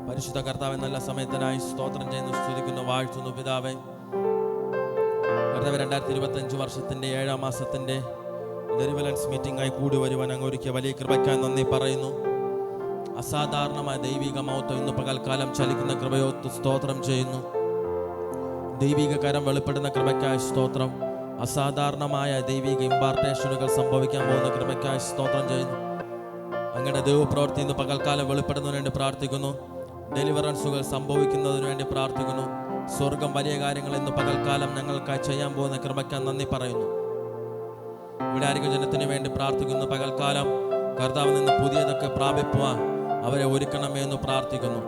പരിശുദ്ധ കർത്താവേ, നല്ല സമയത്തിനായി സ്തോത്രം ചെയ്യുന്നു, സ്തുതിക്കുന്നു, വാഴ്ത്തുന്നു. പിതാവേ, കർത്താവേ, 2025 വർഷത്തിൻ്റെ 7-ാം മാസത്തിൻ്റെ ഡെലിവറൻസ് മീറ്റിംഗായി കൂടി വരുവാൻ അങ്ങ് ഒരുക്കിയ വലിയ കൃപയ്ക്കായി നന്ദി പറയുന്നു. അസാധാരണമായ ദൈവിക മഹത്വം ഇന്ന് പകൽക്കാലം ചലിക്കുന്ന കൃപയോത്ത് സ്തോത്രം ചെയ്യുന്നു. ദൈവിക കരം വെളിപ്പെടുന്ന കൃപയ്ക്കായി സ്തോത്രം. അസാധാരണമായ ദൈവിക ഇമ്പാർട്ടേഷനുകൾ സംഭവിക്കാൻ പോകുന്ന കൃപയ്ക്കായി സ്തോത്രം ചെയ്യുന്നു. അങ്ങയുടെ ദൈവപ്രവൃത്തി ഇന്ന് പകൽക്കാലം വെളിപ്പെടുന്നതിന് വേണ്ടി പ്രാർത്ഥിക്കുന്നു. ഡെലിവറൻസുകൾ സംഭവിക്കുന്നതിന് വേണ്ടി പ്രാർത്ഥിക്കുന്നു. സ്വർഗം വലിയ കാര്യങ്ങൾ ഇന്ന് പകൽക്കാലം ഞങ്ങൾക്കായി ചെയ്യാൻ പോകുന്ന കൃപയ്ക്കായി നന്ദി പറയുന്നു. ഇവിടെ ആയിരിക്കും ജനത്തിന് വേണ്ടി പ്രാർത്ഥിക്കുന്നു. പകൽക്കാലം കർത്താവിൽ നിന്ന് പുതിയതൊക്കെ പ്രാപിക്കുവാൻ അവരെ ഒരുക്കണമേ എന്ന് പ്രാർത്ഥിക്കുന്നു.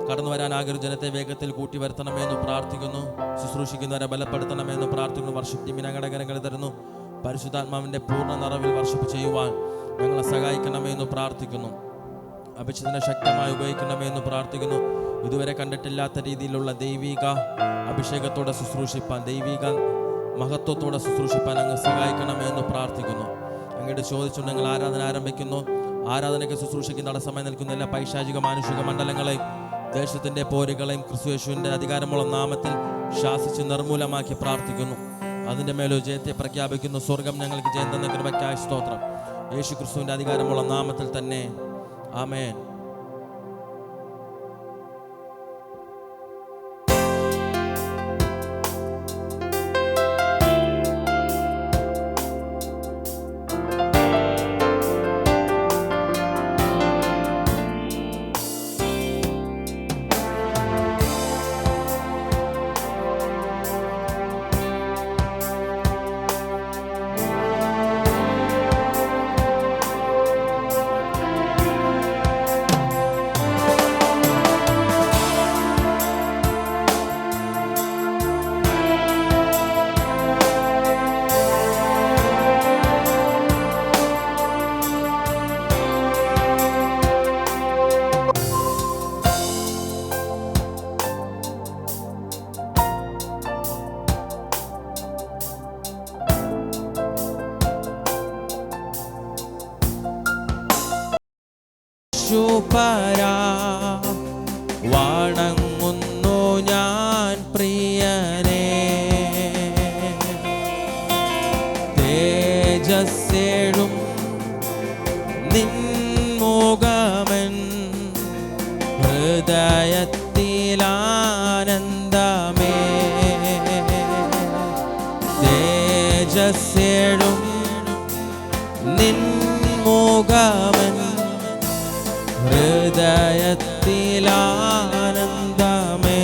കടന്നു വരാൻ ആഗ്രഹിച്ച ജനത്തെ വേഗത്തിൽ കൂട്ടി വരുത്തണമേ എന്ന് പ്രാർത്ഥിക്കുന്നു. ശുശ്രൂഷിക്കുന്നവരെ ബലപ്പെടുത്തണമേ എന്ന് പ്രാർത്ഥിക്കുന്നു. വർഷിപ്പ് ടീമിന് ഞങ്ങളുടെ കരങ്ങളിൽ തരുന്നു. പരിശുദ്ധാത്മാവിൻ്റെ പൂർണ്ണ നിറവിൽ വർഷിപ്പ് ചെയ്യുവാൻ ഞങ്ങളെ സഹായിക്കണമേ എന്ന് പ്രാർത്ഥിക്കുന്നു. അഭിഷേകത്തിനെ ശക്തമായി ഉപയോഗിക്കണമേ എന്ന് പ്രാർത്ഥിക്കുന്നു. ഇതുവരെ കണ്ടിട്ടില്ലാത്ത രീതിയിലുള്ള ദൈവിക അഭിഷേകത്തോടെ ശുശ്രൂഷിപ്പാൻ, ദൈവിക മഹത്വത്തോടെ ശുശ്രൂഷിപ്പാൻ അങ്ങ് സഹായിക്കണമേ എന്ന് പ്രാർത്ഥിക്കുന്നു. അങ്ങോട്ട് ചോദിച്ചുകൊണ്ട് ഞങ്ങൾ ആരാധന ആരംഭിക്കുന്നു. ആരാധനയ്ക്ക് ശുശ്രൂഷയ്ക്ക് തടസ്സമായി നിൽക്കുന്ന എല്ലാ പൈശാചിക മാനുഷിക മണ്ഡലങ്ങളെയും ദേശത്തിൻ്റെ പോരുകളെയും ക്രിസ്തുയേശുവിൻ്റെ അധികാരമുള്ള നാമത്തിൽ ശാസിച്ച് നിർമൂലമാക്കി പ്രാർത്ഥിക്കുന്നു. അതിൻ്റെ മേലൊരു ജയത്തെ പ്രഖ്യാപിക്കുന്നു. സ്വർഗം ഞങ്ങൾക്ക് ജയം തന്ന കൃപയ്ക്കായി സ്തോത്രം. യേശു ക്രിസ്തുവിൻ്റെ അധികാരമുള്ള നാമത്തിൽ തന്നെ, ആമേൻ. വണങ്ങുന്നു ഞാൻ പ്രിയനെ, തേജസ്സേഴും നിൻമുഖമൻ ഹൃദയത്തിലാനന്ദമേ, തേജസ്സേഴും നിൻമുഖമൻ ഹൃദയത്തിലാനന്ദമേ,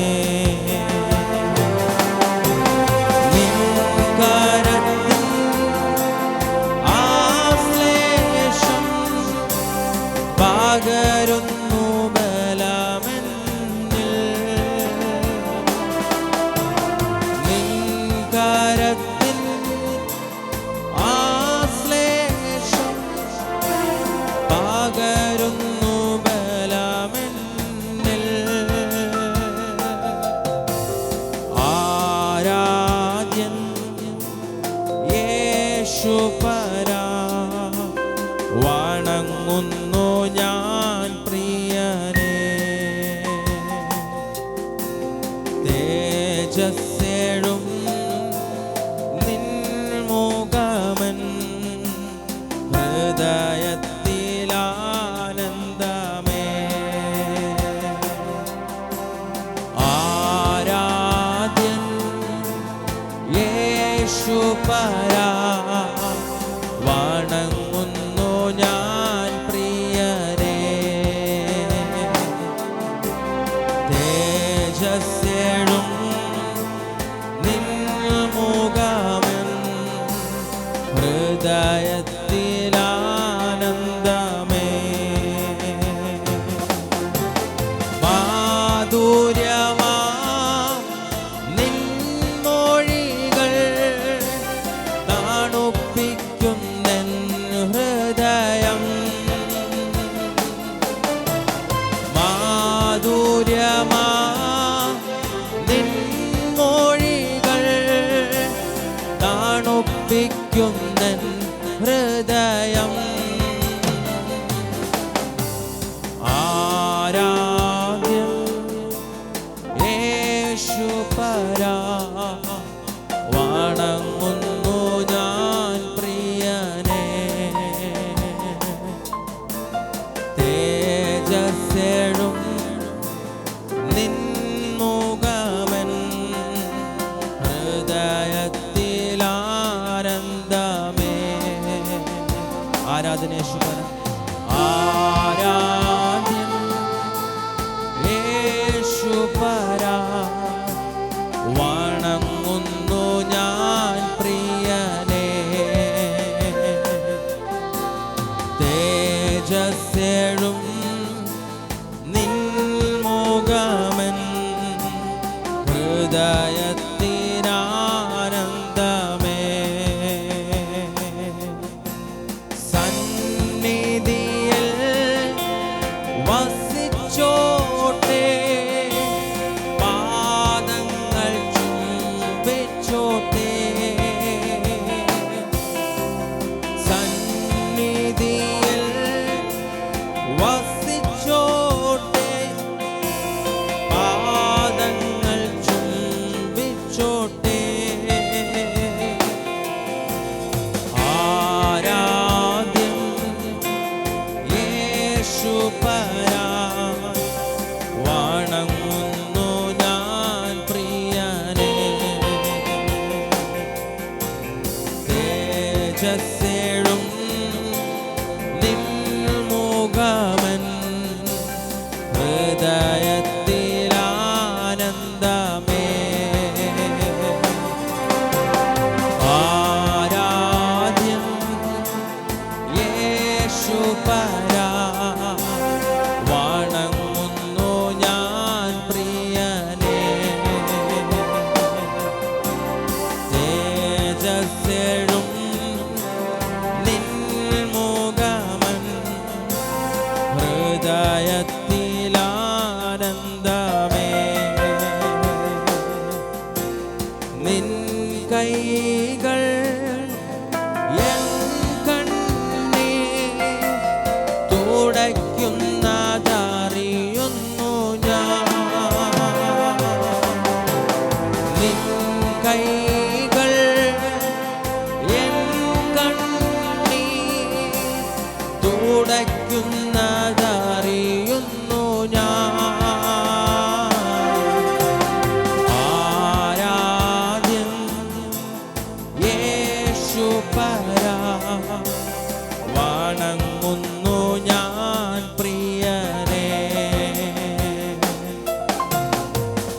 നിൻ കരത്തിൽ ആശ്ലേഷം പകരുന്നു ബലമെന്നിൽ, നിൻ കരത്തിൽ ആശ്ലേഷം പകരുന്നു പരാ. വണങ്ങുന്നു ഞാൻ പ്രിയനെ, തേജസ്സേഴും നിൻമുഖമൻ ഹൃദയത്തിലാനന്ദമേ, ആരാധ്യൻ യേശു പരാ. വണങ്ങുന്നു ഞാൻ പ്രിയനെ, തേജസ്സേഴും നിൻമുഖമൻ ഹൃദയത്തിലാനന്ദമേ, മാധുര്യമാ നിൻമൊഴികൾ തണുപ്പിക്കുന്നൻ ഹൃദയം, മാധുര്യമാ നിൻമൊഴികൾ തണുപ്പിക്കുന്നൻ ഹൃദയം, ആരാധ്യൻ തേജസ്സേഴും നിൻമുഖമൻ ഹൃദയത്തിലാനന്ദമേ. ആരാധനേശ്വരൻ ആരാധ്യൻ യേശുപരാ വണങ്ങുന്നു ഞാൻ പ്രിയനേ. തേജസ്സേഴും നിൻമുഖമൻ ഹൃദയത്തിനാനന്ദമേ. സന്നിധിയിൽ വസിച്ചോട്ടെ പാദങ്ങൾ ചുംബിച്ചോട്ടെ. സന്നിധിയിൽ വസിച്ചോട്ടെ പാദങ്ങൾ ചുംബിച്ചോട്ടെ. ആരാധ്യൻ യേശുപരാ വണങ്ങുന്നു ഞാൻ പ്രിയനേ. തേജസ്സേഴും നിൻമുഖമൻ ഹൃദയത്തിലാനന്ദമേ. ആരാധ്യൻ യേശുപരാ വണങ്ങുന്നു ഞാൻ പ്രിയനേ. തേജസ്സേഴും നിൻമുഖമൻ ഹൃദയത്തിലാനന്ദമേ. നിൻ കൈകൾ എൻ കണ്ണീർ തുടയ്ക്കുന്നതറിയുന്നു ഞാൻ. നിൻ കൈകൾ എൻ കണ്ണീർ തുടയ്ക്കുന്നതറിയുന്നു ഞാൻ. ആരാധ്യൻ യേശുപരാ വണങ്ങുന്നു ഞാൻ പ്രിയനേ.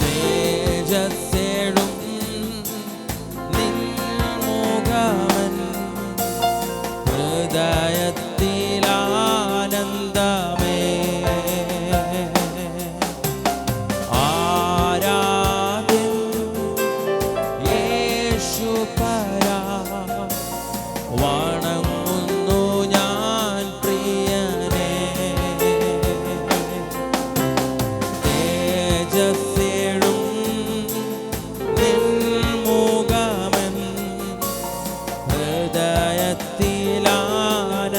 തേജസ്സേഴും നിൻമുഖമൻ ഹൃദയത്തിലാനന്ദമേ. ആരാധ്യൻ യേശുപരാ വണങ്ങുന്നു ഞാൻ പ്രിയനേ. തേജസ്സേഴും നിൻമുഖമൻ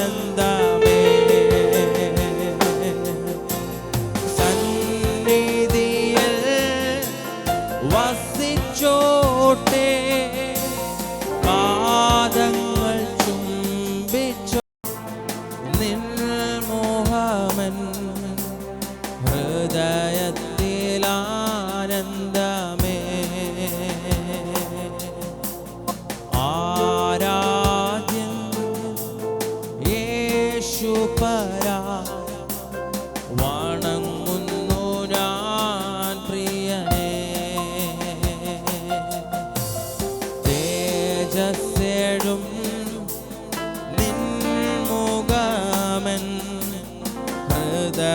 ഹൃദയത്തിലാനന്ദമേ. സന്നിധിയിൽ വസിച്ചോട്ടെ പാദങ്ങൾ ചുംബിച്ചോ. നിൻമുഖമൻ ഹൃദയത്തിലാനന്ദമേ. ആരാധ്യൻ യേശുപരാ വണങ്ങുന്നു ഞാൻ പ്രിയനേ. തേജസ്സേഴും നിൻമുഖമൻ ഹൃദയത്തിലാനന്ദമേ.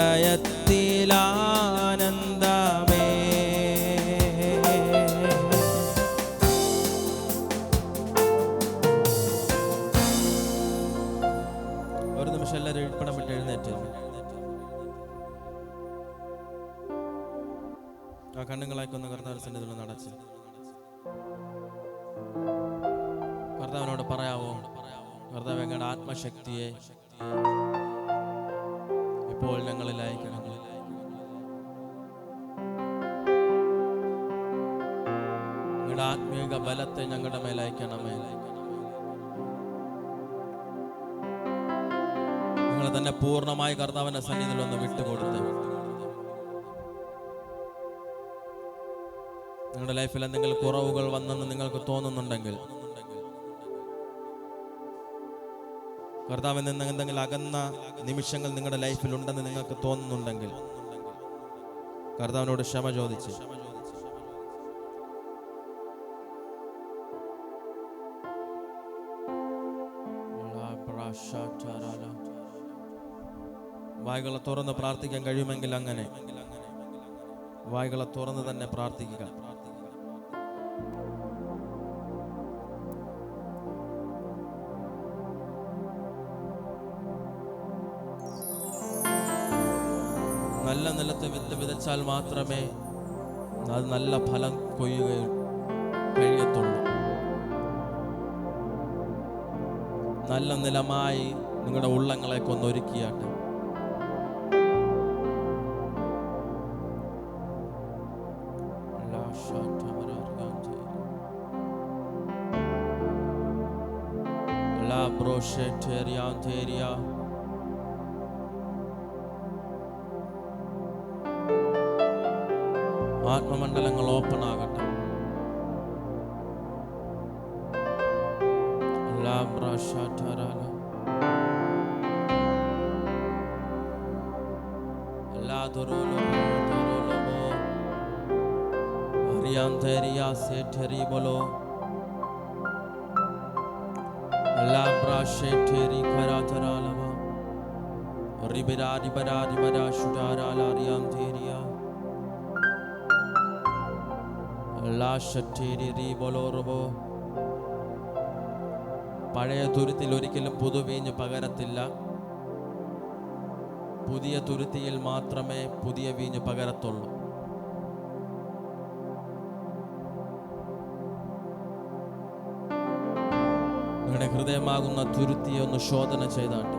ഒരു നിമിഷം എല്ലാവരും ഇരിപ്പിടം വിട്ട് എഴുന്നേറ്റ് ആ കണ്ണുകളായിക്കൊന്ന് കർത്താവിന്റെ സന്നിധിയിൽ നടച്ച് കർത്താവിനോട് പറയാവോ? കർത്താവ് ഞങ്ങളുടെ ആത്മശക്തിയെ ഇപ്പോൾ ഞങ്ങളിൽ അയക്കണം. ഞങ്ങളുടെ ആത്മീക ബലത്തെ ഞങ്ങളുടെ മേൽ അയക്കണമേ. ഞങ്ങൾ തന്നെ പൂർണ്ണമായി കർത്താവിന്റെ സന്നിധിയിൽ ഒന്ന് വിട്ടുകൊടുത്ത് നിങ്ങളുടെ ലൈഫിൽ എന്തെങ്കിലും കുറവുകൾ വന്നെന്ന് നിങ്ങൾക്ക് തോന്നുന്നുണ്ടെങ്കിൽ, കർത്താവിൽ നിന്ന് എന്തെങ്കിലും അകന്ന നിമിഷങ്ങൾ നിങ്ങളുടെ ലൈഫിൽ ഉണ്ടെന്ന് നിങ്ങൾക്ക് തോന്നുന്നുണ്ടെങ്കിൽ, കർത്താവിനോട് ക്ഷമ ചോദിച്ച് വായ്കളെ തുറന്ന് പ്രാർത്ഥിക്കാൻ കഴിയുമെങ്കിൽ അങ്ങനെ വായ്കളെ തുറന്ന് തന്നെ പ്രാർത്ഥിക്കുക. നല്ല നിലത്ത് വിത്ത് വിതച്ചാൽ മാത്രമേ അത് നല്ല ഫലം കൊയ്യുകയും കഴിയത്തുള്ളൂ. നല്ല നിലമായി നിങ്ങളുടെ ഉള്ളങ്ങളെ കൊന്നൊരുക്കിയാട്ടെ. ആത്മമണ്ഡലങ്ങൾ ഓപ്പൺ ആകട്ടെ. പഴയ തുരുത്തിൽ ഒരിക്കലും പുതുവീഞ്ഞ് പകരത്തില്ല. പുതിയ തുരുത്തിയിൽ മാത്രമേ പുതിയ വീഞ്ഞ് പകരത്തുള്ളൂ. നിങ്ങളുടെ ഹൃദയമാകുന്ന തുരുത്തിയെ ഒന്ന് ശോധന ചെയ്താട്ടെ.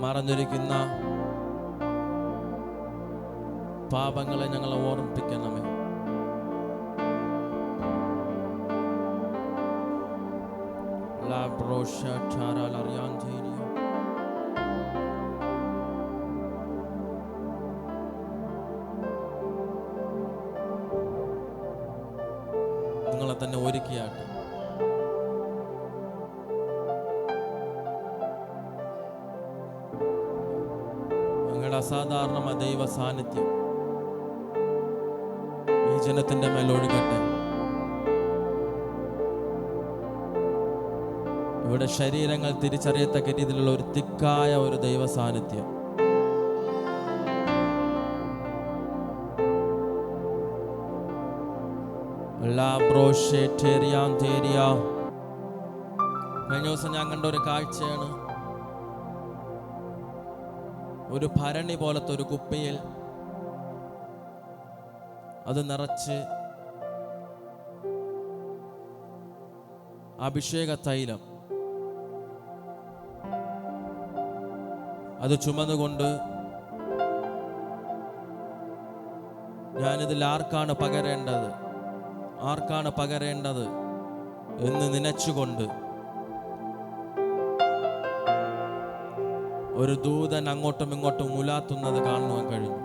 മറഞ്ഞിരിക്കുന്ന പാപങ്ങളെ ഞങ്ങളെ ഓർമ്മിപ്പിക്കണമേ. നിങ്ങളെ തന്നെ ഒരുക്കിയാട്ടെ. അങ്ങയുടെ അസാധാരണമായ ദൈവ സാന്നിധ്യം ഈ ജനത്തിന്റെ മേൽ ഒഴുകട്ടെ. ഇവിടെ ശരീരങ്ങൾ തിരിച്ചറിയത്തക്ക രീതിയിലുള്ള ഒരു തിക്കായ ഒരു ദൈവ സാന്നിധ്യം. കഴിഞ്ഞ ദിവസം ഞാൻ കണ്ട ഒരു കാഴ്ചയാണ്. ഒരു ഭരണി പോലത്തെ ഒരു കുപ്പിയിൽ അത് നിറച്ച് അഭിഷേക തൈലം അത് ചുമന്നുകൊണ്ട് ഞാനിതിൽ ആർക്കാണ് പകരേണ്ടത് എന്ന് നനച്ചുകൊണ്ട് ഒരു ദൂതൻ അങ്ങോട്ടും ഇങ്ങോട്ടും ഉലാത്തുന്നത് കാണുവാൻ കഴിഞ്ഞു.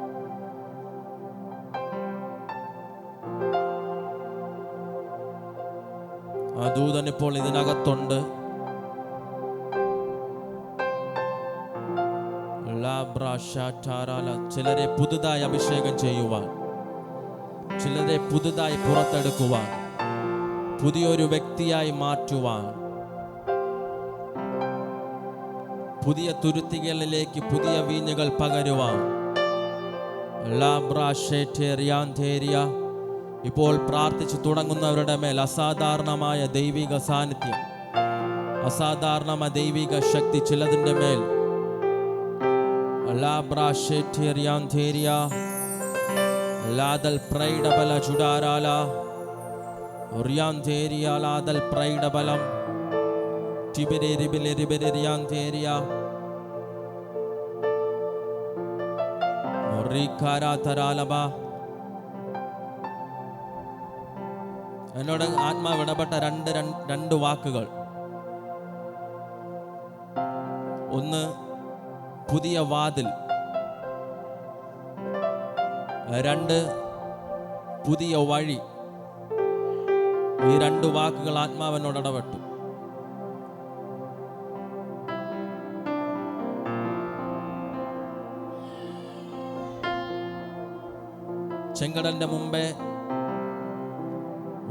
ആ ദൂതൻ ഇപ്പോൾ ഇതിനകത്തുണ്ട്. ചിലരെ പുതുതായി അഭിഷേകം ചെയ്യുവാൻ, ചിലരെ പുതുതായി പുറത്തെടുക്കുവാൻ, പുതിയൊരു വ്യക്തിയായി മാറ്റുവാൻ, പുതിയ തുരുത്തികളിലേക്ക് പുതിയ വീഞ്ഞുകൾ പകരുവാൻ. ഇപ്പോൾ പ്രാർത്ഥിച്ചു തുടങ്ങുന്നവരുടെ മേൽ അസാധാരണമായ ദൈവിക സാന്നിധ്യം, അസാധാരണമായ ദൈവിക ശക്തി ചിലതിൻ്റെ മേൽ എന്നോട് ആത്മാവ് ഇടപെട്ട രണ്ട് വാക്കുകൾ. ഒന്ന് പുതിയ വാതിൽ, രണ്ട് പുതിയ വഴി. ഈ രണ്ട് വാക്കുകൾ ആത്മാവിനോട് ഇടപെട്ടു. ചെങ്കടലിന്റെ മുമ്പേ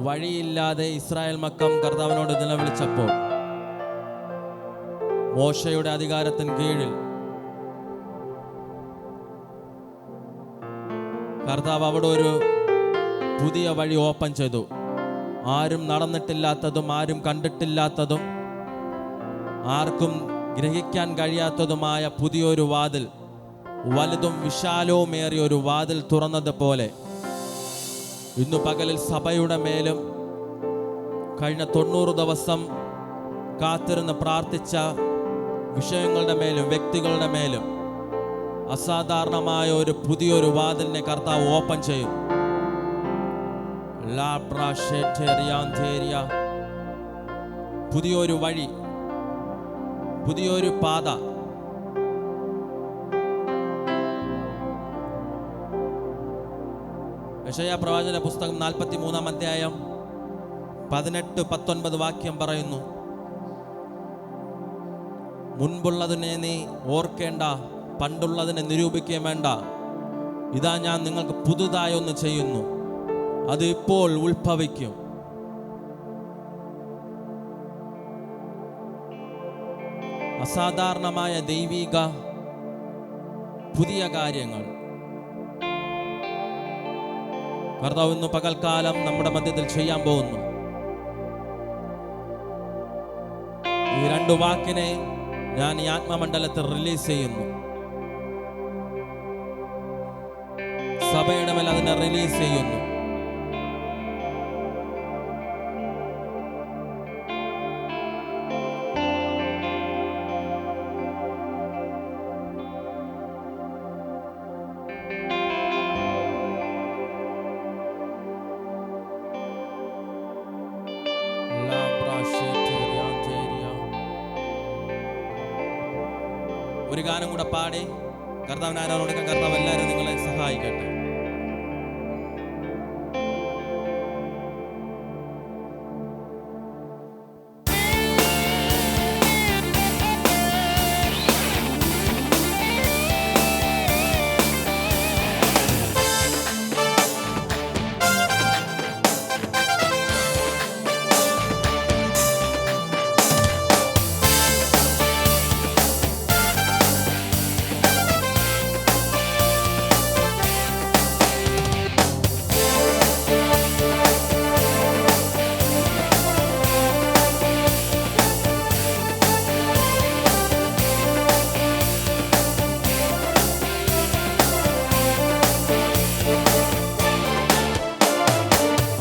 വഴിയില്ലാതെ ഇസ്രായേൽ മക്കൾ കർത്താവിനോട് നിലവിളിച്ചപ്പോൾ മോശയുടെ അധികാരത്തിന് കീഴിൽ കർത്താവ് അവിടെ ഒരു പുതിയ വഴി ഓപ്പൺ ചെയ്തു. ആരും നടന്നിട്ടില്ലാത്തതും ആരും കണ്ടിട്ടില്ലാത്തതും ആർക്കും ഗ്രഹിക്കാൻ കഴിയാത്തതുമായ പുതിയൊരു വാതിൽ, വലുതും വിശാലവുമേറിയ ഒരു വാതിൽ തുറന്നതുപോലെ ഇന്നു പകലിൽ സഭയുടെ മേലും കഴിഞ്ഞ 90 ദിവസം കാത്തിരുന്ന് പ്രാർത്ഥിച്ച വിഷയങ്ങളുടെ മേലും വ്യക്തികളുടെ മേലും അസാധാരണമായ ഒരു പുതിയൊരു വാതിലിനെ കർത്താവ് ഓപ്പൺ ചെയ്യും. പുതിയൊരു വഴി, പുതിയൊരു പാത. യെശയ്യാ പ്രവാചകന്റെ പുസ്തകം 43-ാം അധ്യായം 18-19 വാക്യം പറയുന്നു, മുൻപുള്ളതിനെ നീ ഓർക്കേണ്ട, പണ്ടുള്ളതിനെ നിരൂപിക്കുകയും വേണ്ട. ഇതാ ഞാൻ നിങ്ങൾക്ക് പുതുതായൊന്ന് ചെയ്യുന്നു, അത് ഇപ്പോൾ ഉത്ഭവിക്കും. അസാധാരണമായ ദൈവിക പുതിയ കാര്യങ്ങൾ കർത്താവ് ഇന്ന് പകൽക്കാലം നമ്മുടെ മധ്യത്തിൽ ചെയ്യാൻ പോകുന്നു. ഈ രണ്ട് വാക്കിനെ ഞാൻ ഈ ആത്മമണ്ഡലത്തിൽ റിലീസ് ചെയ്യുന്നു. സഭയുടെ മേൽ അതിനെ റിലീസ് ചെയ്യുന്നു. ഒരു ഗാനം കൂടെ പാടി കർത്താവിന് ആരാധന കൊടുക്കാൻ കർത്താവ് എല്ലാവരും നിങ്ങളെ സഹായിക്കട്ടെ.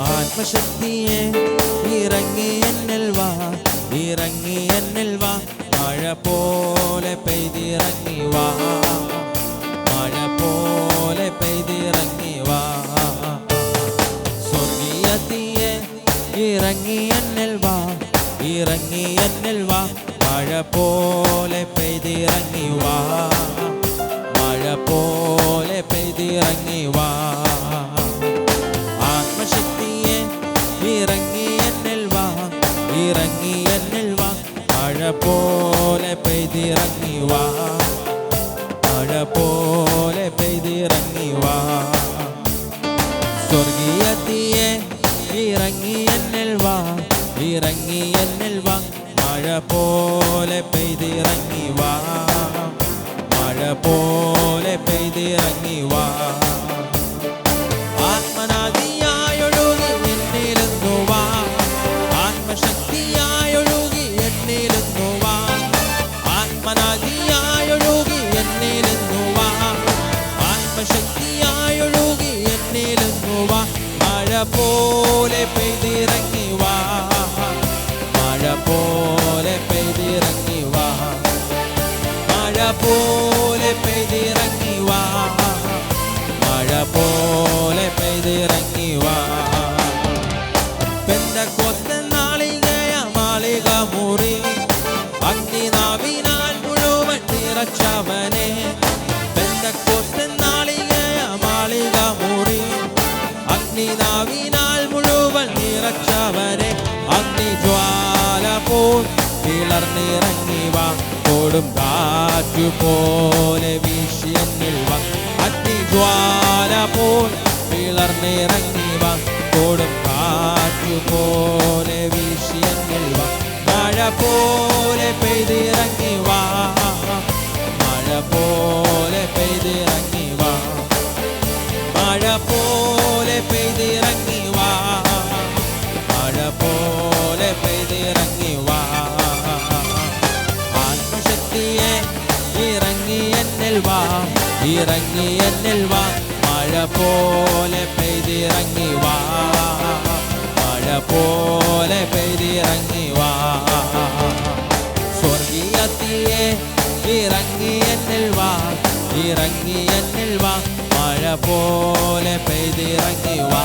ആത്മശക്തിയെ ഇറങ്ങി എന്നിൽ വാ, ഇറങ്ങി എന്നിൽ വാ, മഴ പോലെ പെയ്തിറങ്ങി വാ, മഴ പോലെ പെയ്തിറങ്ങി വാ. സ്വർഗീയത്തിയെ ഇറങ്ങി എന്നിൽ വാ, ഇറങ്ങി എന്നിൽ വാ, മഴ പോലെ പെയ്തിറങ്ങി വാ, മഴ പോലെ പെയ്തിറങ്ങി വാ. ആത്മശക്തിയെ ഇറങ്ങി എന്നിൽ വാ, ഇറങ്ങി എന്നിൽ വാ, മഴ പോലെ പെയ്തിറങ്ങി വാ, മഴ പോലെ പെയ്തിറങ്ങി വാ. സ്വർഗീയത്തിയെ ഇറങ്ങി എന്നിൽ വാ, ഇറങ്ങി എന്നിൽ വാ, മഴ പോലെ പെയ്തിറങ്ങി വാ, മഴ പോലെ പെയ്തിറങ്ങി വാ. ആത്മനാദിയായൊഴുകി എന്നിലെന്നു വാ, ആത്മശക്തിയായൊഴുകി എന്നിലെന്നു വാ, ആത്മനാദിയായൊഴുകി എന്നിലെന്നു വാ, ആത്മശക്തിയായൊഴുകി എന്നിലെന്നു വാ. മഴ പോലെ പെയ്തിറങ്ങി വാ, മഴ പോലെ പെയ്തിറങ്ങി വാ, മഴ പോലെ പെയ്തിറങ്ങി വാ, മഴ നിറച്ചവനെ പെന്തക്കോസ്ത് നാളികയ മാളിക മുറി അഗ്നിനാവിനാൽ മുഴുവൻ നിറച്ചവനെ അഗ്നിജ്വാല പോൽ പിളർന്നിറങ്ങി വാ കൊടും കാറ്റു പോലെ വീശി എന്നിൽ വാ അഗ്നിജ്വാല പോൽ പിളർന്നിറങ്ങി വാ കൊടും കാറ്റു പോലെ വീശി എന്നിൽ വാ മഴ പോലെ പെയ്തിറങ്ങി വാ മഴ പോലെ പെയ്തിറങ്ങി വാ മഴ പോലെ പെയ്തിറങ്ങി വാ മഴ പോലെ പെയ്തിറങ്ങി വാ ആത്മശക്തിയെ ഇറങ്ങി എന്നിൽ വാ ഇറങ്ങി എന്നിൽ വാ മഴ പോലെ പെയ്തിറങ്ങി വാ മഴ പോലെ പെയ്തിറങ്ങി വാ സ്വർഗീയത്തിയെ ഇറങ്ങി എന്നിൽ വാ ഇറങ്ങി എന്നിൽ വാ മഴ പോലെ പെയ്തിറങ്ങി വാ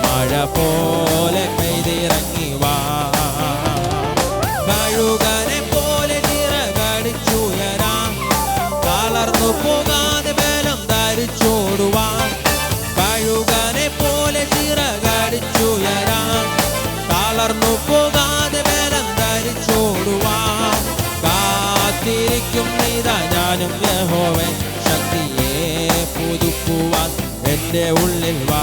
മഴ പോലെ പെയ്തിറങ്ങി വാ കഴുകനെ പോലെ ചിറകടിച്ചുയരാൻ തളർന്നു പോകാതെ ബലം ധരിച്ചോടുവാൻ കഴുകനെ പോലെ ചിറകടിച്ചുയരാൻ തളർന്നു പോകാതെ ബലം ധരിച്ചോടുവാൻ കാത്തിരിക്കും ഇതാ ഞാനും യഹോവേ ശക്തിയെ പുതുക്കുവാൻ എൻ്റെ ഉള്ളിൽ വാ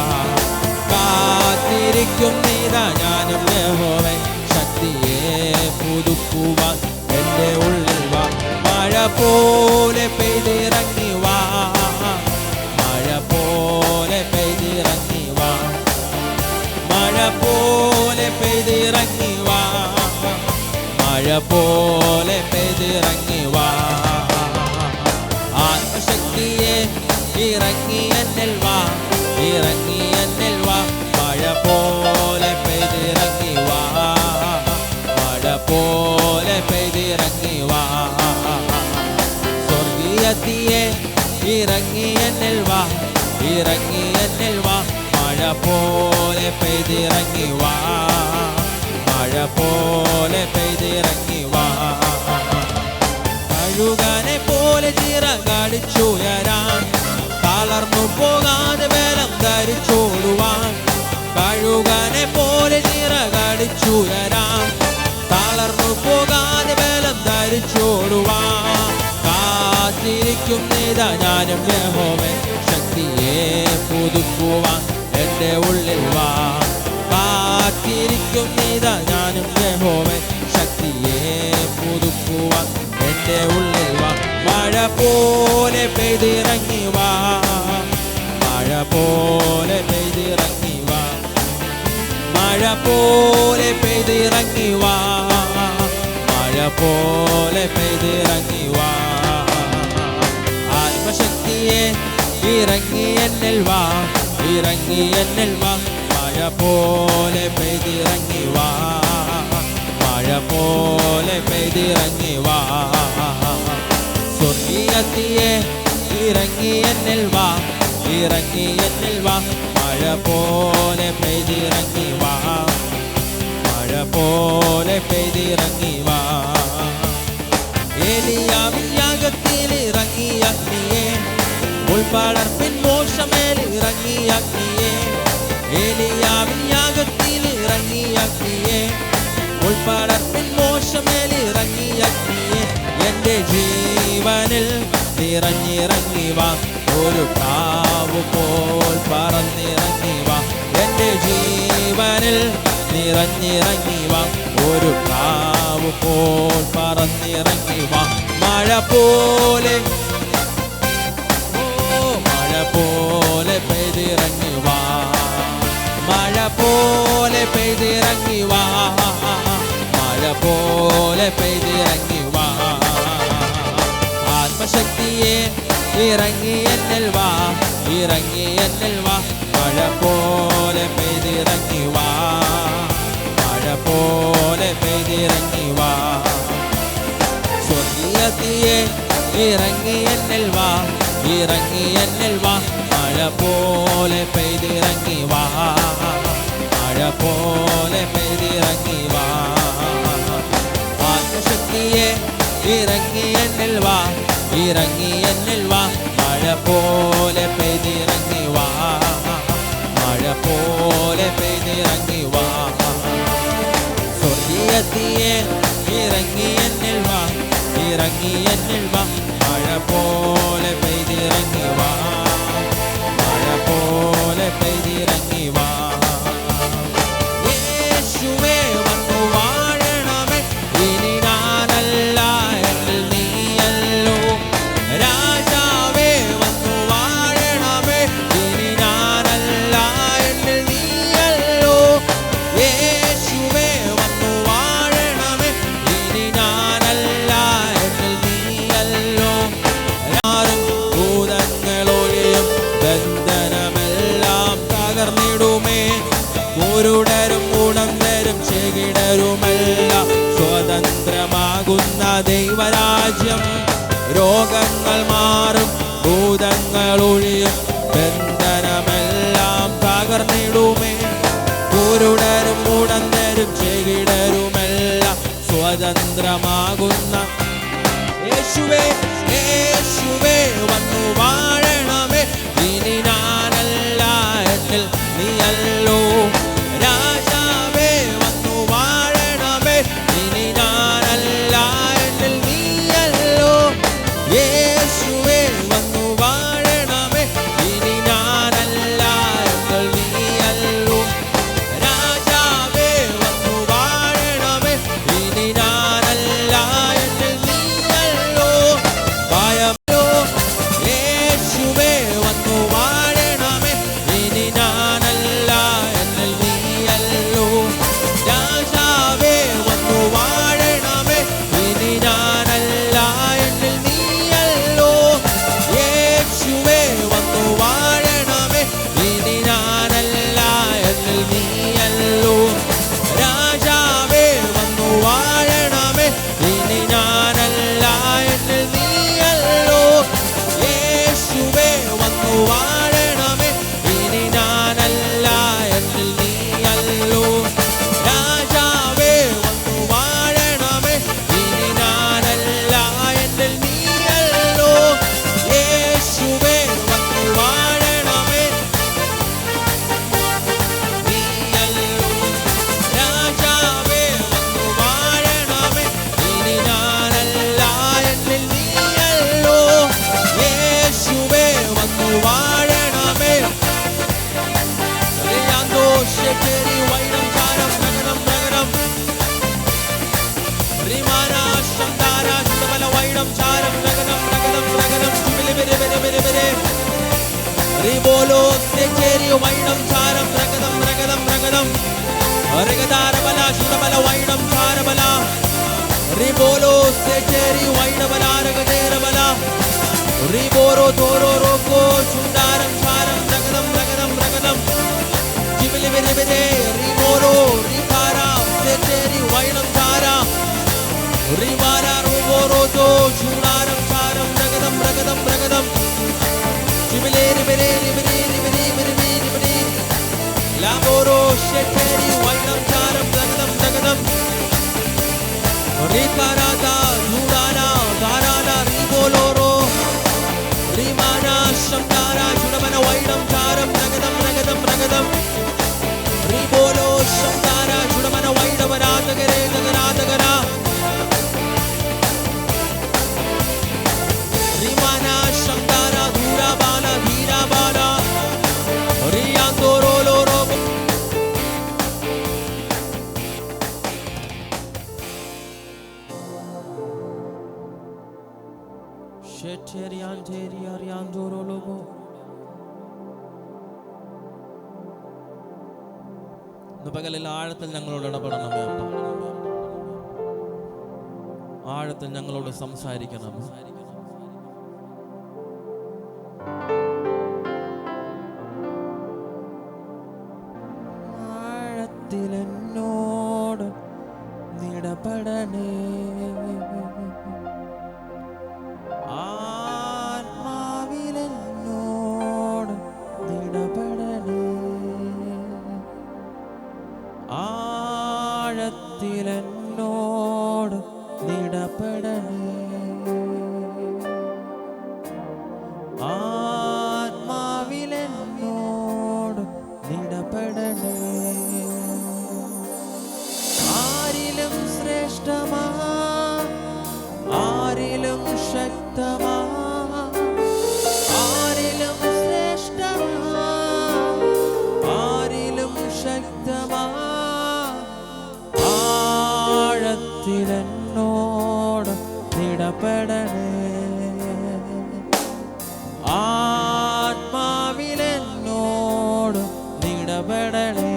കാത്തിരിക്കും ഇതാ ഞാനും യഹോവേ ശക്തിയെ പുതുക്കുവാൻ എൻ്റെ ഉള്ളിൽ വാ മഴ പോലെ പെയ്തിറങ്ങി വാ മഴ പോലെ പെയ്തിറങ്ങി വാ മഴ പോലെ പെയ്തിറങ്ങി വാ മഴ പോലെ പെയ്തിറങ്ങി വാ ആത്മശക്തിയെ ഇറങ്ങി എന്നിൽ വാ ഇറങ്ങി എന്നിൽ വാ മഴ പോലെ പെയ്തിറങ്ങി വാ മഴ പോലെ പെയ്തിറങ്ങി വാ സ്വർഗീയത്തിയെ ഇറങ്ങി എന്നിൽ വാ ഇറങ്ങി എന്നിൽ വാ മഴ പോലെ പെയ്തിറങ്ങി വാ മഴ പോലെ പെയ്തിറങ്ങി വാ കഴുകനെ പോലെ ചിറകടിച്ചുയരാൻ തളർന്നു പോകാതെ ബലം ധരിച്ചോടുവാൻ കഴുകനെ പോലെ ചിറകടിച്ചുയരാൻ തളർന്നു പോകാതെ ബലം ധരിച്ചോടുവാൻ കാത്തിരിക്കും ഇതാ ഞാനും യഹോവേ ശക്തിയെ പുതുക്കുവാൻ എൻ്റെ ഉള്ളിൽ വാ കാത്തിരിക്കും ഇതാ ഞാനും യഹോവേ ശക്തിയെ പുതുക്കുവാൻ എൻ്റെ ഉള്ളിൽ വാ മഴ പോലെ പെയ്തിറങ്ങി വാ മഴ പോലെ പെയ്തിറങ്ങി വാ മഴ പോലെ പെയ്തിറങ്ങി വാ മഴ പോലെ പെയ്തിറങ്ങി വാ ആത്മശക്തിയെ ഇറങ്ങി എന്നിൽ വാ ഇറങ്ങി എന്നിൽ വാ മഴ പോലെ പെയ്തിറങ്ങി വാ മഴ പോലെ പെയ്തിറങ്ങി വാ സ്വർഗീയത്തിയെ ഇറങ്ങി എന്നിൽ വാ ഇറങ്ങി എന്നിൽ വാ മഴ പോലെ പെയ്തിറങ്ങി വാ മഴ പോലെ പെയ്തിറങ്ങി വാ ഏലിയാവിൻ യാഗത്തിൽ ഇറങ്ങിയ അഗ്നിയെ ഉൾപ്പടർപ്പിൻ മോശമേൽ ഇറങ്ങിയ അഗ്നിയെ ഏലിയാവിൻ യാഗത്തിൽ ഇറങ്ങിയ അഗ്നിയെ ഉൾപ്പടർപ്പിൻ മോശമേൽ ഇറങ്ങിയ അഗ്നിയെ എൻ്റെ ജീവനിൽ നിറഞ്ഞിറങ്ങി വാ ഒരു പ്രാവ് പോൽ പറന്നിറങ്ങി വാ എൻ്റെ ജീവനിൽ നിറഞ്ഞിറങ്ങി വാ ഒരു പ്രാവ് പോൽ പറന്നിറങ്ങി വാ മഴ പോലെ മഴ പോലെ പെയ്തിറങ്ങി വാ മഴ പോലെ പെയ്തിറങ്ങി വാ മഴ പോലെ പെയ്തിറങ്ങി വാ ആത്മശക്തിയെ ഇറങ്ങി എന്നിൽ വാ ഇറങ്ങി എന്നിൽ വാ മഴ പോലെ പെയ്തിറങ്ങി വാ മഴ പോലെ പെയ്തിറങ്ങി വാ സ്വർഗീയത്തിയെ ഇറങ്ങി എന്നിൽ വാ ഇറങ്ങി എന്നിൽ വാ മഴ പോലെ പെയ്തിറങ്ങി വാ മഴ പോലെ പെയ്തിറങ്ങി വാ ആത്മശക്തിയെ ഇറങ്ങി എന്നിൽ വാ ഇറങ്ങി എന്നിൽ വാ. മഴ പോലെ പെയ്തിറങ്ങി വാ, മഴ പോലെ പെയ്തിറങ്ങി വാ. സ്വർഗീയത്തിയെ ഇറങ്ങി എന്നിൽ വാ, ഇറങ്ങി എന്നിൽ വാ. മഴ പോലെ പെയ്തിറങ്ങി വാ, മഴ പോലെ പെയ്തിറങ്ങി വാ. യേശുവേ വന്നു വാഴണമേ, ഇനി ഞാനല്ല എന്നിൽ നീയല്ലോ. രാജാവേ വന്നു വാഴണമേ, ഇനി ഞാനല്ല എന്നിൽ നീയല്ലോ. യേശുവേ വന്നു വാഴണമേ, ഇനി ഞാനല്ല എന്നിൽ നീയല്ലോ. ആരും ഭൂതങ്ങളൊഴിയും ബന്ധനമെല്ലാം തകർന്നിടുമേ. കുരുടരും ഉടന്തരും ചെകിടരുമെല്ലാം സ്വതന്ത്രമാകുന്ന ദൈവരാജ്യം. രോഗങ്ങൾ മാറും, ഭൂതങ്ങൾ ഒഴിയും, ബന്ധനമെല്ലാം തകർന്നിടുമേ. കുരുടരും ഉടന്തരും ചെകിടരുമെല്ലാം സ്വതന്ത്രമാകുന്ന യേശുവേ, യേശുവേ വന്നു വാഴണമേ, ഇനി ഞാനല്ല എന്നിൽ നീയല്ലോ. രാജാവേ വന്നു വാഴണമേ, ഇനി ഞാനല്ല എന്നിൽ നീയല്ലോ. യേശുവേ വന്നു വാഴണമേ, ഇനി ഞാനല്ല എന്നിൽ നീയല്ലോ. രാജാവേ വന്നു വാഴണമേ, ഇനി ഞാനല്ല എന്നിൽ നീയല്ലോ. ഭയമോ യേശുവേ വന്നു വാഴണമേ, ഇനി ഞാനല്ല എന്നിൽ നീയല്ലോ. രാജാവേ വന്നു വാഴണമേ, ഇനി ഞാനല്ല എന്നിൽ നീയല്ലോ. യേശുവേ വന്നു വാഴണമേ, ഇനി ഞാനല്ല എന്നിൽ നീയല്ലോ. രാജാവേ വന്നു വാഴണമേ, ഇനി ഞാനല്ല എന്നിൽ നീയല്ലോ. യേശുവേ വന്നു വാഴണമേ, ഇനി ഞാനല്ല എന്നിൽ നീയല്ലോ. രാജാവേ വന്നു വാഴണമേ, ഇനി ഞാനല്ല എന്നിൽ നീയല്ലോ. യേശുവേ വന്നു വാഴണമേ, നീയല്ലോ. രാജാവേ വന്നു വാഴണമേ, ഇനി ഞാനല്ല എന്നിൽ നീയല്ലോ. യേശുവേ വന്നു വാഴണമേ. റിയാന്തോ ശെകേരി വൈനം ചാരം നഗരം നഗരം റിമാന ശന്താര ശുദ്ധബല വൈനം ചാരം നഗരം നഗരം നഗരം ചുമിലി ബിരി ബിരി ബിരി ബിരി റിബോലോ ശെകേരി വൈനം ചാരം നഗരം നഗരം നഗരം റിഗദാര ബല ശുദ്ധബല വൈനം ചാരബല റിബോലോ ശെകേരി വൈനബല രഗദേര ബല റിബോരോ തോരോ റോക്കോ ചുണ്ടാരം ചാരം നഗരം നഗരം നഗരം ജിബിലി ബിരി ബിരി റിബോരോ റികാര ശെകേരി വൈനം ചാര റിവാര റിബോരോ തോ ചുണ്ടാരം ചാരം നഗരം നഗരം നഗരം ജിബിലി ബിരി ബിരി ബിരി ബിരി ബിരി ബിരി ലാബോരോ ശെകേരി വൈനം ചാരം നഗരം നഗരം റികാരാദ ചുടാന ധാരാന റിബോലോരോ റിമാന ശംദാര ചുടമന വൈനം ചാരം നഗരം നഗരം നഗരം റിബോലോ ശംദാര ചുടമന വൈനവനാതകരേ നഗരാതകര റിമാന ശംദാര ധൂരാബാല ധീരാബാല റിയാന്തോരോലോരോ പകലിൽ ആഴത്തിൽ ഞങ്ങളോട് ഇടപെടണമേ. ആഴത്തിൽ ഞങ്ങളോട് സംസാരിക്കണം. ആഴത്തിൽ എന്നോട് ഇടപെടണേ. ആത്മാവിലെന്നോട് ഇടപെടണേ. ആഴത്തിലെന്നോട് ഇടപെടണേ. ആഴത്തിലെന്നോട് ഇടപെടണേ. ആത്മാവിലെന്നോട് ഇടപെടണേ.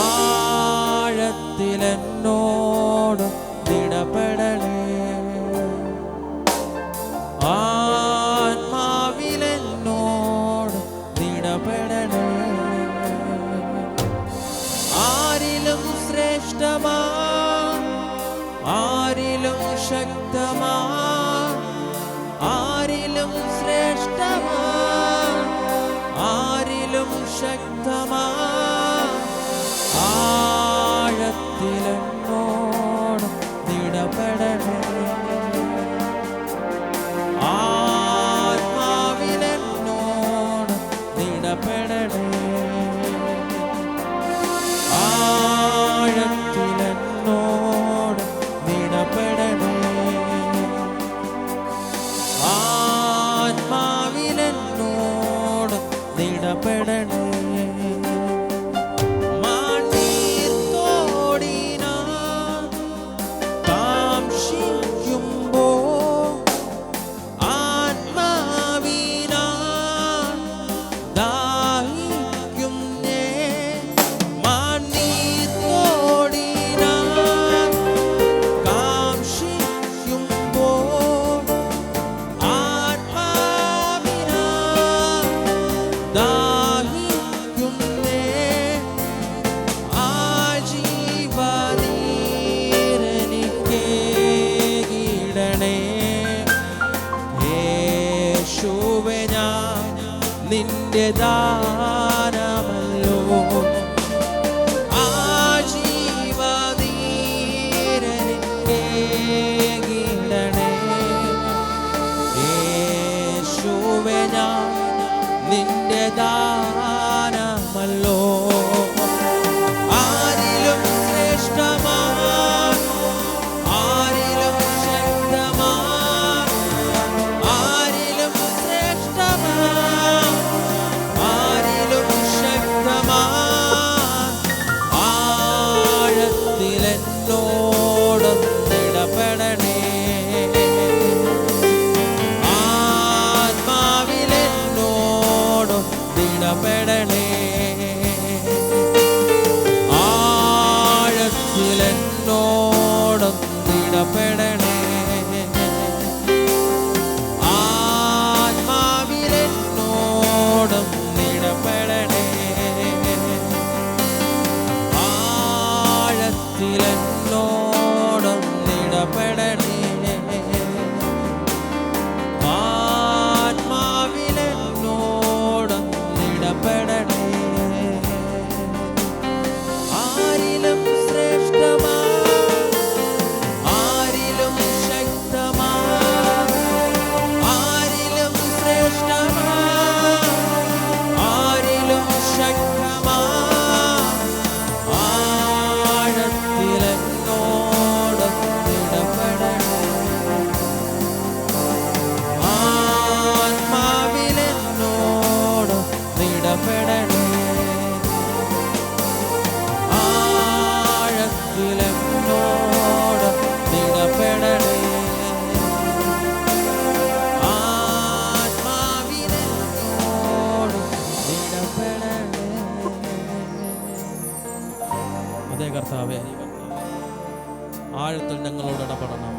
ആഴത്തിലെന്നോട് ഇടപെടണേ. ആത്മാവിലെന്നോട് ഇടപെടണേ. ആരിലും ശ്രേഷ്ഠമാ, ആരിലും ശക്തമാ, ആരിലും ശ്രേഷ്ഠമാ, ആരിലും ശക്തമാ. ആഴത്തിലെന്നോട് ഇടപെടണേ. ആത്മാവിലെന്നോട് ഇടപെടണേ. ആഴത്തിലെന്നോട് ഇടപെടണേ. ആത്മാവിലെന്നോട് ഇടപെടണേ. നിന്റെ ദാനമല്ലോ ആജീവനീരനിടണേ. യേശുവേ ഞാൻ നിന്റെ ദാനമല്ലോ. ആരിലും ശ്രേഷ്ഠമാ, ആരിലും ശക്തമാ, ആരിലും ശ്രേഷ്ഠമാ, ആരിലും ശക്തമാ. ആഴത്തിലെന്നോട് ഇടപെടണേ. ആത്മാവിലെന്നോട് ഇടപെടണേ. ആഴത്തിലെന്നോട് ഇടപെടണേ. ആത്മാവിലെന്നോട് ഇടപെടണേ. ആഴത്തിലെന്നോട് ഇടപെടണേ. ആത്മാവിലെന്നോട് ഇടപെടണേ. ആരിലും ശ്രേഷ്ഠമാ, ആരിലും ശക്തമാ, ആരിലും ശ്രേഷ്ഠമാ, ആരിലും ശക്തമാ. ആഴത്തിലെന്നോട് ഇടപെടണേ. ആത്മാവിലെന്നോട് ഇടപെടണേ. ആഴത്തിലെന്നോട് ഇടപെടണേ. ആത്മാവിലെന്നോട് ഇടപെടണേ. അതേ കർത്താവേ, ആഴത്തിൽ ഞങ്ങളോട് ഇടപെടണം.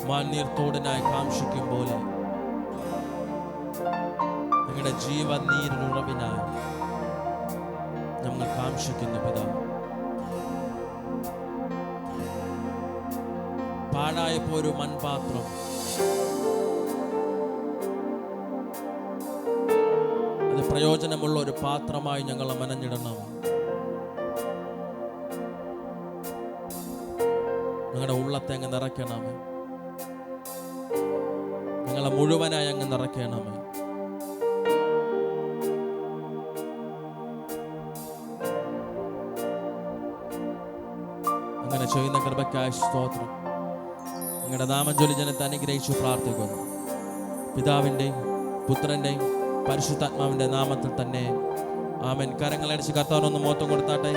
മാന്യത്തോടിനായി കാംക്ഷിക്കും പോലെ ഞങ്ങളുടെ ജീവനീരിനുറവിനായി ഞങ്ങൾ കാംക്ഷിക്കുന്നു പിതാവ്. പാഴായപ്പോ ഒരു മൺപാത്രം അത് പ്രയോജനമുള്ള ഒരു പാത്രമായി ഞങ്ങളെ മനഞ്ഞിടണം. ഞങ്ങളുടെ ഉള്ളത്തെ അങ്ങ് നിറയ്ക്കണമേ. ഞങ്ങളെ മുഴുവനായി അങ്ങ് നിറയ്ക്കണമേ. അങ്ങനെ ചെയ്യുന്ന കൃപയ്ക്കായി സ്തോത്രം. നിങ്ങളുടെ നാമം ചൊല്ലി ജനത്തെ അനുഗ്രഹിച്ചു പ്രാർത്ഥിക്കുന്നു. പിതാവിൻ്റെയും പുത്രൻ്റെയും പരിശുദ്ധാത്മാവിൻ്റെ നാമത്തിൽ തന്നെ ആമേൻ. കരങ്ങളടിച്ച് കർത്താവിനൊന്ന് മഹത്വം കൊടുത്താട്ടെ.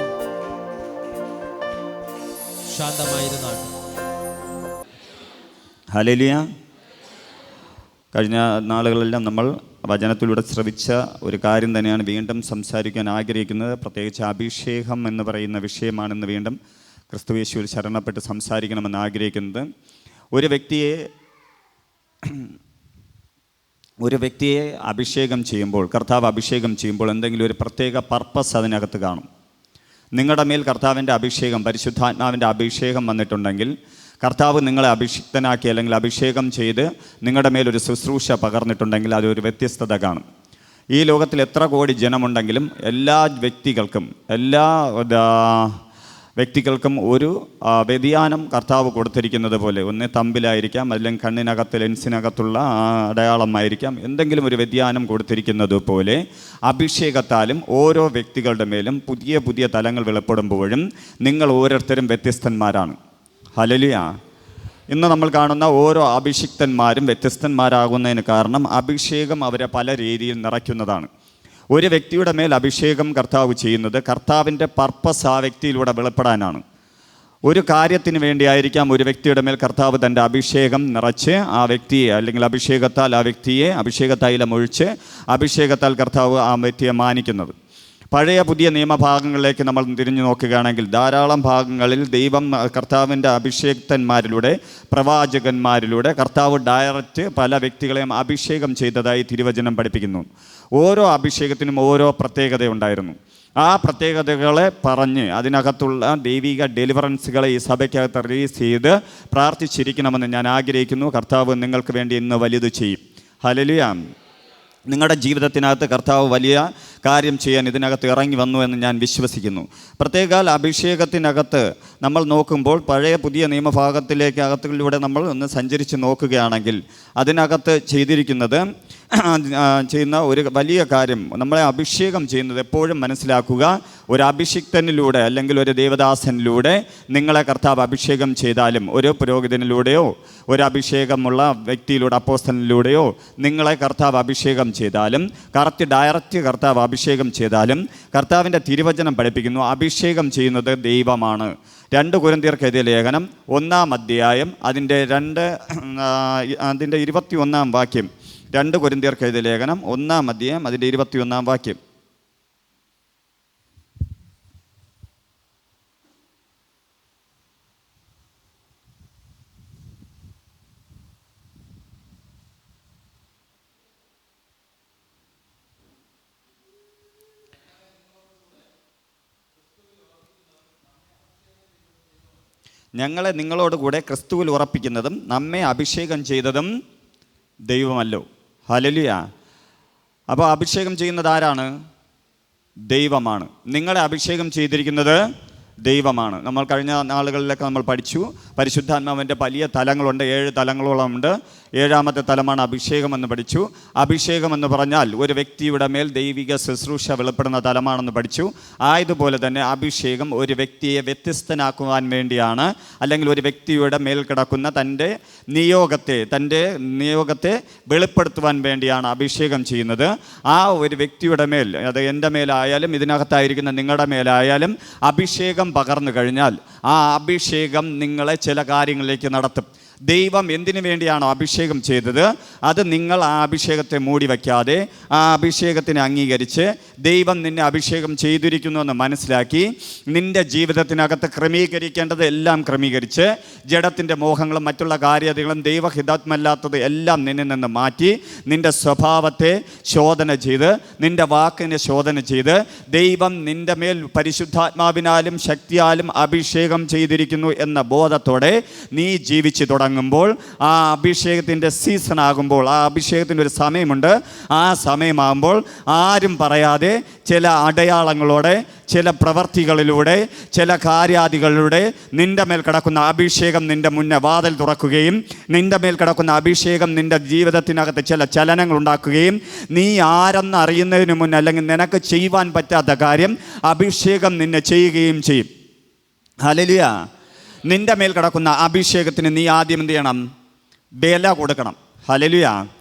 ശാന്തമായിരുന്നാണ്. ഹല്ലേലൂയ. കഴിഞ്ഞ നാളുകളെല്ലാം നമ്മൾ വചനത്തിലൂടെ ശ്രവിച്ച ഒരു കാര്യം തന്നെയാണ് വീണ്ടും സംസാരിക്കാൻ ആഗ്രഹിക്കുന്നത്. പ്രത്യേകിച്ച് അഭിഷേകം എന്ന് പറയുന്ന വിഷയമാണെന്ന് വീണ്ടും ക്രിസ്തുയേശുവിൽ ശരണപ്പെട്ട് സംസാരിക്കണമെന്ന് ആഗ്രഹിക്കുന്നത്. ഒരു വ്യക്തിയെ അഭിഷേകം ചെയ്യുമ്പോൾ, കർത്താവ് അഭിഷേകം ചെയ്യുമ്പോൾ എന്തെങ്കിലും ഒരു പ്രത്യേക പർപ്പസ് അതിനകത്ത് കാണും. നിങ്ങളുടെ മേൽ കർത്താവിൻ്റെ അഭിഷേകം, പരിശുദ്ധാത്മാവിൻ്റെ അഭിഷേകം വന്നിട്ടുണ്ടെങ്കിൽ, കർത്താവ് നിങ്ങളെ അഭിഷിക്തനാക്കി അല്ലെങ്കിൽ അഭിഷേകം ചെയ്ത് നിങ്ങളുടെ മേലൊരു ശുശ്രൂഷ പകർന്നിട്ടുണ്ടെങ്കിൽ അതൊരു വ്യത്യസ്തത കാണും. ഈ ലോകത്തിൽ എത്ര കോടി ജനമുണ്ടെങ്കിലും എല്ലാ വ്യക്തികൾക്കും ഒരു വ്യതിയാനം കർത്താവ് കൊടുത്തിരിക്കുന്നത് പോലെ, ഒന്ന് തമ്പിലായിരിക്കാം, അല്ലെങ്കിൽ കണ്ണിനകത്ത് ലെൻസിനകത്തുള്ള അടയാളമായിരിക്കാം, എന്തെങ്കിലും ഒരു വ്യതിയാനം കൊടുത്തിരിക്കുന്നത് പോലെ അഭിഷേകത്താലും ഓരോ വ്യക്തികളുടെ മേലും പുതിയ പുതിയ തലങ്ങൾ വെളിപ്പെടുമ്പോഴും നിങ്ങൾ ഓരോരുത്തരും വ്യത്യസ്തന്മാരാണ്. ഹല്ലേലൂയ. ഇന്ന് നമ്മൾ കാണുന്ന ഓരോ അഭിഷിക്തന്മാരും വ്യത്യസ്തന്മാരാകുന്നതിന് കാരണം അഭിഷേകം അവരെ പല രീതിയിൽ നിറയ്ക്കുന്നതാണ്. ഒരു വ്യക്തിയുടെ മേൽ അഭിഷേകം കർത്താവ് ചെയ്യുന്നത് കർത്താവിൻ്റെ പർപ്പസ് ആ വ്യക്തിയിലൂടെ വെളിപ്പെടാനാണ്. ഒരു കാര്യത്തിന് വേണ്ടിയായിരിക്കാം ഒരു വ്യക്തിയുടെ മേൽ കർത്താവ് തൻ്റെ അഭിഷേകം നിറച്ച് ആ വ്യക്തിയെ, അല്ലെങ്കിൽ അഭിഷേകത്താൽ ആ വ്യക്തിയെ അഭിഷേകത്തൈലം ഒഴിച്ച് അഭിഷേകത്താൽ കർത്താവ് ആ വ്യക്തിയെ മാനിക്കുന്നത്. പഴയ പുതിയ നിയമഭാഗങ്ങളിലേക്ക് നമ്മൾ തിരിഞ്ഞു നോക്കുകയാണെങ്കിൽ ധാരാളം ഭാഗങ്ങളിൽ ദൈവം കർത്താവിൻ്റെ അഭിഷേക്തന്മാരിലൂടെ, പ്രവാചകന്മാരിലൂടെ കർത്താവ് ഡയറക്റ്റ് പല വ്യക്തികളെയും അഭിഷേകം ചെയ്തതായി തിരുവചനം പഠിപ്പിക്കുന്നു. ഓരോ അഭിഷേകത്തിനും ഓരോ പ്രത്യേകതയുണ്ടായിരുന്നു. ആ പ്രത്യേകതകളെ പറഞ്ഞ് അതിനകത്തുള്ള ദൈവിക ഡെലിവറൻസുകളെ ഈ സഭയ്ക്കകത്ത് റിലീസ് ചെയ്ത് പ്രാർത്ഥിച്ചിരിക്കണമെന്ന് ഞാൻ ആഗ്രഹിക്കുന്നു. കർത്താവ് നിങ്ങൾക്ക് വേണ്ടി ഇന്ന് വലുത് ചെയ്യും. ഹല്ലേലൂയ. നിങ്ങളുടെ ജീവിതത്തിനകത്ത് കർത്താവ് വലിയ കാര്യം ചെയ്യാൻ ഇതിനകത്ത് ഇറങ്ങി വന്നു എന്ന് ഞാൻ വിശ്വസിക്കുന്നു. പ്രത്യേകാൽ അഭിഷേകത്തിനകത്ത് നമ്മൾ നോക്കുമ്പോൾ പഴയ പുതിയ നിയമഭാഗത്തിലൂടെ നമ്മൾ ഒന്ന് സഞ്ചരിച്ച് നോക്കുകയാണെങ്കിൽ അതിനകത്ത് ചെയ്യുന്ന ഒരു വലിയ കാര്യം, നമ്മളെ അഭിഷേകം ചെയ്യുന്നത് എപ്പോഴും മനസ്സിലാക്കുക, ഒരു അഭിഷിക്തനിലൂടെ അല്ലെങ്കിൽ ഒരു ദേവദാസനിലൂടെ നിങ്ങളെ കർത്താവ് അഭിഷേകം ചെയ്താലും, ഒരു പുരോഹിതനിലൂടെയോ ഒരു അഭിഷേകമുള്ള വ്യക്തിയിലൂടെ അപ്പോസ്തലനിലൂടെയോ നിങ്ങളെ കർത്താവ് അഭിഷേകം ചെയ്താലും, ഡയറക്റ്റ് കർത്താവ് അഭിഷേകം ചെയ്താലും, കർത്താവിൻ്റെ തിരുവചനം പഠിപ്പിക്കുന്നു അഭിഷേകം ചെയ്യുന്നത് ദൈവമാണ്. 2 കൊരിന്ത്യർക്കെതിരെ ലേഖനം 1-ാം അധ്യായം അതിൻ്റെ 21-ാം വാക്യം. 2 കൊരിന്ത്യർക്കെതിരെ ലേഖനം 1-ാം അധ്യായം അതിൻ്റെ 21-ാം വാക്യം. ഞങ്ങളെ നിങ്ങളോടുകൂടെ ക്രിസ്തുവിൽ ഉറപ്പിക്കുന്നതും നമ്മെ അഭിഷേകം ചെയ്തതും ദൈവമല്ലോ. ഹല്ലേലൂയ. അപ്പോൾ അഭിഷേകം ചെയ്യുന്നത് ആരാണ്? ദൈവമാണ്. നിങ്ങളെ അഭിഷേകം ചെയ്തിരിക്കുന്നത് ദൈവമാണ്. നമ്മൾ കഴിഞ്ഞ നാളുകളിലൊക്കെ നമ്മൾ പഠിച്ചു, പരിശുദ്ധാത്മാവിൻ്റെ വലിയ തലങ്ങളുണ്ട്, 7 തലങ്ങളോളം ഉണ്ട്. 7-ാമത്തെ തലമാണ് അഭിഷേകം എന്ന് പഠിച്ചു. അഭിഷേകം എന്ന് പറഞ്ഞാൽ ഒരു വ്യക്തിയുടെ മേൽ ദൈവിക ശുശ്രൂഷ വെളിപ്പെടുന്ന തലമാണെന്ന് പഠിച്ചു. ആയതുപോലെ തന്നെ അഭിഷേകം ഒരു വ്യക്തിയെ വ്യത്യസ്തനാക്കുവാൻ വേണ്ടിയാണ്, അല്ലെങ്കിൽ ഒരു വ്യക്തിയുടെ മേൽ കിടക്കുന്ന തൻ്റെ നിയോഗത്തെ വെളിപ്പെടുത്തുവാൻ വേണ്ടിയാണ് അഭിഷേകം ചെയ്യുന്നത്. ആ ഒരു വ്യക്തിയുടെ മേൽ, അത് എൻ്റെ മേലായാലും ഇതിനകത്തായിരിക്കുന്ന നിങ്ങളുടെ മേലായാലും അഭിഷേകം പകർന്നു കഴിഞ്ഞാൽ ആ അഭിഷേകം നിങ്ങളെ ചില കാര്യങ്ങളിലേക്ക് നടത്തും. ദൈവം എന്തിനു വേണ്ടിയാണോ അഭിഷേകം ചെയ്തത് അത് നിങ്ങൾ ആ അഭിഷേകത്തെ മൂടി വയ്ക്കാതെ ആ അഭിഷേകത്തിനെ അംഗീകരിച്ച് ദൈവം നിന്നെ അഭിഷേകം ചെയ്തിരിക്കുന്നു എന്ന് മനസ്സിലാക്കി നിൻ്റെ ജീവിതത്തിനകത്ത് ക്രമീകരിക്കേണ്ടത് എല്ലാം ക്രമീകരിച്ച് ജഡത്തിൻ്റെ മോഹങ്ങളും മറ്റുള്ള കാര്യങ്ങളും ദൈവഹിതാത്മല്ലാത്തത് എല്ലാം നിന്നിൽ നിന്ന് മാറ്റി നിൻ്റെ സ്വഭാവത്തെ ശോധന ചെയ്ത് നിൻ്റെ വാക്കിനെ ശോധന ചെയ്ത് ദൈവം നിൻ്റെ മേൽ പരിശുദ്ധാത്മാവിനാലും ശക്തിയാലും അഭിഷേകം ചെയ്തിരിക്കുന്നു എന്ന ബോധത്തോടെ നീ ജീവിച്ചു തുടങ്ങുമ്പോൾ ആ അഭിഷേകത്തിൻ്റെ സീസൺ ആകുമ്പോൾ ആ അഭിഷേകത്തിൻ്റെ ഒരു സമയമുണ്ട്. ആ സമയമാകുമ്പോൾ ആരും പറയാതെ ചില അടയാളങ്ങളോടെ ചില പ്രവർത്തികളിലൂടെ ചില കാര്യാദികളിലൂടെ നിൻ്റെ മേൽ കിടക്കുന്ന അഭിഷേകം നിൻ്റെ മുന്നേ വാതിൽ തുറക്കുകയും നിൻ്റെ മേൽ കിടക്കുന്ന അഭിഷേകം നിൻ്റെ ജീവിതത്തിനകത്ത് ചില ചലനങ്ങൾ ഉണ്ടാക്കുകയും നീ ആരെന്ന് അറിയുന്നതിന് മുന്നേ അല്ലെങ്കിൽ നിനക്ക് ചെയ്യുവാൻ പറ്റാത്ത കാര്യം അഭിഷേകം നിന്നെ ചെയ്യുകയും ചെയ്യും. ഹല്ലേലൂയ. നിൻ്റെ മേൽ കിടക്കുന്ന അഭിഷേകത്തിന് നീ ആദ്യം എന്ത് ചെയ്യണം? വില കൊടുക്കണം. ഹല്ലേലൂയ.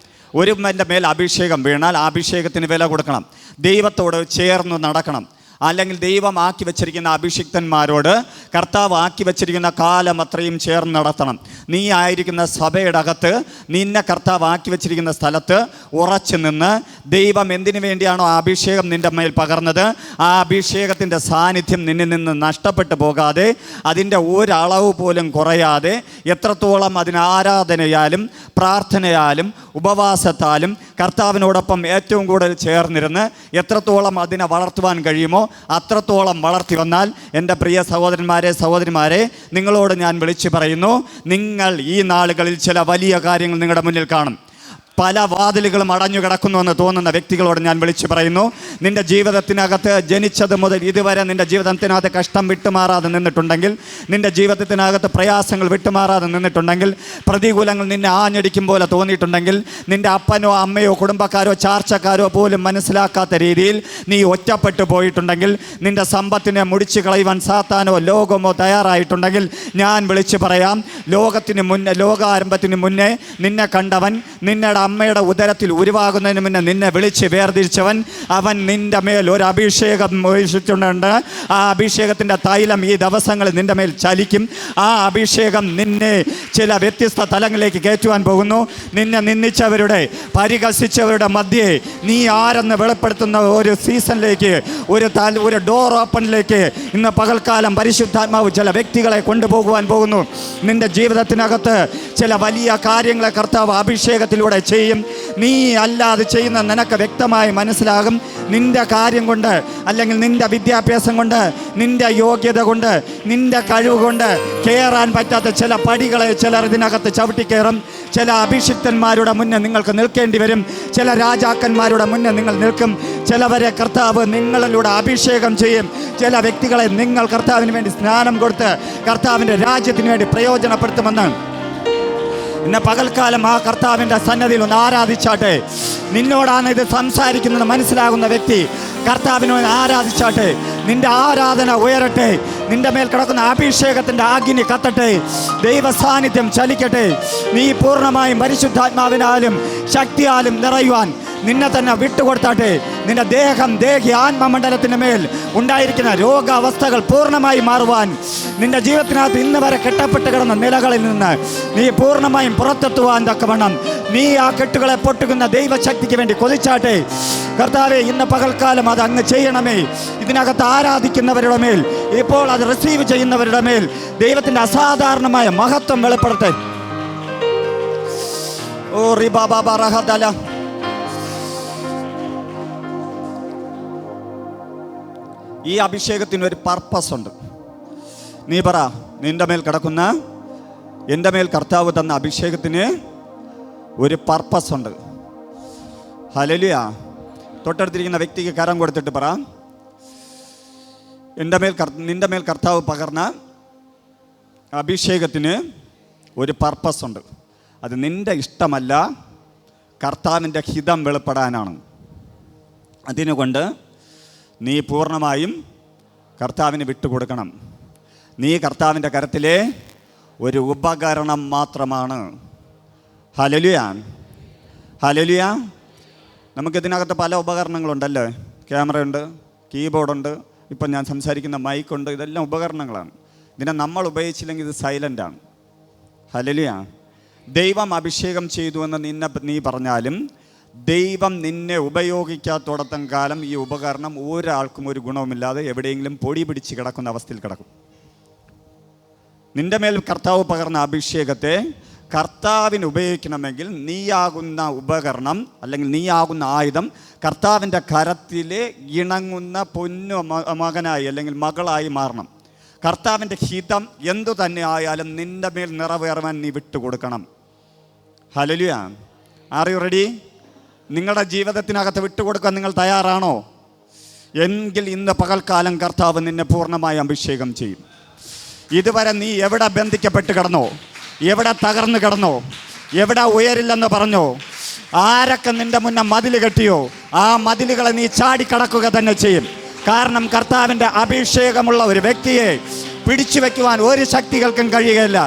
ഒരു മേൽ അഭിഷേകം വീണാൽ അഭിഷേകത്തിന് വില കൊടുക്കണം. ദൈവത്തോട് ചേർന്ന് നടക്കണം. അല്ലെങ്കിൽ ദൈവം ആക്കി വെച്ചിരിക്കുന്ന അഭിഷിക്തന്മാരോട് കർത്താവ് ആക്കി വെച്ചിരിക്കുന്ന കാലം അത്രയും ചേർന്ന് നടത്തണം. നീ ആയിരിക്കുന്ന സഭയുടെ അകത്ത്, നിന്നെ കർത്താവ് ആക്കി വെച്ചിരിക്കുന്ന സ്ഥലത്ത് ഉറച്ചു നിന്ന് ദൈവം എന്തിനു വേണ്ടിയാണോ ആ അഭിഷേകം നിൻ്റെ മേൽ പകർന്നത്, ആ അഭിഷേകത്തിൻ്റെ സാന്നിധ്യം നിന്നിൽ നിന്ന് നഷ്ടപ്പെട്ടു പോകാതെ, അതിൻ്റെ ഒരളവ് പോലും കുറയാതെ, എത്രത്തോളം അതിന് ആരാധനയാലും പ്രാർത്ഥനയാലും ഉപവാസത്താലും കർത്താവിനോടൊപ്പം ഏറ്റവും കൂടുതൽ ചേർന്നിരുന്ന് എത്രത്തോളം അതിനെ വളർത്തുവാൻ കഴിയുമോ അത്രത്തോളം വളർത്തി വന്നാൽ, എൻ്റെ പ്രിയ സഹോദരന്മാരെ സഹോദരിമാരെ, നിങ്ങളോട് ഞാൻ വിളിച്ചു പറയുന്നു, നിങ്ങൾ ഈ നാളുകളിൽ ചില വലിയ കാര്യങ്ങൾ നിങ്ങളുടെ മുന്നിൽ കാണും. പല വാതിലുകളും അടഞ്ഞു കിടക്കുന്നുവെന്ന് തോന്നുന്ന വ്യക്തികളോട് ഞാൻ വിളിച്ചു പറയുന്നു, നിൻ്റെ ജീവിതത്തിനകത്ത് ജനിച്ചത് മുതൽ ഇതുവരെ നിൻ്റെ ജീവിതത്തിനകത്ത് കഷ്ടം വിട്ടുമാറാതെ നിന്നിട്ടുണ്ടെങ്കിൽ, നിൻ്റെ ജീവിതത്തിനകത്ത് പ്രയാസങ്ങൾ വിട്ടുമാറാതെ നിന്നിട്ടുണ്ടെങ്കിൽ, പ്രതികൂലങ്ങൾ നിന്നെ ആഞ്ഞടിക്കും പോലെ തോന്നിയിട്ടുണ്ടെങ്കിൽ, നിൻ്റെ അപ്പനോ അമ്മയോ കുടുംബക്കാരോ ചാർച്ചക്കാരോ പോലും മനസ്സിലാക്കാത്ത രീതിയിൽ നീ ഒറ്റപ്പെട്ടു പോയിട്ടുണ്ടെങ്കിൽ, നിൻ്റെ സമ്പത്തിനെ മുടിച്ചു കളയുവാൻ സാത്താനോ ലോകമോ തയ്യാറായിട്ടുണ്ടെങ്കിൽ, ഞാൻ വിളിച്ചു പറയാം, ലോകാരംഭത്തിന് മുന്നേ നിന്നെ കണ്ടവൻ, നിങ്ങളുടെ അമ്മയുടെ ഉദരത്തിൽ ഉരുവാകുന്നതിന് മുന്നേ നിന്നെ വിളിച്ച് വേർതിരിച്ചവൻ, അവൻ നിൻ്റെ മേൽ ഒരു അഭിഷേകം ഒഴിച്ചിട്ടുണ്ട്. ആ അഭിഷേകത്തിൻ്റെ തൈലം ഈ ദിവസങ്ങളിൽ നിൻ്റെ മേൽ ചലിക്കും. ആ അഭിഷേകം നിന്നെ ചില വ്യത്യസ്ത തലങ്ങളിലേക്ക് കയറ്റുവാൻ പോകുന്നു. നിന്നെ നിന്ദിച്ചവരുടെ, പരിഹസിച്ചവരുടെ മധ്യേ നീ ആരെന്ന് വെളിപ്പെടുത്തുന്ന ഒരു സീസണിലേക്ക്, ഒരു ഡോർ ഓപ്പണിലേക്ക് ഇന്ന് പകൽക്കാലം പരിശുദ്ധാത്മാവ് ചില വ്യക്തികളെ കൊണ്ടുപോകുവാൻ പോകുന്നു. നിൻ്റെ ജീവിതത്തിനകത്ത് ചില വലിയ കാര്യങ്ങളെ കർത്താവ് അഭിഷേകത്തിലൂടെ ചെയ്യും. നീ അല്ലാതെ ചെയ്യുന്ന നിനക്ക് വ്യക്തമായി മനസ്സിലാകും. നിന്റെ കാര്യം കൊണ്ട്, അല്ലെങ്കിൽ നിന്റെ വിദ്യാഭ്യാസം കൊണ്ട്, നിന്റെ യോഗ്യത കൊണ്ട്, നിന്റെ കഴിവ് കൊണ്ട് കയറാൻ പറ്റാത്ത ചില പടികളെ ചിലർ ഇതിനകത്ത് ചവിട്ടിക്കയറും. ചില അഭിഷിക്തന്മാരുടെ മുന്നേ നിങ്ങൾക്ക് നിൽക്കേണ്ടി വരും. ചില രാജാക്കന്മാരുടെ മുന്നേ നിങ്ങൾ നിൽക്കും. ചിലവരെ കർത്താവ് നിങ്ങളിലൂടെ അഭിഷേകം ചെയ്യും. ചില വ്യക്തികളെ നിങ്ങൾ കർത്താവിന് വേണ്ടി സ്നാനം കൊടുത്ത് കർത്താവിൻ്റെ രാജ്യത്തിന് വേണ്ടി പ്രയോജനപ്പെടുത്തുമെന്ന് ഇന്ന് പകൽക്കാലം ആ കർത്താവിൻ്റെ സന്നദ്ധിയിൽ ഒന്ന് ആരാധിച്ചാട്ടെ. നിന്നോടാണ് ഇത് സംസാരിക്കുന്നത് മനസ്സിലാകുന്ന വ്യക്തി കർത്താവിനോട് ആരാധിച്ചാട്ടെ. നിന്റെ ആരാധന ഉയരട്ടെ. നിന്റെ മേൽ കിടക്കുന്ന അഭിഷേകത്തിൻ്റെ അഗ്നി കത്തട്ടെ. ദൈവ സാന്നിധ്യം ചലിക്കട്ടെ. നീ പൂർണ്ണമായും പരിശുദ്ധാത്മാവിനാലും ശക്തിയാലും നിറയുവാൻ നിന്നെ തന്നെ വിട്ടുകൊടുത്താട്ടെ. നിന്റെ ദേഹം, ദേഹി, ആത്മമണ്ഡലത്തിന് മേൽ ഉണ്ടായിരിക്കുന്ന രോഗാവസ്ഥകൾ പൂർണ്ണമായി മാറുവാൻ, നിന്റെ ജീവിതത്തിനകത്ത് ഇന്ന് വരെ കെട്ടപ്പെട്ട് കിടന്ന നിലകളിൽ നിന്ന് നീ പൂർണ്ണമായും പുറത്തെത്തുവാൻ തക്കവണ്ണം നീ ആ കെട്ടുകളെ പൊട്ടുക്കുന്ന ദൈവശക്തിക്ക് വേണ്ടി കൊതിച്ചാട്ടെ. കർത്താവേ, ഇന്ന് പകൽക്കാലം അത് അങ്ങ് ചെയ്യണമേ. ഇതിനകത്ത് ആരാധിക്കുന്നവരുടെ മേൽ, ഇപ്പോൾ അത് റിസീവ് ചെയ്യുന്നവരുടെ മേൽ ദൈവത്തിൻ്റെ അസാധാരണമായ മഹത്വം വെളിപ്പെടട്ടെ. ഓ റിബാബാറഹദല. ഈ അഭിഷേകത്തിന് ഒരു പർപ്പസ് ഉണ്ട്. നീ പറ, നിന്റെ മേൽ കിടക്കുന്ന, എൻ്റെ മേൽ കർത്താവ് തന്ന അഭിഷേകത്തിന് ഒരു പർപ്പസ് ഉണ്ട്. ഹല്ലേലൂയ. തൊട്ടടുത്തിരിക്കുന്ന വ്യക്തിക്ക് കരം കൊടുത്തിട്ട് പറ, നിന്റെ മേൽ കർത്താവ് പകർന്ന അഭിഷേകത്തിന് ഒരു പർപ്പസ് ഉണ്ട്. അത് നിന്റെ ഇഷ്ടമല്ല, കർത്താവിൻ്റെ ഹിതം വെളിപ്പെടാനാണ്. അതിനുകൊണ്ട് നീ പൂർണ്ണമായും കർത്താവിന് വിട്ടുകൊടുക്കണം. നീ കർത്താവിൻ്റെ കരത്തിലെ ഒരു ഉപകരണം മാത്രമാണ്. Hallelujah, hallelujah. നമുക്കിതിനകത്ത് പല ഉപകരണങ്ങളുണ്ടല്ലേ. ക്യാമറയുണ്ട്, കീബോർഡുണ്ട്, ഇപ്പം ഞാൻ സംസാരിക്കുന്ന മൈക്കുണ്ട്. ഇതെല്ലാം ഉപകരണങ്ങളാണ്. ഇതിനെ നമ്മൾ ഉപയോഗിച്ചില്ലെങ്കിൽ ഇത് സൈലൻ്റാണ്. ഹല്ലേലൂയ. ദൈവം അഭിഷേകം ചെയ്തു എന്ന് നീ പറഞ്ഞാലും ദൈവം നിന്നെ ഉപയോഗിക്കാത്തോടത്തോളം കാലം ഈ ഉപകരണം ഒരാൾക്കും ഒരു ഗുണവുമില്ലാതെ എവിടെയെങ്കിലും പൊടി പിടിച്ച് കിടക്കുന്ന അവസ്ഥയിൽ കിടക്കും. നിന്റെ മേൽ കർത്താവ് പകർന്ന അഭിഷേകത്തെ കർത്താവിന് ഉപയോഗിക്കണമെങ്കിൽ നീയാകുന്ന ഉപകരണം, അല്ലെങ്കിൽ നീയാകുന്ന ആയുധം കർത്താവിൻ്റെ കരത്തിലെ ഇണങ്ങുന്ന പൊന്നു മകനായി അല്ലെങ്കിൽ മകളായി മാറണം. കർത്താവിൻ്റെ ഹിതം എന്തു തന്നെ ആയാലും നിന്റെ മേൽ നിറവേറുവാൻ നീ വിട്ടുകൊടുക്കണം. ഹല്ലേലൂയ. Are you ready? നിങ്ങളുടെ ജീവിതത്തിനകത്ത് വിട്ടുകൊടുക്കാൻ നിങ്ങൾ തയ്യാറാണോ? എങ്കിൽ ഇന്ന് പകൽക്കാലം കർത്താവ് നിന്നെ പൂർണ്ണമായി അഭിഷേകം ചെയ്യും. ഇതുവരെ നീ എവിടെ ബന്ധിക്കപ്പെട്ട് കിടന്നോ, എവിടെ തകർന്നു കിടന്നോ, എവിടെ ഉയരില്ലെന്ന് പറഞ്ഞോ, ആരൊക്കെ നിന്റെ മുന്നേ മതിൽ കെട്ടിയോ, ആ മതിലുകളെ നീ ചാടിക്കടക്കുക തന്നെ ചെയ്യും. കാരണം കർത്താവിൻ്റെ അഭിഷേകമുള്ള ഒരു വ്യക്തിയെ പിടിച്ചു വയ്ക്കുവാൻ ഒരു ശക്തികൾക്കും കഴിയുകയില്ല.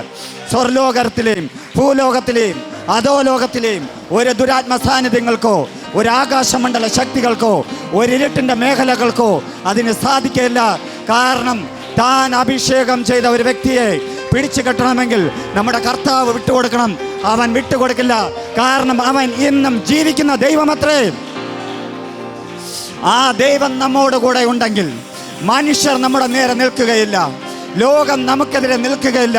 സ്വർലോകത്തിലെയും ഭൂലോകത്തിലെയും അധോലോകത്തിലെയും ഒരു ദുരാത്മ സാന്നിധ്യങ്ങൾക്കോ ഒരു ആകാശമണ്ഡല ശക്തികൾക്കോ ഒരിരുട്ടിൻ്റെ മേഖലകൾക്കോ അതിന് സാധിക്കില്ല. കാരണം താൻ അഭിഷേകം ചെയ്ത ഒരു വ്യക്തിയെ പിടിച്ചു കെട്ടണമെങ്കിൽ നമ്മുടെ കർത്താവ് വിട്ടുകൊടുക്കണം. അവൻ വിട്ടുകൊടുക്കില്ല. കാരണം അവൻ ഇന്നും ജീവിക്കുന്ന ദൈവമത്രേ. ആ ദൈവം നമ്മോട് കൂടെ ഉണ്ടെങ്കിൽ മനുഷ്യർ നമ്മുടെ നേരെ നിൽക്കുകയില്ല. ലോകം നമുക്കെതിരെ നിൽക്കുകയില്ല.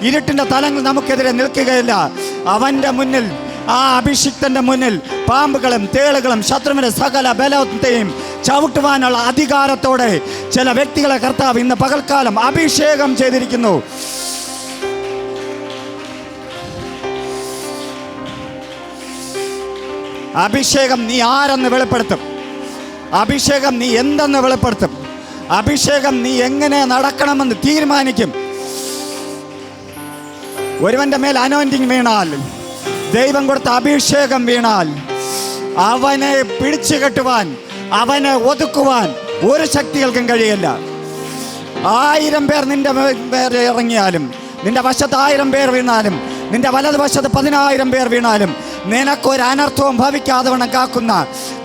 ഇരുട്ടിൻ്റെ തലങ്ങൾ നമുക്കെതിരെ നിൽക്കുകയില്ല. അവൻ്റെ മുന്നിൽ, ആ അഭിഷിക്തൻ്റെ മുന്നിൽ പാമ്പുകളും തേളുകളും ശത്രുവിൻ്റെ സകല ബലത്തെയും ചവിട്ടുവാനുള്ള അധികാരത്തോടെ ചില വ്യക്തികളെ കർത്താവ് ഇന്ന് പകൽക്കാലം അഭിഷേകം ചെയ്തിരിക്കുന്നു. അഭിഷേകം നീ ആരെന്ന് വെളിപ്പെടുത്തും. അഭിഷേകം നീ എന്തെന്ന് വെളിപ്പെടുത്തും. അഭിഷേകം നീ എങ്ങനെ നടക്കണമെന്ന് തീരുമാനിക്കും. ഒരുവന്റെ മേൽ അനോയിന്റിങ് വീണാൽ, ദൈവം കൊടുത്ത അഭിഷേകം വീണാൽ, അവനെ പിടിച്ചു കെട്ടുവാൻ, അവനെ ഒതുക്കുവാൻ ഒരു ശക്തികൾക്കും കഴിയില്ല. 1000 പേർ നിന്റെ പേര് ഇറങ്ങിയാലും, നിന്റെ വശത്ത് 1000 പേർ വീണാലും, നിന്റെ വലതുവശത്ത് 10,000 പേർ വീണാലും നിനക്കൊരു അനർത്ഥവും ഭവിക്കാതെ വണ്ണം കാക്കുന്ന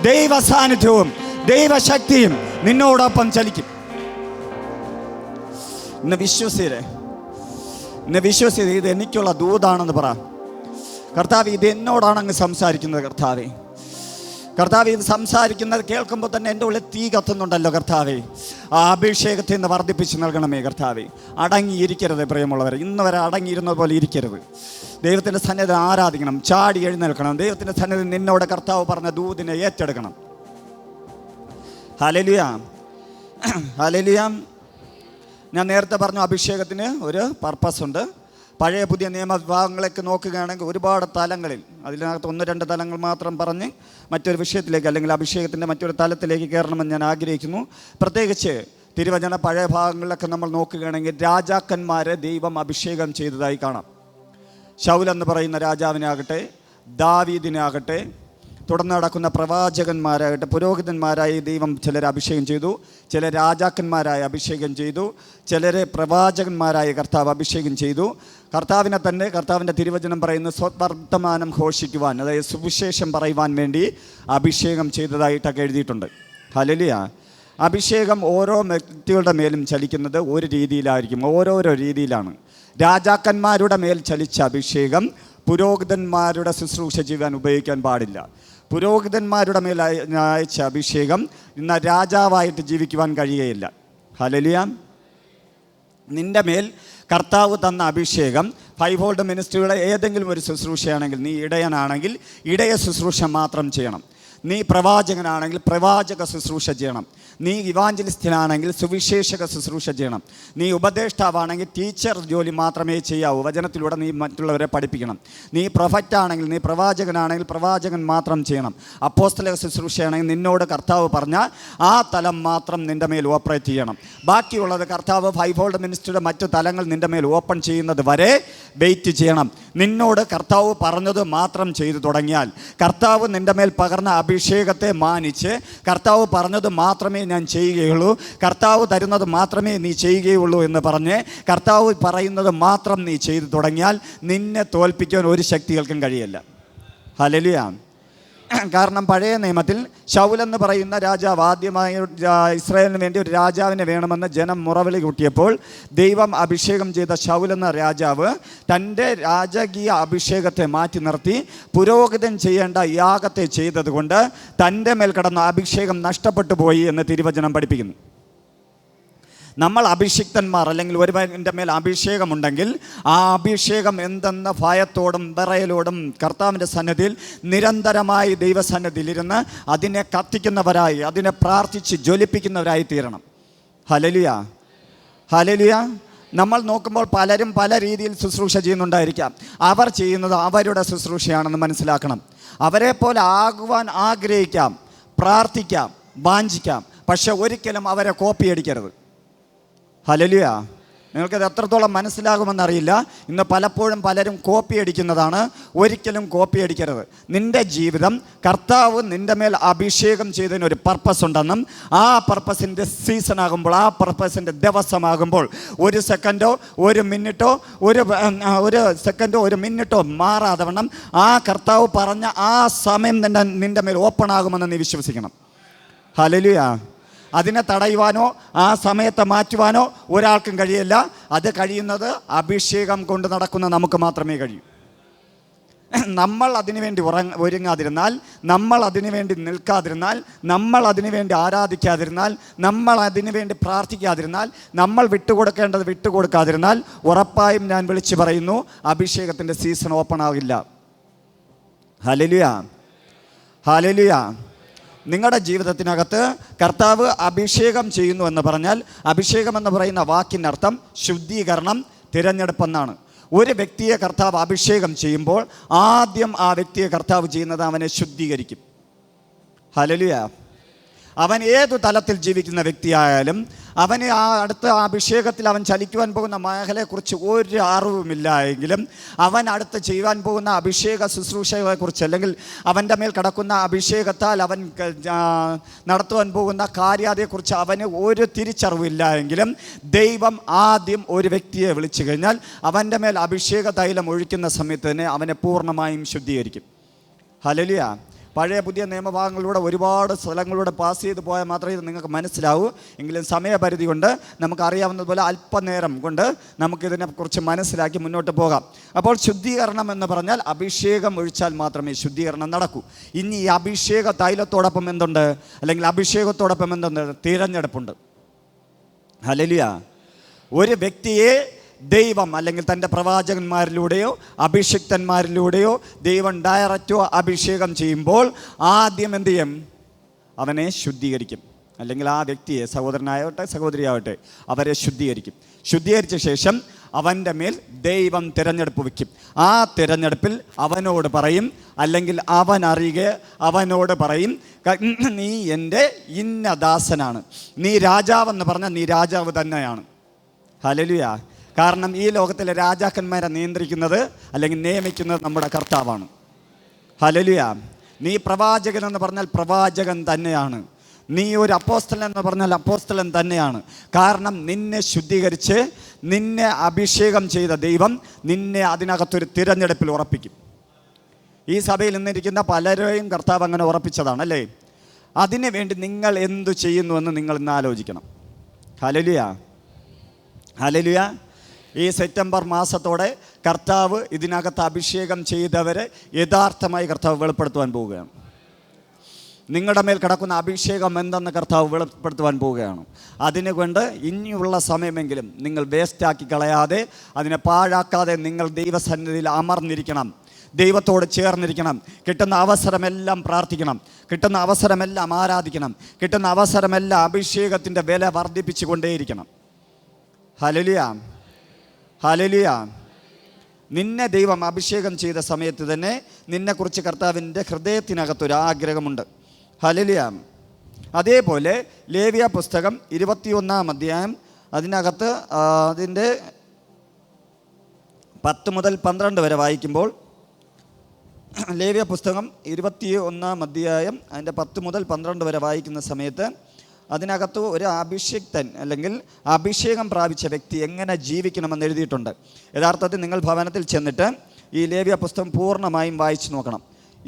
ദൈവ സാന്നിധ്യവും ദൈവശക്തിയും നിന്നോടൊപ്പം ചലിക്കും. ഇന്ന് വിശ്വസിച്ച് ഇത് എനിക്കുള്ള ദൂതാണെന്ന് പറ. കർത്താവ്, ഇത് എന്നോടാണ് അങ്ങ് സംസാരിക്കുന്നത്. കർത്താവ് ഇത് സംസാരിക്കുന്നത് കേൾക്കുമ്പോൾ തന്നെ എൻ്റെ ഉള്ളിൽ തീ കത്തുന്നുണ്ടല്ലോ. കർത്താവെ, ആ അഭിഷേകത്തെ നിന്ന് വർദ്ധിപ്പിച്ച് നൽകണമേ. കർത്താവെ, അടങ്ങിയിരിക്കരുത് പ്രിയമുള്ളവരെ. ഇന്ന് വരെ അടങ്ങിയിരുന്നത് പോലെ ഇരിക്കരുത്. ദൈവത്തിൻ്റെ സന്നിധി ആരാധിക്കണം, ചാടി എഴുന്നേൽക്കണം. ദൈവത്തിൻ്റെ സന്നിധി നിന്നോട് കർത്താവ് പറഞ്ഞ ദൂതിനെ ഏറ്റെടുക്കണം. Hallelujah, hallelujah. ഞാൻ നേരത്തെ പറഞ്ഞു അഭിഷേകത്തിന് ഒരു പർപ്പസ് ഉണ്ട്. പഴയ പുതിയ നിയമവിഭാഗങ്ങളൊക്കെ നോക്കുകയാണെങ്കിൽ ഒരുപാട് തലങ്ങളിൽ, അതിനകത്ത് 1-2 തലങ്ങൾ മാത്രം പറഞ്ഞ് മറ്റൊരു വിഷയത്തിലേക്ക് അല്ലെങ്കിൽ അഭിഷേകത്തിൻ്റെ മറ്റൊരു തലത്തിലേക്ക് കയറണമെന്ന് ഞാൻ ആഗ്രഹിക്കുന്നു. പ്രത്യേകിച്ച് തിരുവചന പഴയ ഭാഗങ്ങളിലൊക്കെ നമ്മൾ നോക്കുകയാണെങ്കിൽ രാജാക്കന്മാരെ ദൈവം അഭിഷേകം ചെയ്തതായി കാണാം. ശൗൽ എന്ന് പറയുന്ന രാജാവിനാകട്ടെ, ദാവീദിനാകട്ടെ, തുടർന്ന് നടക്കുന്ന പ്രവാചകന്മാരാകട്ടെ, പുരോഹിതന്മാരായി ദൈവം ചിലരെ അഭിഷേകം ചെയ്തു, ചില രാജാക്കന്മാരായി അഭിഷേകം ചെയ്തു, ചിലരെ പ്രവാചകന്മാരായി കർത്താവ് അഭിഷേകം ചെയ്തു. കർത്താവിനെ തന്നെ, കർത്താവിൻ്റെ തിരുവചനം പറയുന്ന സ്വവർത്തമാനം ഘോഷിക്കുവാൻ, അതായത് സുവിശേഷം പറയുവാൻ വേണ്ടി അഭിഷേകം ചെയ്തതായിട്ടൊക്കെ എഴുതിയിട്ടുണ്ട്. ഹല്ലേലൂയ. അഭിഷേകം ഓരോ വ്യക്തികളുടെ മേലും ചലിക്കുന്നത് ഒരു രീതിയിലായിരിക്കും, ഓരോരോ രീതിയിലാണ്. രാജാക്കന്മാരുടെ മേൽ ചലിച്ച അഭിഷേകം പുരോഹിതന്മാരുടെ ശുശ്രൂഷ ചെയ്യാൻ ഉപയോഗിക്കാൻ പാടില്ല. പുരോഹിതന്മാരുടെ മേൽ അയച്ച അഭിഷേകം ഇന്ന് രാജാവായിട്ട് ജീവിക്കുവാൻ കഴിയുകയില്ല. ഹല്ലേലൂയ. നിൻ്റെ മേൽ കർത്താവ് തന്ന അഭിഷേകം 5 വോൾട്ട് മിനിസ്ട്രിയുടെ ഏതെങ്കിലും ഒരു ശുശ്രൂഷയാണെങ്കിൽ, നീ ഇടയനാണെങ്കിൽ ഇടയ ശുശ്രൂഷ മാത്രം ചെയ്യണം. നീ പ്രവാചകനാണെങ്കിൽ പ്രവാചക ശുശ്രൂഷ ചെയ്യണം. നീ ഇവാഞ്ചലിസ്റ്റിനാണെങ്കിൽ സുവിശേഷക ശുശ്രൂഷ ചെയ്യണം. നീ ഉപദേഷ്ടാവാണെങ്കിൽ ടീച്ചർ ജോലി മാത്രമേ ചെയ്യാവൂ. വചനത്തിലൂടെ നീ മറ്റുള്ളവരെ പഠിപ്പിക്കണം. നീ പ്രൊഫറ്റാണെങ്കിൽ, നീ പ്രവാചകനാണെങ്കിൽ പ്രവാചകൻ മാത്രം ചെയ്യണം. അപ്പോസ്തലിക ശുശ്രൂഷയാണെങ്കിൽ നിന്നോട് കർത്താവ് പറഞ്ഞാൽ ആ തലം മാത്രം നിൻ്റെ മേൽ ഓപ്പറേറ്റ് ചെയ്യണം. ബാക്കിയുള്ളത് കർത്താവ് 5 വോൾട്ട് മിനിസ്ട്രിയുടെ മറ്റു തലങ്ങൾ നിൻ്റെ മേൽ ഓപ്പൺ ചെയ്യുന്നത് വരെ വെയിറ്റ് ചെയ്യണം. നിന്നോട് കർത്താവ് പറഞ്ഞത് മാത്രം ചെയ്തു തുടങ്ങിയാൽ, കർത്താവ് നിൻ്റെ മേൽ പകർന്ന അഭിഷേകത്തെ മാനിച്ച് കർത്താവ് പറഞ്ഞത് മാത്രമേ ഞാൻ ചെയ്യുകയുള്ളൂ, കർത്താവ് തരുന്നത് മാത്രമേ നീ ചെയ്യുകയുള്ളൂ എന്ന് പറഞ്ഞ് കർത്താവ് പറയുന്നത് മാത്രം നീ ചെയ്തു തുടങ്ങിയാൽ നിന്നെ തോൽപ്പിക്കാൻ ഒരു ശക്തികൾക്കും കഴിയില്ല. ഹല്ലേലൂയ. കാരണം പഴയ നിയമത്തിൽ ശൗൽ എന്ന് പറയുന്ന രാജാവ് ആദ്യമായി ഇസ്രായേലിന് വേണ്ടി ഒരു രാജാവിനെ വേണമെന്ന് ജനം മുറവിളി കൂട്ടിയപ്പോൾ ദൈവം അഭിഷേകം ചെയ്ത ശൗൽ എന്ന രാജാവ് തൻ്റെ രാജകീയ അഭിഷേകത്തെ മാറ്റി നിർത്തി പുരോഹിതൻ ചെയ്യേണ്ട യാഗത്തെ ചെയ്തതുകൊണ്ട് തൻ്റെ മേൽ കടന്ന അഭിഷേകം നഷ്ടപ്പെട്ടു പോയി എന്ന് തിരുവചനം പഠിപ്പിക്കുന്നു. നമ്മൾ അഭിഷിക്തന്മാർ അല്ലെങ്കിൽ ഒരുവൻ്റെ മേൽ അഭിഷേകമുണ്ടെങ്കിൽ ആ അഭിഷേകം എന്തെന്ന ഭയത്തോടും വിറയലോടും കർത്താവിൻ്റെ സന്നിധിയിൽ നിരന്തരമായി ദൈവസന്നിധിയിലിരുന്ന് അതിനെ കത്തിക്കുന്നവരായി, അതിനെ പ്രാർത്ഥിച്ച് ജ്വലിപ്പിക്കുന്നവരായി തീരണം. Hallelujah, hallelujah. നമ്മൾ നോക്കുമ്പോൾ പലരും പല രീതിയിൽ ശുശ്രൂഷ ചെയ്യുന്നുണ്ടായിരിക്കാം. അവർ ചെയ്യുന്നത് അവരുടെ ശുശ്രൂഷയാണെന്ന് മനസ്സിലാക്കണം. അവരെ പോലെ ആകുവാൻ ആഗ്രഹിക്കാം, പ്രാർത്ഥിക്കാം, വാഞ്ചിക്കാം, പക്ഷെ ഒരിക്കലും അവരെ കോപ്പിയടിക്കരുത്. ഹല്ലേലൂയ. നിങ്ങൾക്കത് എത്രത്തോളം മനസ്സിലാകുമെന്നറിയില്ല. ഇന്ന് പലപ്പോഴും പലരും കോപ്പി അടിക്കുന്നതാണ്. ഒരിക്കലും കോപ്പി അടിക്കരുത്. നിൻ്റെ ജീവിതം കർത്താവ് നിൻ്റെ മേൽ അഭിഷേകം ചെയ്തതിന് ഒരു പർപ്പസ് ഉണ്ടെന്നും ആ പർപ്പസിൻ്റെ സീസൺ ആകുമ്പോൾ, ആ പർപ്പസിൻ്റെ ദിവസമാകുമ്പോൾ ഒരു സെക്കൻഡോ ഒരു മിനിറ്റോ ഒരു മിനിറ്റോ മാറാതെ വണ്ണം ആ കർത്താവ് പറഞ്ഞ ആ സമയം നിൻ്റെ മേൽ ഓപ്പൺ ആകുമെന്ന് നീ വിശ്വസിക്കണം. ഹല്ലേലൂയ. അതിനെ തടയുവാനോ ആ സമയത്തെ മാറ്റുവാനോ ഒരാൾക്കും കഴിയില്ല. അത് കഴിയുന്നത് അഭിഷേകം കൊണ്ട് നടക്കുന്ന നമുക്ക് മാത്രമേ കഴിയൂ. നമ്മൾ അതിനുവേണ്ടി ഒരുങ്ങാതിരുന്നാൽ, നമ്മൾ അതിനുവേണ്ടി നിൽക്കാതിരുന്നാൽ, നമ്മൾ അതിനുവേണ്ടി ആരാധിക്കാതിരുന്നാൽ, നമ്മൾ അതിനുവേണ്ടി പ്രാർത്ഥിക്കാതിരുന്നാൽ, നമ്മൾ വിട്ടുകൊടുക്കേണ്ടത് വിട്ടുകൊടുക്കാതിരുന്നാൽ, ഉറപ്പായും ഞാൻ വിളിച്ചു പറയുന്നു, അഭിഷേകത്തിൻ്റെ സീസൺ ഓപ്പൺ ആകില്ല. Hallelujah, hallelujah. നിങ്ങളുടെ ജീവിതത്തിനകത്ത് കർത്താവ് അഭിഷേകം ചെയ്യുന്നു എന്ന് പറഞ്ഞാൽ, അഭിഷേകം എന്ന് പറയുന്ന വാക്കിനർത്ഥം ശുദ്ധീകരണം, തിരഞ്ഞെടുപ്പെന്നാണ്. ഒരു വ്യക്തിയെ കർത്താവ് അഭിഷേകം ചെയ്യുമ്പോൾ ആദ്യം ആ വ്യക്തിയെ കർത്താവ് ചെയ്യുന്നത് അവനെ ശുദ്ധീകരിക്കും. ഹല്ലേലൂയ. അവൻ ഏതു തലത്തിൽ ജീവിക്കുന്ന വ്യക്തിയായാലും അവന് ആ അടുത്ത അഭിഷേകത്തിൽ അവൻ ചലിക്കുവാൻ പോകുന്ന മേഖലയെക്കുറിച്ച് ഒരു അറിവുമില്ല എങ്കിലും അവൻ അടുത്ത് ചെയ്യുവാൻ പോകുന്ന അഭിഷേക ശുശ്രൂഷയെക്കുറിച്ച്, അല്ലെങ്കിൽ അവൻ്റെ മേൽ കിടക്കുന്ന അഭിഷേകത്താൽ അവൻ നടത്തുവാൻ പോകുന്ന കാര്യത്തെക്കുറിച്ച് അവന് ഒരു തിരിച്ചറിവില്ല എങ്കിലും ദൈവം ആദ്യം ഒരു വ്യക്തിയെ വിളിച്ചു കഴിഞ്ഞാൽ അവൻ്റെ മേൽ അഭിഷേക തൈലം ഒഴിക്കുന്ന സമയത്ത് തന്നെ അവനെ പൂർണ്ണമായും ശുദ്ധീകരിക്കും. ഹല്ലേലൂയ. പഴയ പുതിയ നിയമഭാഗങ്ങളിലൂടെ ഒരുപാട് സ്ഥലങ്ങളിലൂടെ പാസ് ചെയ്ത് പോയാൽ മാത്രമേ ഇത് നിങ്ങൾക്ക് മനസ്സിലാവൂ. എങ്കിലും സമയപരിധി കൊണ്ട് നമുക്കറിയാവുന്നതുപോലെ അല്പനേരം കൊണ്ട് നമുക്കിതിനെക്കുറിച്ച് മനസ്സിലാക്കി മുന്നോട്ട് പോകാം. അപ്പോൾ ശുദ്ധീകരണം എന്ന് പറഞ്ഞാൽ അഭിഷേകം ഒഴിച്ചാൽ മാത്രമേ ശുദ്ധീകരണം നടക്കൂ. ഇനി ഈ അഭിഷേക തൈലത്തോടൊപ്പം എന്തുണ്ട്, അല്ലെങ്കിൽ അഭിഷേകത്തോടൊപ്പം എന്തുണ്ട്? തിരഞ്ഞെടുപ്പുണ്ട്. ഹല്ലേലൂയ. ഒരു വ്യക്തിയെ ദൈവം അല്ലെങ്കിൽ തൻ്റെ പ്രവാചകന്മാരിലൂടെയോ അഭിഷിക്തന്മാരിലൂടെയോ ദൈവം ഡയറക്റ്റോ അഭിഷേകം ചെയ്യുമ്പോൾ ആദ്യം എന്ത് ചെയ്യും? അവനെ ശുദ്ധീകരിക്കും. അല്ലെങ്കിൽ ആ വ്യക്തിയെ, സഹോദരനാവട്ടെ സഹോദരിയാവട്ടെ, അവരെ ശുദ്ധീകരിക്കും. ശുദ്ധീകരിച്ച ശേഷം അവൻ്റെ മേൽ ദൈവം തിരഞ്ഞെടുപ്പ് വയ്ക്കും. ആ തിരഞ്ഞെടുപ്പിൽ അവനോട് പറയും, അല്ലെങ്കിൽ അവൻ അറിയുക അവനോട് പറയും, നീ എൻ്റെ ഇന്ന ദാസനാണ്, നീ രാജാവെന്ന് പറഞ്ഞാൽ നീ രാജാവ് തന്നെയാണ്. ഹല്ലേലൂയ. കാരണം ഈ ലോകത്തിലെ രാജാക്കന്മാരെ നിയന്ത്രിക്കുന്നത് അല്ലെങ്കിൽ നിയമിക്കുന്നത് നമ്മുടെ കർത്താവാണ്. ഹല്ലേലൂയ. നീ പ്രവാചകൻ എന്ന് പറഞ്ഞാൽ പ്രവാചകൻ തന്നെയാണ്. നീ ഒരു അപ്പോസ്തലൻ എന്ന് പറഞ്ഞാൽ അപ്പോസ്തലൻ തന്നെയാണ്. കാരണം നിന്നെ ശുദ്ധീകരിച്ച് നിന്നെ അഭിഷേകം ചെയ്ത ദൈവം നിന്നെ അതിനകത്തൊരു തിരഞ്ഞെടുപ്പിൽ ഉറപ്പിക്കും. ഈ സഭയിൽ നിന്നിരിക്കുന്ന പലരെയും കർത്താവ് അങ്ങനെ ഉറപ്പിച്ചതാണ്, അല്ലേ? അതിനു വേണ്ടി നിങ്ങൾ എന്തു ചെയ്യുന്നുവെന്ന് നിങ്ങൾ ഇന്ന് ആലോചിക്കണം. Hallelujah, hallelujah. ഈ സെപ്റ്റംബർ മാസത്തോടെ കർത്താവ് ഇതിനകത്ത് അഭിഷേകം ചെയ്തവരെ യഥാർത്ഥമായി കർത്താവ് വെളിപ്പെടുത്തുവാൻ പോവുകയാണ്. നിങ്ങളുടെ മേൽ കിടക്കുന്ന അഭിഷേകം എന്തെന്ന് കർത്താവ് വെളിപ്പെടുത്തുവാൻ പോവുകയാണ്. അതിനുകൊണ്ട് ഇനിയുള്ള സമയമെങ്കിലും നിങ്ങൾ വേസ്റ്റാക്കി കളയാതെ, അതിനെ പാഴാക്കാതെ നിങ്ങൾ ദൈവസന്നിധിയിൽ അമർന്നിരിക്കണം, ദൈവത്തോട് ചേർന്നിരിക്കണം. കിട്ടുന്ന അവസരമെല്ലാം പ്രാർത്ഥിക്കണം, കിട്ടുന്ന അവസരമെല്ലാം ആരാധിക്കണം, കിട്ടുന്ന അവസരമെല്ലാം അഭിഷേകത്തിൻ്റെ വില വർദ്ധിപ്പിച്ചു കൊണ്ടേയിരിക്കണം. Hallelujah, hallelujah. നിന്നെ ദൈവം അഭിഷേകം ചെയ്ത സമയത്ത് തന്നെ നിന്നെക്കുറിച്ച് കർത്താവിൻ്റെ ഹൃദയത്തിനകത്തൊരു ആഗ്രഹമുണ്ട്. ഹല്ലേലൂയ. അതേപോലെ ലേവ്യ പുസ്തകം 21-ാം അധ്യായം അതിനകത്ത് അതിൻ്റെ 10 മുതൽ 12 വരെ വായിക്കുമ്പോൾ, ലേവ്യ പുസ്തകം 21-ാം അധ്യായം അതിൻ്റെ 10 മുതൽ 12 വരെ വായിക്കുന്ന സമയത്ത് അതിനകത്ത് ഒരു അഭിഷിക്തൻ അല്ലെങ്കിൽ അഭിഷേകം പ്രാപിച്ച വ്യക്തി എങ്ങനെ ജീവിക്കണമെന്ന് എഴുതിയിട്ടുണ്ട്. യഥാർത്ഥത്തിൽ നിങ്ങൾ ഭവനത്തിൽ ചെന്നിട്ട് ഈ ലേവ്യ പുസ്തകം പൂർണ്ണമായും വായിച്ചു നോക്കണം.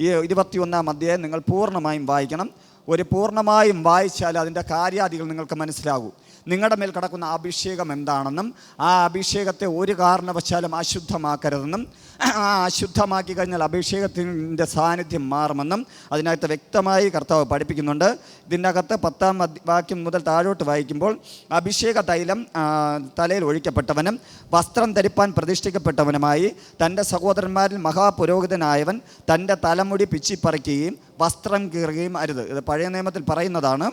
ഈ 21-ാം അധ്യായം നിങ്ങൾ പൂർണ്ണമായും വായിക്കണം. ഒരു പൂർണ്ണമായും വായിച്ചാൽ അതിൻ്റെ കാര്യാദികൾ നിങ്ങൾക്ക് മനസ്സിലാകൂ. നിങ്ങളുടെ മേൽ കിടക്കുന്ന അഭിഷേകം എന്താണെന്നും ആ അഭിഷേകത്തെ ഒരു കാരണവശാലും അശുദ്ധമാക്കരുതെന്നും, ആ അശുദ്ധമാക്കി കഴിഞ്ഞാൽ അഭിഷേകത്തിൻ്റെ സാന്നിധ്യം മാറുമെന്നും അതിനകത്ത് വ്യക്തമായി കർത്താവ് പഠിപ്പിക്കുന്നുണ്ട്. ഇതിൻ്റെ അകത്ത് 10-ാം വാക്യം മുതൽ താഴോട്ട് വായിക്കുമ്പോൾ, അഭിഷേക തൈലം തലയിൽ ഒഴിക്കപ്പെട്ടവനും വസ്ത്രം ധരിപ്പാൻ പ്രതിഷ്ഠിക്കപ്പെട്ടവനുമായി തൻ്റെ സഹോദരന്മാരിൽ മഹാപുരോഹിതനായവൻ തൻ്റെ തലമുടി പിച്ചിപ്പറിക്കുകയും വസ്ത്രം കീറുകയും അരുത്. ഇത് പഴയ നിയമത്തിൽ പറയുന്നതാണ്.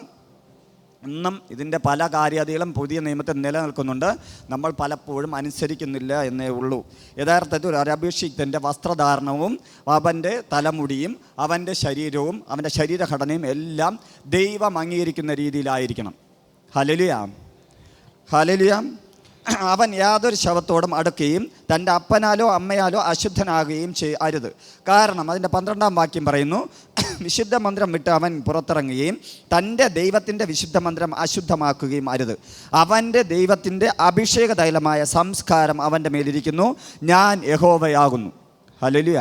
ഇന്നും ഇതിൻ്റെ പല കാര്യാദികളും പുതിയ നിയമത്തിൽ നിലനിൽക്കുന്നുണ്ട്. നമ്മൾ പലപ്പോഴും അനുസരിക്കുന്നില്ല എന്നേ ഉള്ളൂ. യഥാർത്ഥത്തിൽ ഒരു അഭിഷിക്തൻ്റെ വസ്ത്രധാരണവും അവൻ്റെ തലമുടിയും അവൻ്റെ ശരീരവും അവൻ്റെ ശരീരഘടനയും എല്ലാം ദൈവം അംഗീകരിക്കുന്ന രീതിയിലായിരിക്കണം. ഹല്ലേലൂയ, ഹല്ലേലൂയ, അവൻ യാതൊരു ശവത്തോടും അടുക്കുകയും തൻ്റെ അപ്പനാലോ അമ്മയാലോ അശുദ്ധനാകുകയും അരുത്. കാരണം അതിൻ്റെ 12-ാം വാക്യം പറയുന്നു, വിശുദ്ധ മന്ദിരം വിട്ട് അവൻ പുറത്തിറങ്ങുകയും തൻ്റെ ദൈവത്തിൻ്റെ വിശുദ്ധ മന്ദിരം അശുദ്ധമാക്കുകയും അരുത്. അവൻ്റെ ദൈവത്തിൻ്റെ അഭിഷേക തൈലമായ സംസ്കാരം അവൻ്റെ മേലിരിക്കുന്നു. ഞാൻ യഹോവയാകുന്നു. ഹല്ലേലൂയ.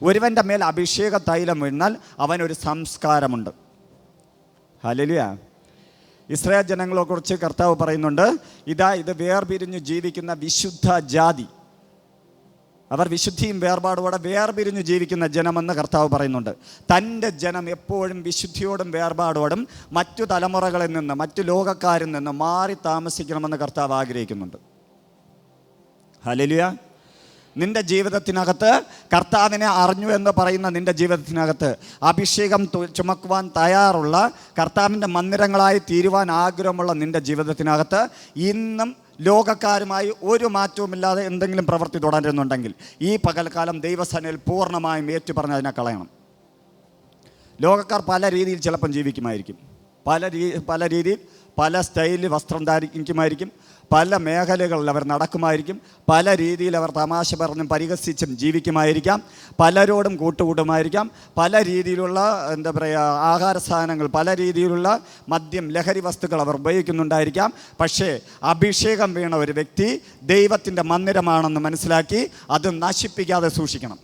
ഒരുവൻ്റെ മേൽ അഭിഷേക തൈലം വീണാൽ അവനൊരു സംസ്കാരമുണ്ട്. ഹല്ലേലൂയ. ഇസ്രായേൽ ജനങ്ങളെക്കുറിച്ച് കർത്താവ് പറയുന്നുണ്ട്, ഇത് വേർപിരിഞ്ഞു ജീവിക്കുന്ന വിശുദ്ധ ജാതി, അവർ വിശുദ്ധിയും വേർപാടോടെ വേർപിരിഞ്ഞു ജീവിക്കുന്ന ജനമെന്ന് കർത്താവ് പറയുന്നുണ്ട്. തൻ്റെ ജനം എപ്പോഴും വിശുദ്ധിയോടും വേർപാടോടും മറ്റു തലമുറകളിൽ നിന്ന്, മറ്റു ലോകക്കാരിൽ നിന്ന് മാറി താമസിക്കണമെന്ന് കർത്താവ് ആഗ്രഹിക്കുന്നുണ്ട്. ഹല്ലേലൂയ. നിൻ്റെ ജീവിതത്തിനകത്ത് കർത്താവിനെ അറിഞ്ഞു എന്ന് പറയുന്ന നിൻ്റെ ജീവിതത്തിനകത്ത് അഭിഷേകം ചുമക്കുവാൻ തയ്യാറുള്ള, കർത്താവിൻ്റെ മന്ദിരങ്ങളായി തീരുവാൻ ആഗ്രഹമുള്ള നിൻ്റെ ജീവിതത്തിനകത്ത് ഇന്നും ലോകക്കാരുമായി ഒരു മാറ്റവുമില്ലാതെ എന്തെങ്കിലും പ്രവൃത്തി തുടരുന്നുണ്ടെങ്കിൽ ഈ പകൽക്കാലം ദൈവസേനയിൽ പൂർണ്ണമായും ഏറ്റുപറഞ്ഞ് അതിനെ കളയണം. ലോകക്കാർ പല രീതിയിൽ ചിലപ്പം ജീവിക്കുമായിരിക്കും, പല രീതിയിൽ പല സ്റ്റൈലിൽ വസ്ത്രം ധരിക്കുമായിരിക്കും, പല മേഖലകളിൽ അവർ നടക്കുമായിരിക്കും, പല രീതിയിൽ അവർ തമാശ പറഞ്ഞും പരിഹസിച്ചും ജീവിക്കുമായിരിക്കാം, പലരോടും കൂട്ടുകൂടുമായിരിക്കാം, പല രീതിയിലുള്ള ആഹാര സാധനങ്ങൾ, പല രീതിയിലുള്ള മദ്യം, ലഹരി വസ്തുക്കൾ അവർ ഉപയോഗിക്കുന്നുണ്ടായിരിക്കാം. പക്ഷേ അഭിഷേകം വീണ ഒരു വ്യക്തി ദൈവത്തിൻ്റെ മന്ദിരമാണെന്ന് മനസ്സിലാക്കി അത് നശിപ്പിക്കാതെ സൂക്ഷിക്കണം.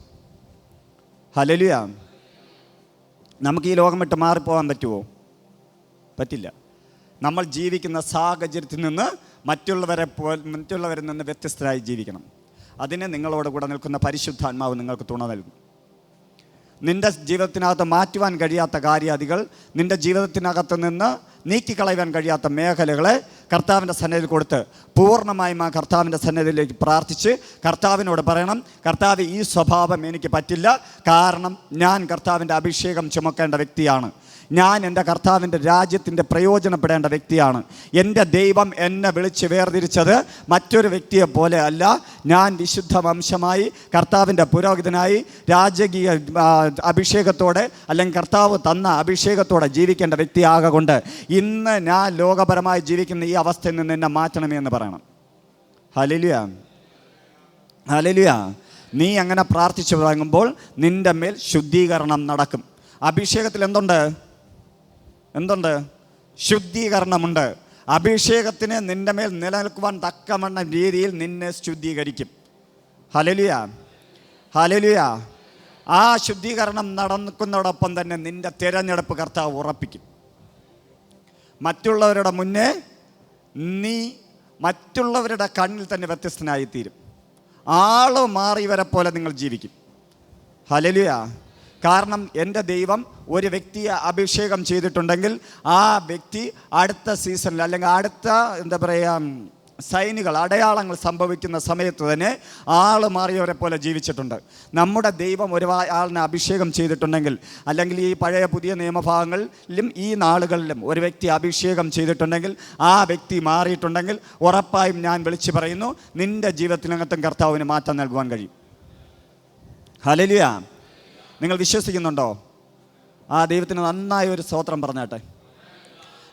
ഹല്ലേലൂയ. നമുക്ക് ഈ ലോകം വിട്ട് മാറിപ്പോകാൻ പറ്റുമോ? പറ്റില്ല. നമ്മൾ ജീവിക്കുന്ന സാഹചര്യത്തിൽ നിന്ന് മറ്റുള്ളവരിൽ നിന്ന് വ്യത്യസ്തരായി ജീവിക്കണം. അതിന് നിങ്ങളോട് കൂടെ നിൽക്കുന്ന പരിശുദ്ധാത്മാവ് നിങ്ങൾക്ക് തുണ നൽകും. നിൻ്റെ ജീവിതത്തിനകത്ത് മാറ്റുവാൻ കഴിയാത്ത കാര്യാദികൾ, നിൻ്റെ ജീവിതത്തിനകത്ത് നിന്ന് നീക്കിക്കളയുവാൻ കഴിയാത്ത മേഖലകളെ കർത്താവിൻ്റെ സന്നിധിയിൽ കൊടുത്ത് പൂർണ്ണമായും ആ കർത്താവിൻ്റെ സന്നിധിയിലേക്ക് പ്രാർത്ഥിച്ച് കർത്താവിനോട് പറയണം, കർത്താവ്, ഈ സ്വഭാവം എനിക്ക് പറ്റില്ല, കാരണം ഞാൻ കർത്താവിൻ്റെ അഭിഷേകം ചുമക്കേണ്ട വ്യക്തിയാണ്, ഞാൻ എൻ്റെ കർത്താവിൻ്റെ രാജ്യത്തിൻ്റെ പ്രയോജനപ്പെടേണ്ട വ്യക്തിയാണ്, എൻ്റെ ദൈവം എന്നെ വിളിച്ച് വേർതിരിച്ചത് മറ്റൊരു വ്യക്തിയെ പോലെ അല്ല, ഞാൻ വിശുദ്ധ വംശമായി കർത്താവിൻ്റെ പുരോഹിതനായി രാജകീയ അഭിഷേകത്തോടെ അല്ലെങ്കിൽ കർത്താവ് തന്ന അഭിഷേകത്തോടെ ജീവിക്കേണ്ട വ്യക്തിയാകൊണ്ട് ഇന്ന് ഞാൻ ലോകപരമായി ജീവിക്കുന്ന ഈ അവസ്ഥയിൽ നിന്ന് എന്നെ മാറ്റണമേ എന്ന് പറയണം. ഹല്ലേലൂയ. ഹല്ലേലൂയ. നീ അങ്ങനെ പ്രാർത്ഥിച്ചു തുടങ്ങുമ്പോൾ നിൻ്റെ മേൽ ശുദ്ധീകരണം നടക്കും. അഭിഷേകത്തിൽ എന്തുണ്ട്? ശുദ്ധീകരണമുണ്ട്. അഭിഷേകത്തിന് നിൻ്റെ മേൽ നിലനിൽക്കുവാൻ തക്കവണ്ണ രീതിയിൽ നിന്നെ ശുദ്ധീകരിക്കും. ഹല്ലേലൂയ. ഹല്ലേലൂയ. ആ ശുദ്ധീകരണം നടക്കുന്നതോടൊപ്പം തന്നെ നിൻ്റെ തിരഞ്ഞെടുപ്പ് കർത്താവ് ഉറപ്പിക്കും. മറ്റുള്ളവരുടെ മുന്നേ നീ മറ്റുള്ളവരുടെ കണ്ണിൽ തന്നെ വ്യത്യസ്തനായിത്തീരും. ആള് മാറിയവരെ പോലെ നിങ്ങൾ ജീവിക്കും. ഹല്ലേലൂയ. കാരണം എൻ്റെ ദൈവം ഒരു വ്യക്തിയെ അഭിഷേകം ചെയ്തിട്ടുണ്ടെങ്കിൽ ആ വ്യക്തി അടുത്ത സീസണിൽ അല്ലെങ്കിൽ അടുത്ത സൈനുകൾ, അടയാളങ്ങൾ സംഭവിക്കുന്ന സമയത്ത് തന്നെ ആൾ മാറിയവരെ പോലെ ജീവിച്ചിട്ടുണ്ട്. നമ്മുടെ ദൈവം ഒരു ആളിനെ അഭിഷേകം ചെയ്തിട്ടുണ്ടെങ്കിൽ, അല്ലെങ്കിൽ ഈ പഴയ പുതിയ നിയമഭാഗങ്ങളിലും ഈ നാളുകളിലും ഒരു വ്യക്തി അഭിഷേകം ചെയ്തിട്ടുണ്ടെങ്കിൽ, ആ വ്യക്തി മാറിയിട്ടുണ്ടെങ്കിൽ ഉറപ്പായും ഞാൻ വിളിച്ചു പറയുന്നു, നിൻ്റെ ജീവിതത്തിനകത്തും കർത്താവിന് മാറ്റം നൽകുവാൻ കഴിയും. ഹല്ലേലൂയ. നിങ്ങൾ വിശ്വസിക്കുന്നുണ്ടോ? ആ ദൈവത്തിന് നന്നായി ഒരു സ്തോത്രം പറഞ്ഞാട്ടെ.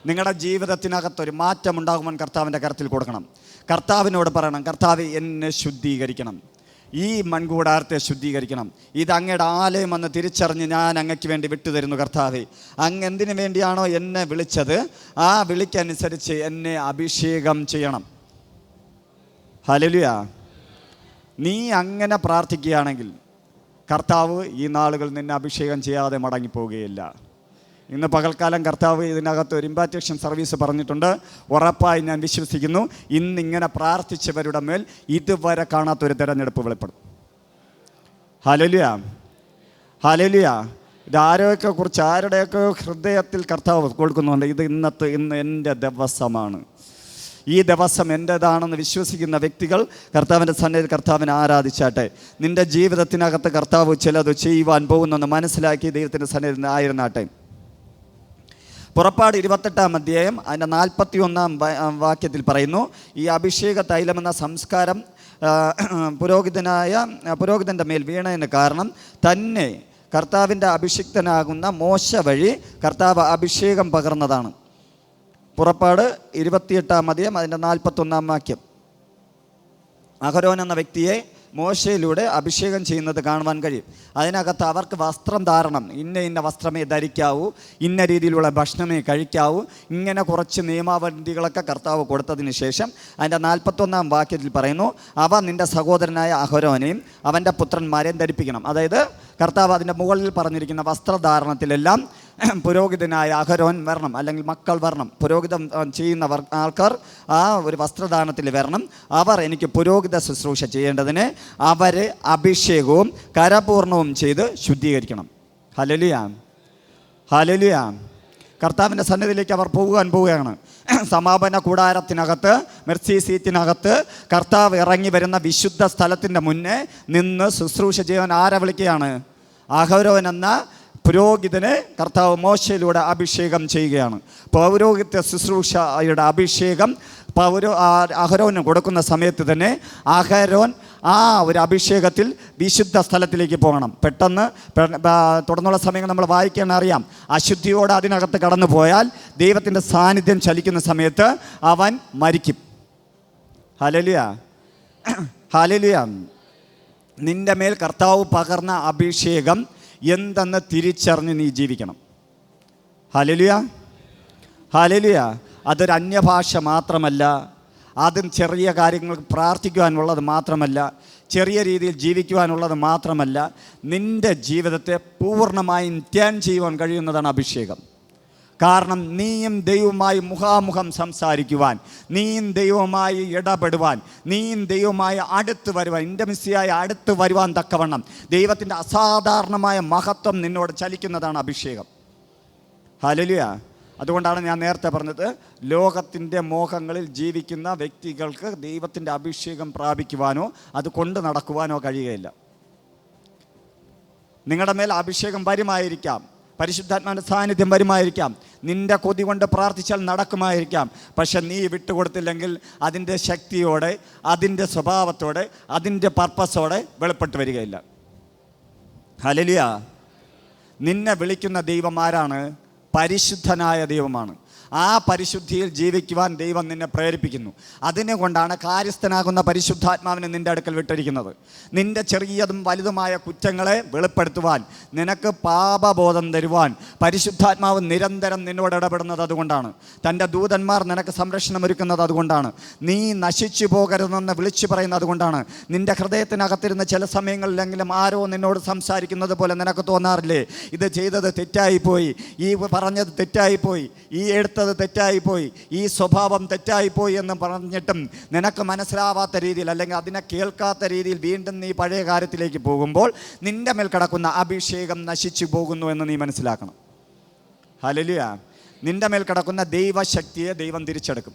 നിങ്ങളുടെ ജീവിതത്തിനകത്തൊരു മാറ്റം ഉണ്ടാകുവാൻ കർത്താവിൻ്റെ കരത്തിൽ കൊടുക്കണം. കർത്താവിനോട് പറയണം, കർത്താവ് എന്നെ ശുദ്ധീകരിക്കണം, ഈ മൺകൂടാരത്തെ ശുദ്ധീകരിക്കണം, ഇത് അങ്ങയുടെ ആലയമെന്ന് തിരിച്ചറിഞ്ഞ് ഞാൻ അങ്ങയ്ക്ക് വേണ്ടി വിട്ടുതരുന്നു. കർത്താവേ, അങ്ങ് എന്തിനു വേണ്ടിയാണോ എന്നെ വിളിച്ചത് ആ വിളിക്കനുസരിച്ച് എന്നെ അഭിഷേകം ചെയ്യണം. ഹല്ലേലൂയ. നീ അങ്ങനെ പ്രാർത്ഥിക്കുകയാണെങ്കിൽ കർത്താവ് ഈ നാളുകൾ നിന്നെ അഭിഷേകം ചെയ്യാതെ മടങ്ങിപ്പോവുകയില്ല. ഇന്ന് പകൽക്കാലം കർത്താവ് ഇതിനകത്ത് ഒരു ഇമ്പാർട്ടേഷൻ സർവീസ് പറഞ്ഞിട്ടുണ്ട്. ഉറപ്പായി ഞാൻ വിശ്വസിക്കുന്നു, ഇന്നിങ്ങനെ പ്രാർത്ഥിച്ചവരുടെ മേൽ ഇതുവരെ കാണാത്തൊരു തെരഞ്ഞെടുപ്പ് വെളിപ്പെടും. ഹല്ലേലൂയ. ഹല്ലേലൂയ. ഇതാരെയൊക്കെക്കുറിച്ച് ആരുടെയൊക്കെ ഹൃദയത്തിൽ കർത്താവ് കൊടുക്കുന്നുണ്ട്, ഇന്ന് എൻ്റെ ദിവസമാണ്, ഈ ദിവസം എൻ്റേതാണെന്ന് വിശ്വസിക്കുന്ന വ്യക്തികൾ കർത്താവിൻ്റെ സന്നിധിയിൽ കർത്താവിനെ ആരാധിച്ചാട്ടെ. നിൻ്റെ ജീവിതത്തിനകത്ത് കർത്താവ് ചിലത് ചെയ്യുവാൻ പോകുന്നെന്ന് മനസ്സിലാക്കി ദൈവത്തിൻ്റെ സന്നിധിയിൽ ആയിരുന്നാട്ടെ. പുറപ്പാട് 28-ാം അധ്യായം അതിൻ്റെ 41-ാം വാക്യത്തിൽ പറയുന്നു, ഈ അഭിഷേക തൈലമെന്ന സംസ്കാരം പുരോഹിതൻ്റെ മേൽ വീണതിന് കാരണം തന്നെ കർത്താവിൻ്റെ അഭിഷിക്തനാകുന്ന മോശ വഴി കർത്താവ് അഭിഷേകം പകർന്നതാണ്. പുറപ്പാട് 28-ാം അധ്യായം അതിൻ്റെ 41-ാം വാക്യം. അഹരോൻ എന്ന വ്യക്തിയെ മോശയിലൂടെ അഭിഷേകം ചെയ്യുന്നത് കാണുവാൻ കഴിയും. അതിനകത്ത് അവർക്ക് വസ്ത്രം ധാരണം, ഇന്ന വസ്ത്രമേ ധരിക്കാവൂ, ഇന്ന രീതിയിലുള്ള ഭക്ഷണമേ കഴിക്കാവൂ, ഇങ്ങനെ കുറച്ച് നിയമാവലികളൊക്കെ കർത്താവ് കൊടുത്തതിന് ശേഷം അതിൻ്റെ 41-ാം വാക്യത്തിൽ പറയുന്നു, അവ നിൻ്റെ സഹോദരനായ അഹരോനെയും അവൻ്റെ പുത്രന്മാരെയും ധരിപ്പിക്കണം. അതായത് കർത്താവ് അതിൻ്റെ മുകളിൽ പറഞ്ഞിരിക്കുന്ന വസ്ത്രധാരണത്തിലെല്ലാം പുരോഹിതനായ അഹരോൻ വരണം, അല്ലെങ്കിൽ മക്കൾ വരണം. പുരോഹിതം ചെയ്യുന്നവർ ആൾക്കാർ ആ ഒരു വസ്ത്രദാനത്തിൽ വരണം. അവർ എനിക്ക് പുരോഹിത ശുശ്രൂഷ ചെയ്യേണ്ടതിന് അവരെ അഭിഷേകവും കരപൂർണവും ചെയ്ത് ശുദ്ധീകരിക്കണം. Hallelujah, hallelujah. കർത്താവിൻ്റെ സന്നിധിയിലേക്ക് അവർ പോവുകയാണ്. സമാപന കൂടാരത്തിനകത്ത്, മെർസി സീറ്റിനകത്ത് കർത്താവ് ഇറങ്ങി വരുന്ന വിശുദ്ധ സ്ഥലത്തിൻ്റെ മുന്നേ നിന്ന് ശുശ്രൂഷ ചെയ്യാൻ ആരെ വിളിക്കുകയാണ്? അഹരോൻ എന്ന പുരോഹിതനെ കർത്താവ് മോശയിലൂടെ അഭിഷേകം ചെയ്യുകയാണ്. പൗരോഹിത്യ ശുശ്രൂഷയുടെ അഭിഷേകം അഹരോന് കൊടുക്കുന്ന സമയത്ത് തന്നെ അഹരോൻ ആ ഒരു അഭിഷേകത്തിൽ വിശുദ്ധ സ്ഥലത്തിലേക്ക് പോകണം. പെട്ടെന്ന് തുടർന്നുള്ള സമയങ്ങൾ നമ്മൾ വായിക്കാൻ അറിയാം, അശുദ്ധിയോടെ അതിനകത്ത് കടന്നു പോയാൽ ദൈവത്തിൻ്റെ സാന്നിധ്യം ചലിക്കുന്ന സമയത്ത് അവൻ മരിക്കും. Hallelujah, hallelujah. നിൻ്റെ മേൽ കർത്താവ് പകർന്ന അഭിഷേകം എന്തെന്ന് തിരിച്ചറിഞ്ഞ് നീ ജീവിക്കണം. Hallelujah, hallelujah. അതൊരു അന്യഭാഷ മാത്രമല്ല, അതും ചെറിയ കാര്യങ്ങൾ പ്രാർത്ഥിക്കുവാനുള്ളത് മാത്രമല്ല, ചെറിയ രീതിയിൽ ജീവിക്കുവാനുള്ളത് മാത്രമല്ല, നിൻ്റെ ജീവിതത്തെ പൂർണ്ണമായും ടേൺ ചെയ്യുവാൻ കഴിയുന്നതാണ് അഭിഷേകം. കാരണം നീയും ദൈവവുമായി മുഖാമുഖം സംസാരിക്കുവാൻ, നീയും ദൈവവുമായി ഇടപെടുവാൻ, നീയും ദൈവവുമായി അടുത്ത് വരുവാൻ, ഇൻ്റമിസിയായി അടുത്ത് വരുവാൻ തക്കവണ്ണം ദൈവത്തിൻ്റെ അസാധാരണമായ മഹത്വം നിന്നോട് ചലിക്കുന്നതാണ് അഭിഷേകം. ഹല്ലേലൂയ. അതുകൊണ്ടാണ് ഞാൻ നേരത്തെ പറഞ്ഞത്, ലോകത്തിൻ്റെ മോഹങ്ങളിൽ ജീവിക്കുന്ന വ്യക്തികൾക്ക് ദൈവത്തിൻ്റെ അഭിഷേകം പ്രാപിക്കുവാനോ അത് കൊണ്ട് നടക്കുവാനോ കഴിയുകയില്ല. നിങ്ങളുടെ മേൽ അഭിഷേകം വരുമായിരിക്കാം, പരിശുദ്ധാത്മാവിൻ്റെ സാന്നിധ്യം വരുമായിരിക്കാം, നിൻ്റെ കൊതി കൊണ്ട് പ്രാർത്ഥിച്ചാൽ നടക്കുമായിരിക്കാം. പക്ഷെ നീ വിട്ടുകൊടുത്തില്ലെങ്കിൽ അതിൻ്റെ ശക്തിയോടെ, അതിൻ്റെ സ്വഭാവത്തോടെ, അതിൻ്റെ പർപ്പസോടെ വെളിപ്പെട്ട് വരികയില്ല. ഹല്ലേലൂയ. നിന്നെ വിളിക്കുന്ന ദൈവം ആരാണ്? പരിശുദ്ധനായ ദൈവമാണ്. ആ പരിശുദ്ധിയിൽ ജീവിക്കുവാൻ ദൈവം നിന്നെ പ്രേരിപ്പിക്കുന്നു. അതിനുകൊണ്ടാണ് കാര്യസ്ഥനാകുന്ന പരിശുദ്ധാത്മാവിനെ നിൻ്റെ അടുക്കൽ വിട്ടിരിക്കുന്നത്. നിൻ്റെ ചെറിയതും വലുതുമായ കുറ്റങ്ങളെ വെളിപ്പെടുത്തുവാൻ, നിനക്ക് പാപബോധം തരുവാൻ പരിശുദ്ധാത്മാവ് നിരന്തരം നിന്നോട് ഇടപെടുന്നത് അതുകൊണ്ടാണ്. തൻ്റെ ദൂതന്മാർ നിനക്ക് സംരക്ഷണം ഒരുക്കുന്നത് അതുകൊണ്ടാണ്. നീ നശിച്ചു പോകരുതെന്ന് വിളിച്ചു പറയുന്നത് അതുകൊണ്ടാണ്. നിൻ്റെ ഹൃദയത്തിനകത്തിരുന്ന ചില സമയങ്ങളിലെങ്കിലും ആരോ നിന്നോട് സംസാരിക്കുന്നത് പോലെ നിനക്ക് തോന്നാറില്ലേ? ഇത് ചെയ്തത് തെറ്റായിപ്പോയി, ഈ പറഞ്ഞത് തെറ്റായിപ്പോയി, ഈ എടുത്തത് തെറ്റായിപ്പോയി, ഈ സ്വഭാവം തെറ്റായിപ്പോയി എന്ന് പറഞ്ഞിട്ടും നിനക്ക് മനസ്സിലാവാത്ത രീതിയിൽ, അല്ലെങ്കിൽ അതിനെ കേൾക്കാത്ത രീതിയിൽ വീണ്ടും നീ പഴയ കാര്യത്തിലേക്ക് പോകുമ്പോൾ നിന്റെ മേൽ കിടക്കുന്ന അഭിഷേകം നശിച്ചു പോകുന്നു എന്ന് നീ മനസ്സിലാക്കണം. ഹല്ലേലൂയ. നിന്റെ മേൽ കിടക്കുന്ന ദൈവശക്തിയെ ദൈവം തിരിച്ചെടുക്കും.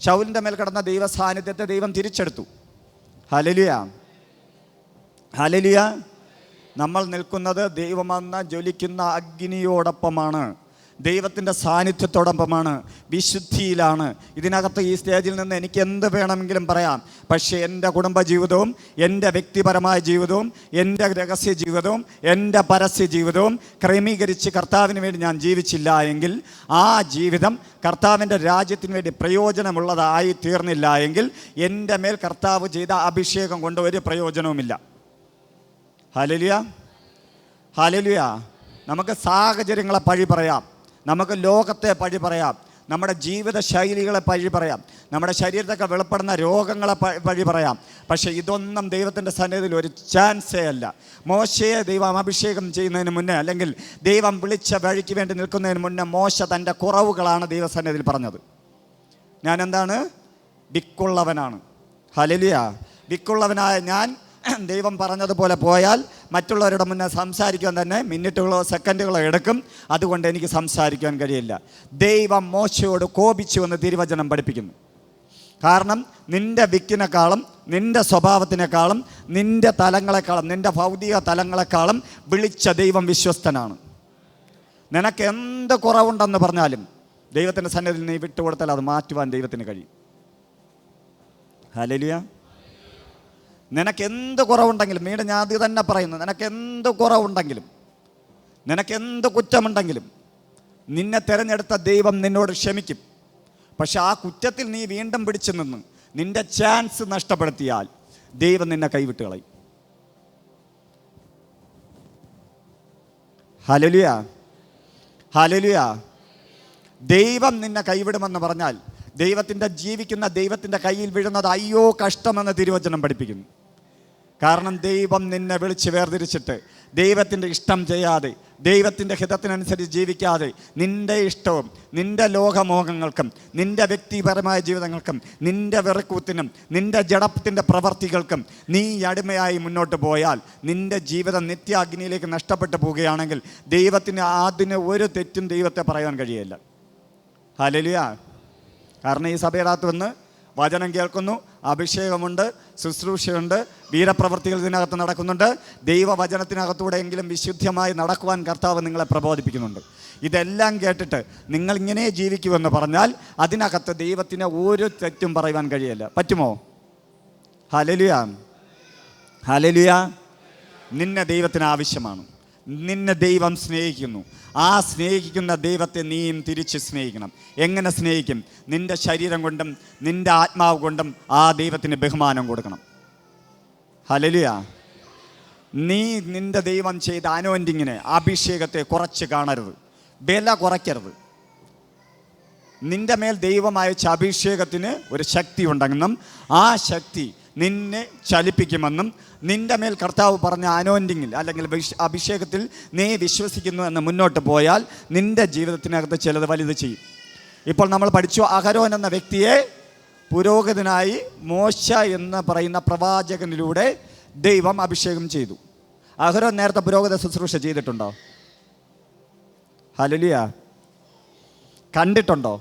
ശൗലിൻ്റെ മേൽ കിടന്ന ദൈവ സാന്നിധ്യത്തെ ദൈവം തിരിച്ചെടുത്തു. Hallelujah, hallelujah. നമ്മൾ നിൽക്കുന്നത് ദൈവമെന്ന ജ്വലിക്കുന്ന അഗ്നിയോടൊപ്പമാണ്, ദൈവത്തിൻ്റെ സാന്നിധ്യത്തോടൊപ്പമാണ്, വിശുദ്ധിയിലാണ്. ഇതിനകത്ത് ഈ സ്റ്റേജിൽ നിന്ന് എനിക്ക് എന്ത് വേണമെങ്കിലും പറയാം. പക്ഷേ എൻ്റെ കുടുംബജീവിതവും, എൻ്റെ വ്യക്തിപരമായ ജീവിതവും, എൻ്റെ രഹസ്യ ജീവിതവും, എൻ്റെ പരസ്യ ജീവിതവും ക്രമീകരിച്ച് കർത്താവിന് വേണ്ടി ഞാൻ ജീവിച്ചില്ല എങ്കിൽ, ആ ജീവിതം കർത്താവിൻ്റെ രാജ്യത്തിന് വേണ്ടി പ്രയോജനമുള്ളതായി തീർന്നില്ല എങ്കിൽ, എൻ്റെ മേൽ കർത്താവ് ചെയ്ത അഭിഷേകം കൊണ്ട് ഒരു പ്രയോജനവുമില്ല. Hallelujah, hallelujah. നമുക്ക് സാഹചര്യങ്ങളെ പഴി പറയാം, നമുക്ക് ലോകത്തെ പഴി പറയാം, നമ്മുടെ ജീവിത ശൈലികളെ പഴി പറയാം, നമ്മുടെ ശരീരത്തൊക്കെ വെളിപ്പെടുന്ന രോഗങ്ങളെ പഴി പറയാം. പക്ഷേ ഇതൊന്നും ദൈവത്തിൻ്റെ സന്നിധിയിൽ ഒരു ചാൻസേ അല്ല. മോശയെ ദൈവം അഭിഷേകം ചെയ്യുന്നതിന് മുന്നേ, അല്ലെങ്കിൽ ദൈവം വിളിച്ച വഴിക്ക് വേണ്ടി നിൽക്കുന്നതിന് മുന്നേ മോശ തൻ്റെ കുറവുകളാണ് ദൈവസന്നിധിയിൽ പറഞ്ഞത്. ഞാൻ എന്താണ്? വിക്കുള്ളവനാണ്. ഹല്ലേലൂയ. വിക്കുള്ളവനായ ഞാൻ ദൈവം പറഞ്ഞതുപോലെ പോയാൽ മറ്റുള്ളവരുടെ മുന്നേ സംസാരിക്കാൻ തന്നെ മിനിറ്റുകളോ സെക്കൻഡുകളോ എടുക്കും. അതുകൊണ്ട് എനിക്ക് സംസാരിക്കാൻ കഴിയില്ല. ദൈവം മോശയോട് കോപിച്ചു എന്ന് തിരുവചനം പഠിപ്പിക്കുന്നു. കാരണം നിൻ്റെ വിക്കിനേക്കാളും, നിൻ്റെ സ്വഭാവത്തിനേക്കാളും, നിൻ്റെ തലങ്ങളെക്കാളും, നിൻ്റെ ഭൗതിക തലങ്ങളെക്കാളും വിളിച്ച ദൈവം വിശ്വസ്തനാണ്. നിനക്ക് എന്ത് കുറവുണ്ടെന്ന് പറഞ്ഞാലും ദൈവത്തിൻ്റെ സന്നിധിയിൽ നീ വിട്ടുകൊടുത്താൽ അത് മാറ്റുവാൻ ദൈവത്തിന് കഴിയും. ഹല്ലേലൂയ. നിനക്ക് എന്ത് കുറവുണ്ടെങ്കിലും, വീണ്ടും ഞാൻ അത് തന്നെ പറയുന്നു, നിനക്ക് എന്ത് കുറവുണ്ടെങ്കിലും, നിനക്ക് എന്ത് കുറ്റമുണ്ടെങ്കിലും നിന്നെ തിരഞ്ഞെടുത്ത ദൈവം നിന്നോട് ക്ഷമിക്കും. പക്ഷെ ആ കുറ്റത്തിൽ നീ വീണ്ടും പിടിച്ചു നിന്ന് നിൻ്റെ ചാൻസ് നഷ്ടപ്പെടുത്തിയാൽ, ദൈവം നിന്നെ കൈവിട്ട് കളയും. Hallelujah, hallelujah. ദൈവം നിന്നെ കൈവിടുമെന്ന് പറഞ്ഞാൽ ജീവിക്കുന്ന ദൈവത്തിൻ്റെ കയ്യിൽ വീഴുന്നത് അയ്യോ കഷ്ടമെന്ന് തിരുവചനം പഠിപ്പിക്കുന്നു. കാരണം ദൈവം നിന്നെ വിളിച്ച് വേർതിരിച്ചിട്ട് ദൈവത്തിൻ്റെ ഇഷ്ടം ചെയ്യാതെ, ദൈവത്തിൻ്റെ ഹിതത്തിനനുസരിച്ച് ജീവിക്കാതെ, നിൻ്റെ ഇഷ്ടവും നിൻ്റെ ലോകമോഹങ്ങൾക്കും നിൻ്റെ വ്യക്തിപരമായ ജീവിതങ്ങൾക്കും നിൻ്റെ വെറുക്കൂത്തിനും നിൻ്റെ ജഡത്തിൻ്റെ പ്രവർത്തികൾക്കും നീ അടിമയായി മുന്നോട്ട് പോയാൽ നിൻ്റെ ജീവിതം നിത്യാഗ്നിയിലേക്ക് നഷ്ടപ്പെട്ടു പോവുകയാണെങ്കിൽ ദൈവത്തിന് അതിന് ഒരു തെറ്റും ദൈവത്തെ പറയാൻ കഴിയില്ല. ഹല്ലേലൂയ. കാരണം ഈ സഭയിനകത്ത് വന്ന് വചനം കേൾക്കുന്നു, അഭിഷേകമുണ്ട്, ശുശ്രൂഷയുണ്ട്, വീരപ്രവർത്തികൾ ഇതിനകത്ത് നടക്കുന്നുണ്ട്. ദൈവവചനത്തിനകത്തൂടെയെങ്കിലും വിശുദ്ധമായി നടക്കുവാൻ കർത്താവ് നിങ്ങളെ പ്രബോധിപ്പിക്കുന്നുണ്ട്. ഇതെല്ലാം കേട്ടിട്ട് നിങ്ങൾ ഇങ്ങനെ ജീവിക്കുമെന്ന് പറഞ്ഞാൽ അതിനകത്ത് ദൈവത്തിന് ഒരു തെറ്റും പറയുവാൻ കഴിയില്ല. പറ്റുമോ? Hallelujah, hallelujah. നിന്നെ ദൈവത്തിന് ആവശ്യമാണ്. നിന്നെ ദൈവം സ്നേഹിക്കുന്നു. ആ സ്നേഹിക്കുന്ന ദൈവത്തെ നീയും തിരിച്ച് സ്നേഹിക്കണം. എങ്ങനെ സ്നേഹിക്കും? നിൻ്റെ ശരീരം കൊണ്ടും നിൻ്റെ ആത്മാവ് കൊണ്ടും ആ ദൈവത്തിന് ബഹുമാനം കൊടുക്കണം. ഹല്ലേലൂയ. നീ നിൻ്റെ ദൈവം ചെയ്ത അനോയിന്റിങ്ങിനെ, അഭിഷേകത്തെ കുറച്ച് കാണരുത്, വില കുറയ്ക്കരുത്. നിൻ്റെ മേൽ ദൈവം അയച്ച അഭിഷേകത്തിന് ഒരു ശക്തി ഉണ്ടെന്നും ആ ശക്തി നിന്നെ ചലിപ്പിക്കുമെന്നും നിൻ്റെ മേൽ കർത്താവ് പറഞ്ഞ അനോയിന്റിങ്ങിൽ അല്ലെങ്കിൽ അഭിഷേകത്തിൽ നീ വിശ്വസിക്കുന്നു എന്ന് മുന്നോട്ട് പോയാൽ നിൻ്റെ ജീവിതത്തിനകത്ത് ചിലത് വലുത് ചെയ്യും. ഇപ്പോൾ നമ്മൾ പഠിച്ചു, അഹരോൻ എന്ന വ്യക്തിയെ പുരോഹിതനായി മോശ എന്ന് പറയുന്ന പ്രവാചകനിലൂടെ ദൈവം അഭിഷേകം ചെയ്തു. അഹരോൻ നേരത്തെ പുരോഹിത ശുശ്രൂഷ ചെയ്തിട്ടുണ്ടോ? ഹല്ലേലൂയ. കണ്ടിട്ടുണ്ടോ?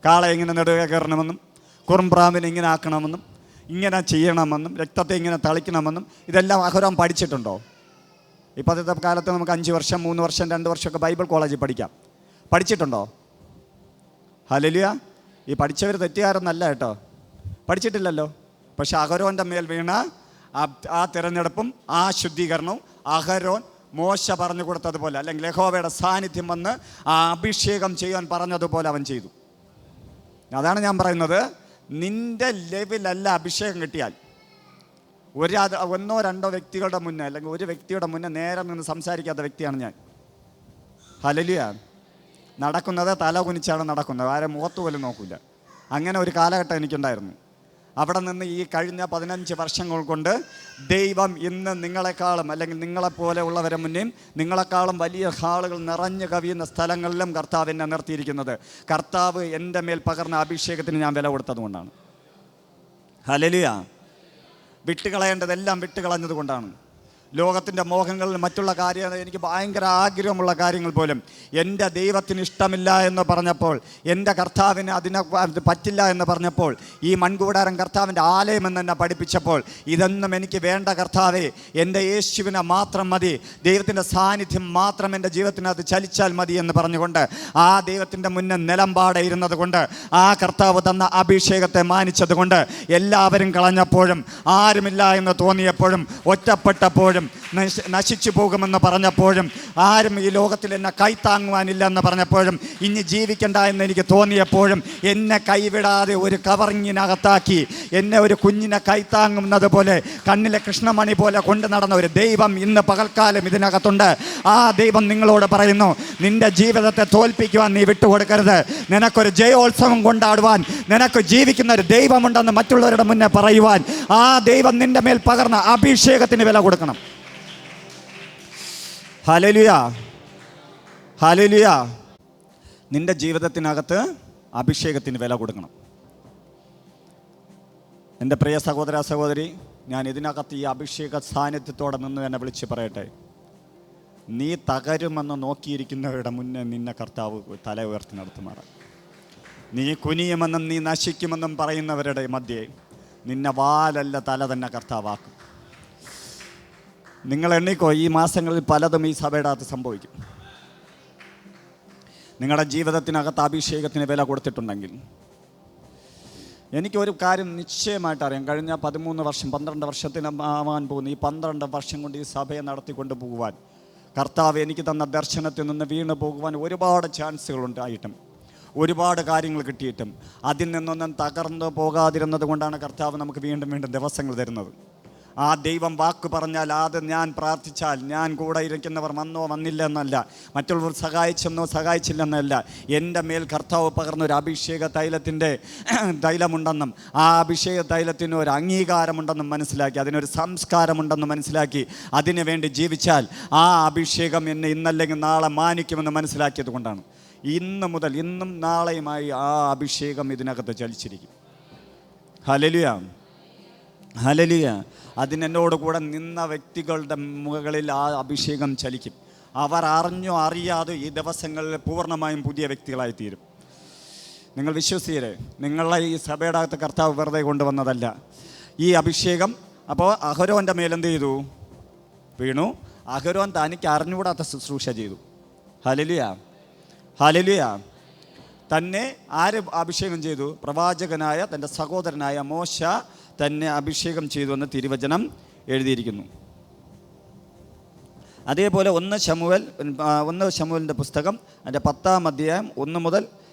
കാളെ ഇങ്ങനെ നെടുക കയറണമെന്നും കുറുമ്പ്രാവിനെ ഇങ്ങനെ ആക്കണമെന്നും ഇങ്ങനെ ചെയ്യണമെന്നും രക്തത്തെ ഇങ്ങനെ തളിക്കണമെന്നും ഇതെല്ലാം അഹരോൻ പഠിച്ചിട്ടുണ്ടോ? ഇപ്പോഴത്തെ കാലത്ത് നമുക്ക് 5 വർഷം 3 വർഷം 2 വർഷമൊക്കെ ബൈബിൾ കോളേജിൽ പഠിക്കാം. പഠിച്ചിട്ടുണ്ടോ? ഹല്ലേലൂയ. ഈ പഠിച്ചവർ തെറ്റുകാരൊന്നല്ല കേട്ടോ, പഠിച്ചിട്ടില്ലല്ലോ. പക്ഷെ അഹരോൻ്റെ മേൽ വീണ ആ തിരഞ്ഞെടുപ്പും ആ ശുദ്ധീകരണവും അഹരോൻ മോശ പറഞ്ഞു കൊടുത്തതുപോലെ, അല്ലെങ്കിൽ യഹോവയുടെ സാന്നിധ്യം വന്ന് ആ അഭിഷേകം ചെയ്യാൻ പറഞ്ഞതുപോലെ അവൻ ചെയ്തു. അതാണ് ഞാൻ പറയുന്നത്, നിൻ്റെ ലെവലല്ല അഭിഷേകം കിട്ടിയാൽ ഒന്നോ രണ്ടോ വ്യക്തികളുടെ മുന്നേ അല്ലെങ്കിൽ ഒരു വ്യക്തിയുടെ മുന്നേ നേരെ നിന്ന് സംസാരിക്കാത്ത വ്യക്തിയാണ് ഞാൻ. ഹല്ലേലൂയ. നടക്കുന്നത് തല കുനിച്ചാണ് നടക്കുന്നത്, ആരെ മുഖത്ത് പോലും നോക്കില്ല. അങ്ങനെ ഒരു കാലഘട്ടം എനിക്കുണ്ടായിരുന്നു. അവിടെ നിന്ന് ഈ കഴിഞ്ഞ 15 വർഷങ്ങൾ കൊണ്ട് ദൈവം ഇന്ന് നിങ്ങളെക്കാളും അല്ലെങ്കിൽ നിങ്ങളെപ്പോലെ ഉള്ളവരെ മുന്നേയും നിങ്ങളെക്കാളും വലിയ ഹാളുകൾ നിറഞ്ഞു കവിയുന്ന സ്ഥലങ്ങളിലും കർത്താവ് എന്നെ നിർത്തിയിരിക്കുന്നത് കർത്താവ് എൻ്റെ മേൽ പകർന്ന അഭിഷേകത്തിന് ഞാൻ വില കൊടുത്തതുകൊണ്ടാണ്. ഹല്ലേലൂയ. വിട്ടുകളയേണ്ടതെല്ലാം വിട്ടുകളഞ്ഞത് കൊണ്ടാണ്. ലോകത്തിൻ്റെ മോഹങ്ങളിൽ മറ്റുള്ള കാര്യങ്ങൾ, എനിക്ക് ഭയങ്കര ആഗ്രഹമുള്ള കാര്യങ്ങൾ പോലും എൻ്റെ ദൈവത്തിന് ഇഷ്ടമില്ല എന്ന് പറഞ്ഞപ്പോൾ, എൻ്റെ കർത്താവിന് അതിനെ പറ്റില്ല എന്ന് പറഞ്ഞപ്പോൾ, ഈ മൺകൂടാരം കർത്താവിൻ്റെ ആലയം എന്ന് എന്നെ പഠിപ്പിച്ചപ്പോൾ, ഇതൊന്നും എനിക്ക് വേണ്ട കർത്താവേ, എൻ്റെ യേശുവിനെ മാത്രം മതി, ദൈവത്തിൻ്റെ സാന്നിധ്യം മാത്രം എൻ്റെ ജീവിതത്തിനകത്ത് ചലിച്ചാൽ മതി എന്ന് പറഞ്ഞുകൊണ്ട് ആ ദൈവത്തിൻ്റെ മുന്നിൽ നിലമ്പാടെ ഇരുന്നത് കൊണ്ട്, ആ കർത്താവ് തന്ന അഭിഷേകത്തെ മാനിച്ചത് കൊണ്ട്, എല്ലാവരും കളഞ്ഞപ്പോഴും ആരുമില്ല എന്ന് തോന്നിയപ്പോഴും ഒറ്റപ്പെട്ടപ്പോഴും നശിച്ചു പോകുമെന്ന് പറഞ്ഞപ്പോഴും ആരും ഈ ലോകത്തിൽ എന്നെ കൈത്താങ്ങുവാനില്ല എന്ന് പറഞ്ഞപ്പോഴും ഇനി ജീവിക്കണ്ട എന്ന് എനിക്ക് തോന്നിയപ്പോഴും എന്നെ കൈവിടാതെ ഒരു കവറിങ്ങിനകത്താക്കി എന്നെ ഒരു കുഞ്ഞിനെ കൈത്താങ്ങുന്നത് പോലെ കണ്ണിലെ കൃഷ്ണമണി പോലെ കൊണ്ടു നടന്ന ഒരു ദൈവം ഇന്ന് പകൽക്കാലം ഇതിനകത്തുണ്ട്. ആ ദൈവം നിങ്ങളോട് പറയുന്നു, നിന്റെ ജീവിതത്തെ തോൽപ്പിക്കുവാൻ നീ വിട്ടുകൊടുക്കരുത്. നിനക്കൊരു ജയോത്സവം കൊണ്ടാടുവാൻ നിനക്ക് ജീവിക്കുന്ന ഒരു ദൈവമുണ്ടെന്ന് മറ്റുള്ളവരുടെ മുന്നേ പറയുവാൻ ആ ദൈവം നിന്റെ മേൽ പകർന്ന അഭിഷേകത്തിന് വില കൊടുക്കണം. Hallelujah, hallelujah. നിന്റെ ജീവിതത്തിനകത്ത് അഭിഷേകത്തിന് വില കൊടുക്കണം. എൻ്റെ പ്രിയ സഹോദര സഹോദരി, ഞാൻ ഇതിനകത്ത് ഈ അഭിഷേക സാന്നിധ്യത്തോടെ നിന്ന് എന്നെ വിളിച്ച് പറയട്ടെ, നീ തകരുമെന്ന് നോക്കിയിരിക്കുന്നവരുടെ മുന്നേ നിന്നെ കർത്താവ് തല ഉയർത്തി നടത്തുമാറാം. നീ കുനിയുമെന്നും നീ നശിക്കുമെന്നും പറയുന്നവരുടെ മധ്യേ നിന്നെ വാലല്ല തല തന്നെ കർത്താവാക്കും. നിങ്ങൾ എണ്ണിക്കോ, ഈ മാസങ്ങളിൽ പലതും ഈ സഭയുടെ അകത്ത് സംഭവിക്കും. നിങ്ങളുടെ ജീവിതത്തിനകത്ത് അഭിഷേകത്തിന് വില കൊടുത്തിട്ടുണ്ടെങ്കിൽ, എനിക്കൊരു കാര്യം നിശ്ചയമായിട്ട് അറിയാം. കഴിഞ്ഞ 13 വർഷം 12 വർഷത്തിന് ആവാൻ പോകുന്നു. ഈ 12 വർഷം കൊണ്ട് ഈ സഭയെ നടത്തിക്കൊണ്ട് പോകുവാൻ കർത്താവ് എനിക്ക് തന്ന ദർശനത്തിൽ നിന്ന് വീണ് പോകുവാൻ ഒരുപാട് ചാൻസുകൾ ഉണ്ടായിട്ടും ഒരുപാട് കാര്യങ്ങൾ കിട്ടിയിട്ടും അതിൽ നിന്നൊന്നും തകർന്നു പോകാതിരുന്നത് കൊണ്ടാണ് കർത്താവ് നമുക്ക് വീണ്ടും വീണ്ടും ദിവസങ്ങൾ തരുന്നത്. ആ ദൈവം വാക്ക് പറഞ്ഞാൽ അത് ഞാൻ പ്രാർത്ഥിച്ചാൽ ഞാൻ കൂടെ ഇരിക്കുന്നവർ വന്നോ വന്നില്ല എന്നല്ല, മറ്റുള്ളവർ സഹായിച്ചെന്നോ സഹായിച്ചില്ലെന്നല്ല, എൻ്റെ മേൽ കർത്താവ് പകർന്നൊരു അഭിഷേക തൈലമുണ്ടെന്നും ആ അഭിഷേക തൈലത്തിന് ഒരു അംഗീകാരമുണ്ടെന്നും മനസ്സിലാക്കി, അതിനൊരു സംസ്കാരമുണ്ടെന്ന് മനസ്സിലാക്കി അതിനു വേണ്ടി ജീവിച്ചാൽ ആ അഭിഷേകം എന്നെ ഇന്നല്ലെങ്കിൽ നാളെ മാനിക്കുമെന്ന് മനസ്സിലാക്കിയത് കൊണ്ടാണ് ഇന്ന് മുതൽ ഇന്നും നാളെയുമായി ആ അഭിഷേകം ഇതിനകത്ത് ചലിച്ചിരിക്കും. Hallelujah, hallelujah. അതിനെന്നോട് കൂടെ നിന്ന വ്യക്തികളുടെ മുകളിൽ ആ അഭിഷേകം ചലിക്കും. അവർ അറിഞ്ഞോ അറിയാതെ ഈ ദിവസങ്ങളിൽ പൂർണ്ണമായും പുതിയ വ്യക്തികളായി തീരും. നിങ്ങൾ വിശ്വസിക്കരെ, നിങ്ങളെ ഈ സഭയുടെ അകത്ത് കർത്താവ് വെറുതെ കൊണ്ടുവന്നതല്ല ഈ അഭിഷേകം. അപ്പോൾ അഹരോൻ്റെ മേലെന്ത് ചെയ്തു? വീണു. അഹരോൻ തനിക്ക് അറിഞ്ഞുകൂടാത്ത ശുശ്രൂഷ ചെയ്തു. Hallelujah, hallelujah. തന്നെ ആര് അഭിഷേകം ചെയ്തു? പ്രവാചകനായ തൻ്റെ സഹോദരനായ മോശ തന്നെ അഭിഷേകം ചെയ്തു എന്ന് തിരുവചനം എഴുതിയിരിക്കുന്നു. അതേപോലെ 1 ശമൂവേലിൻ്റെ പുസ്തകം അതിൻ്റെ 10-ാം അധ്യായം 1 മുതൽ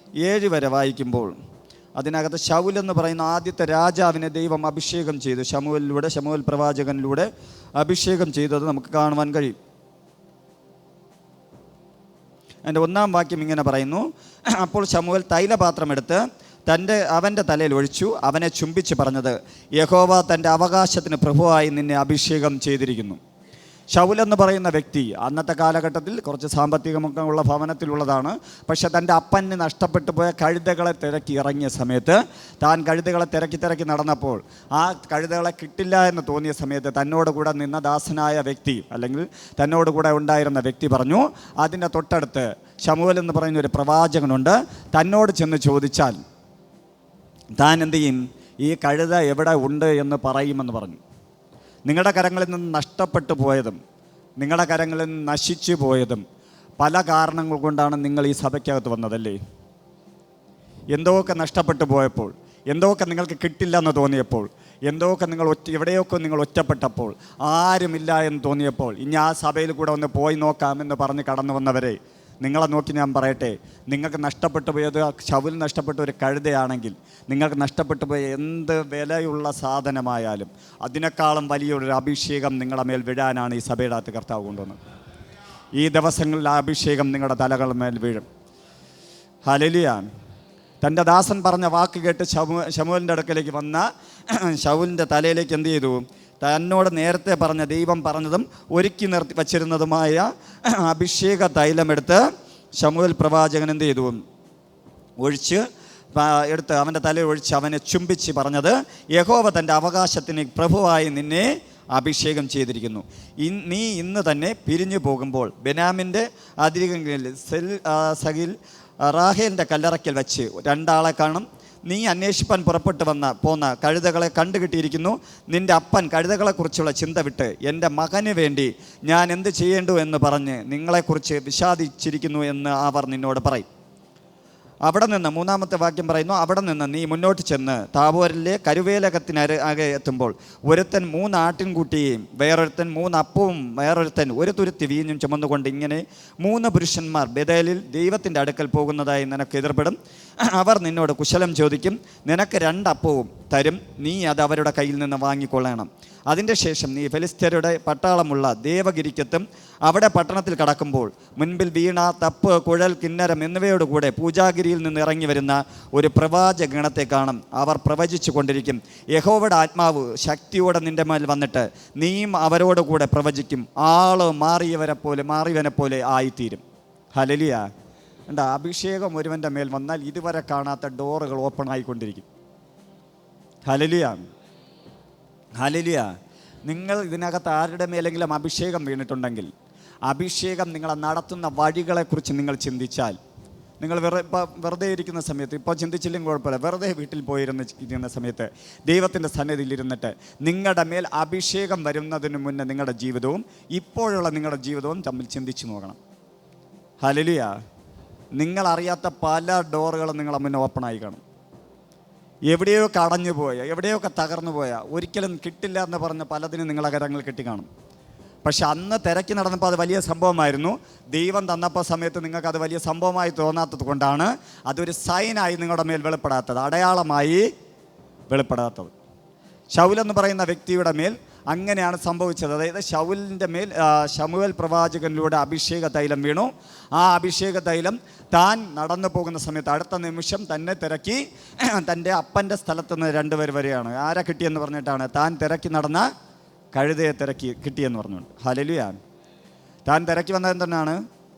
7 വരെ വായിക്കുമ്പോൾ അതിനകത്ത് ശൗൽ എന്ന് പറയുന്ന ആദ്യത്തെ രാജാവിനെ ദൈവം അഭിഷേകം ചെയ്തു. ശമൂവേൽ പ്രവാചകനിലൂടെ അഭിഷേകം ചെയ്തത് നമുക്ക് കാണുവാൻ കഴിയും. അതിൻ്റെ 1-ാം വാക്യം ഇങ്ങനെ പറയുന്നു: അപ്പോൾ ശമൂവേൽ തൈലപാത്രമെടുത്ത് അവൻ്റെ തലയിൽ ഒഴിച്ചു, അവനെ ചുംബിച്ച് പറഞ്ഞത്, യഹോവ തൻ്റെ അവകാശത്തിന് പ്രഭുവായി നിന്നെ അഭിഷേകം ചെയ്തിരിക്കുന്നു. ശൗൽ എന്ന് പറയുന്ന വ്യക്തി അന്നത്തെ കാലഘട്ടത്തിൽ കുറച്ച് സാമ്പത്തികമൊക്കെ ഉള്ള ഭവനത്തിലുള്ളതാണ്. പക്ഷെ തൻ്റെ അപ്പന് നഷ്ടപ്പെട്ടു പോയ കഴുതകളെ തിരക്കി ഇറങ്ങിയ സമയത്ത്, താൻ കഴുതകളെ തിരക്കി നടന്നപ്പോൾ ആ കഴുതകളെ കിട്ടില്ല എന്ന് തോന്നിയ സമയത്ത് തന്നോട് കൂടെ നിന്ന ദാസനായ വ്യക്തി, അല്ലെങ്കിൽ തന്നോട് കൂടെ ഉണ്ടായിരുന്ന വ്യക്തി പറഞ്ഞു, അതിൻ്റെ തൊട്ടടുത്ത് ശമൂവേൽ എന്ന് പറയുന്ന ഒരു പ്രവാചകനുണ്ട്, തന്നോട് ചെന്ന് ചോദിച്ചാൽ താൻ എന്ത് ചെയ്യും? ഈ കഴുത എവിടെ ഉണ്ട് എന്ന് പറയുമെന്ന് പറഞ്ഞു. നിങ്ങളുടെ കരങ്ങളിൽ നിന്ന് നഷ്ടപ്പെട്ടു പോയതും നിങ്ങളുടെ കരങ്ങളിൽ നിന്ന് നശിച്ചു പോയതും പല കാരണങ്ങൾ കൊണ്ടാണ് നിങ്ങൾ ഈ സഭയ്ക്കകത്ത് വന്നതല്ലേ? എന്തൊക്കെ നഷ്ടപ്പെട്ടു പോയപ്പോൾ, എന്തൊക്കെ നിങ്ങൾക്ക് കിട്ടില്ല എന്ന് തോന്നിയപ്പോൾ, എന്തൊക്കെ എവിടെയൊക്കെ നിങ്ങൾ ഒറ്റപ്പെട്ടപ്പോൾ, ആരുമില്ല എന്ന് തോന്നിയപ്പോൾ, ഇനി ആ സഭയിൽ കൂടെ ഒന്ന് പോയി നോക്കാമെന്ന് പറഞ്ഞ് കടന്നു വന്നവരെ, നിങ്ങളെ നോക്കി ഞാൻ പറയട്ടെ, നിങ്ങൾക്ക് നഷ്ടപ്പെട്ടു പോയത് ശൗൽ നഷ്ടപ്പെട്ട ഒരു കഴുതയാണെങ്കിൽ, നിങ്ങൾക്ക് നഷ്ടപ്പെട്ടു പോയ എന്ത് വിലയുള്ള സാധനമായാലും അതിനേക്കാളും വലിയൊരു അഭിഷേകം നിങ്ങളുടെ മേൽ വിടാനാണ് ഈ സഭയുടെ അകത്ത് കർത്താവ് കൊണ്ടുവന്നത്. ഈ ദിവസങ്ങളിൽ ആ അഭിഷേകം നിങ്ങളുടെ തലകളുടെ മേൽ വീഴും. ഹല്ലേലൂയ. തൻ്റെ ദാസൻ പറഞ്ഞ വാക്ക് കേട്ട് ശമൂവേലിൻ്റെ അടുക്കലേക്ക് വന്ന ശൗലിൻ്റെ തലയിലേക്ക് എന്ത് ചെയ്തു? തന്നോട് നേരത്തെ പറഞ്ഞ ദൈവം പറഞ്ഞതും ഒരുക്കി നിർത്തി വച്ചിരുന്നതുമായ അഭിഷേക തൈലമെടുത്ത് ശമൂവേൽ പ്രവാചകൻ എന്ത് ചെയ്തു? എടുത്ത് അവൻ്റെ തലയിൽ ഒഴിച്ച് അവനെ ചുംബിച്ച് പറഞ്ഞത്, യഹോവ തൻ്റെ അവകാശത്തിന് പ്രഭുവായി നിന്നെ അഭിഷേകം ചെയ്തിരിക്കുന്നു. നീ ഇന്ന് തന്നെ പിരിഞ്ഞു പോകുമ്പോൾ ബെന്യാമീൻ്റെ അതിരികളിൽ സഗിൽ റാഹേലിൻ്റെ കല്ലറയ്ക്കൽ വെച്ച് 2 ആളെ കാണും. നീ അന്വേഷിപ്പാൻ പോന്ന കഴുതകളെ കണ്ടുകിട്ടിയിരിക്കുന്നു. നിൻ്റെ അപ്പൻ കഴുതകളെക്കുറിച്ചുള്ള ചിന്ത വിട്ട് എൻ്റെ മകന് വേണ്ടി ഞാൻ എന്ത് ചെയ്യേണ്ടു എന്ന് പറഞ്ഞ് നിങ്ങളെക്കുറിച്ച് വിഷാദിച്ചിരിക്കുന്നു എന്ന് അവർ നിന്നോട് പറയും. അവിടെ നിന്ന് 3-ാമത്തെ വാക്യം പറയുന്നു, അവിടെ നിന്ന് നീ മുന്നോട്ട് ചെന്ന് താബോരിലെ കരുവേലകത്തിനകെ എത്തുമ്പോൾ ഒരുത്തൻ 3 ആട്ടിൻകുട്ടിയെയും വേറൊരുത്തൻ 3 അപ്പവും വേറൊരുത്തൻ 1 തുരുത്തി വീഞ്ഞും ചുമന്നുകൊണ്ട് ഇങ്ങനെ 3 പുരുഷന്മാർ ബേഥേലിൽ ദൈവത്തിൻ്റെ അടുക്കൽ പോകുന്നതായി നിനക്ക് എതിർപ്പെടും. അവർ നിന്നോട് കുശലം ചോദിക്കും. നിനക്ക് 2 അപ്പവും തരും, നീ അത് അവരുടെ കയ്യിൽ നിന്ന് വാങ്ങിക്കൊള്ളണം. അതിൻ്റെ ശേഷം നീ ഫെലിസ്ത്യരുടെ പട്ടാളമുള്ള ദേവഗിരിക്കത്തും അവിടെ പട്ടണത്തിൽ കടക്കുമ്പോൾ മുൻപിൽ വീണ, തപ്പ്, കുഴൽ, കിന്നരം എന്നിവയോടുകൂടെ പൂജാഗിരിയിൽ നിന്ന് ഇറങ്ങി വരുന്ന ഒരു പ്രവാചകഗണത്തെ കാണും. അവർ പ്രവചിച്ചു കൊണ്ടിരിക്കും. യഹോവയുടെ ആത്മാവ് ശക്തിയോടെ നിൻ്റെ മേൽ വന്നിട്ട് നീയും അവരോടുകൂടെ പ്രവചിക്കും. ആള് മാറിയവനെ പോലെ ആയിത്തീരും. ഹല്ലേലൂയ. എന്താ? അഭിഷേകം ഒരുവൻ്റെ മേൽ വന്നാൽ ഇതുവരെ കാണാത്ത ഡോറുകൾ ഓപ്പൺ ആയിക്കൊണ്ടിരിക്കും. Hallelujah, hallelujah. നിങ്ങൾ ഇതിനകത്ത് ആരുടെ മേലെങ്കിലും അഭിഷേകം വീണിട്ടുണ്ടെങ്കിൽ, അഭിഷേകം നിങ്ങളെ നടത്തുന്ന വഴികളെക്കുറിച്ച് നിങ്ങൾ ചിന്തിച്ചാൽ, നിങ്ങൾ വെറുതെ ഇരിക്കുന്ന സമയത്ത്, ഇപ്പോൾ ചിന്തിച്ചില്ലെങ്കിൽ കുഴപ്പമില്ല, വെറുതെ വീട്ടിൽ പോയിരുന്ന സമയത്ത് ദൈവത്തിൻ്റെ സന്നിധിയിൽ ഇരുന്നിട്ട് നിങ്ങളുടെ മേൽ അഭിഷേകം വരുന്നതിന് മുന്നേ നിങ്ങളുടെ ജീവിതവും ഇപ്പോഴുള്ള നിങ്ങളുടെ ജീവിതവും തമ്മിൽ ചിന്തിച്ചു നോക്കണം. ഹല്ലേലൂയ. നിങ്ങളറിയാത്ത പല ഡോറുകളും നിങ്ങളെ മുന്നേ ഓപ്പണായി കാണും. എവിടെയൊക്കെ അടഞ്ഞു പോയ, എവിടെയൊക്കെ തകർന്നു പോയ, ഒരിക്കലും കിട്ടില്ല എന്ന് പറഞ്ഞ പലതിനും നിങ്ങളെ കരങ്ങൾ കെട്ടിക്കാണും. പക്ഷെ അന്ന് തിരക്കി നടന്നപ്പോൾ അത് വലിയ സംഭവമായിരുന്നു. ദൈവം തന്നപ്പോൾ സമയത്ത് നിങ്ങൾക്ക് അത് വലിയ സംഭവമായി തോന്നാത്തത് കൊണ്ടാണ് അതൊരു സൈനായി നിങ്ങളുടെ മേൽ വെളിപ്പെടാത്തത്, അടയാളമായി വെളിപ്പെടാത്തത്. ശൗൽ എന്ന് പറയുന്ന വ്യക്തിയുടെ മേൽ അങ്ങനെയാണ് സംഭവിച്ചത്. അതായത് ശൗലിൻ്റെ മേൽ ശമൂവേൽ പ്രവാചകനിലൂടെ അഭിഷേക തൈലം വീണു. ആ അഭിഷേക തൈലം താൻ നടന്നു പോകുന്ന സമയത്ത് അടുത്ത നിമിഷം തന്നെ തിരക്കി തൻ്റെ അപ്പൻ്റെ സ്ഥലത്ത് നിന്ന് 2 പേർ വരെയാണ്. ആരെ കിട്ടിയെന്ന് പറഞ്ഞിട്ടാണ്? താൻ തിരക്കി നടന്ന കഴുതയെ തിരക്കി കിട്ടിയെന്ന് പറഞ്ഞുകൊണ്ട്. ഹല്ലേലൂയ. താൻ തിരക്കി വന്നത് എന്താണ്?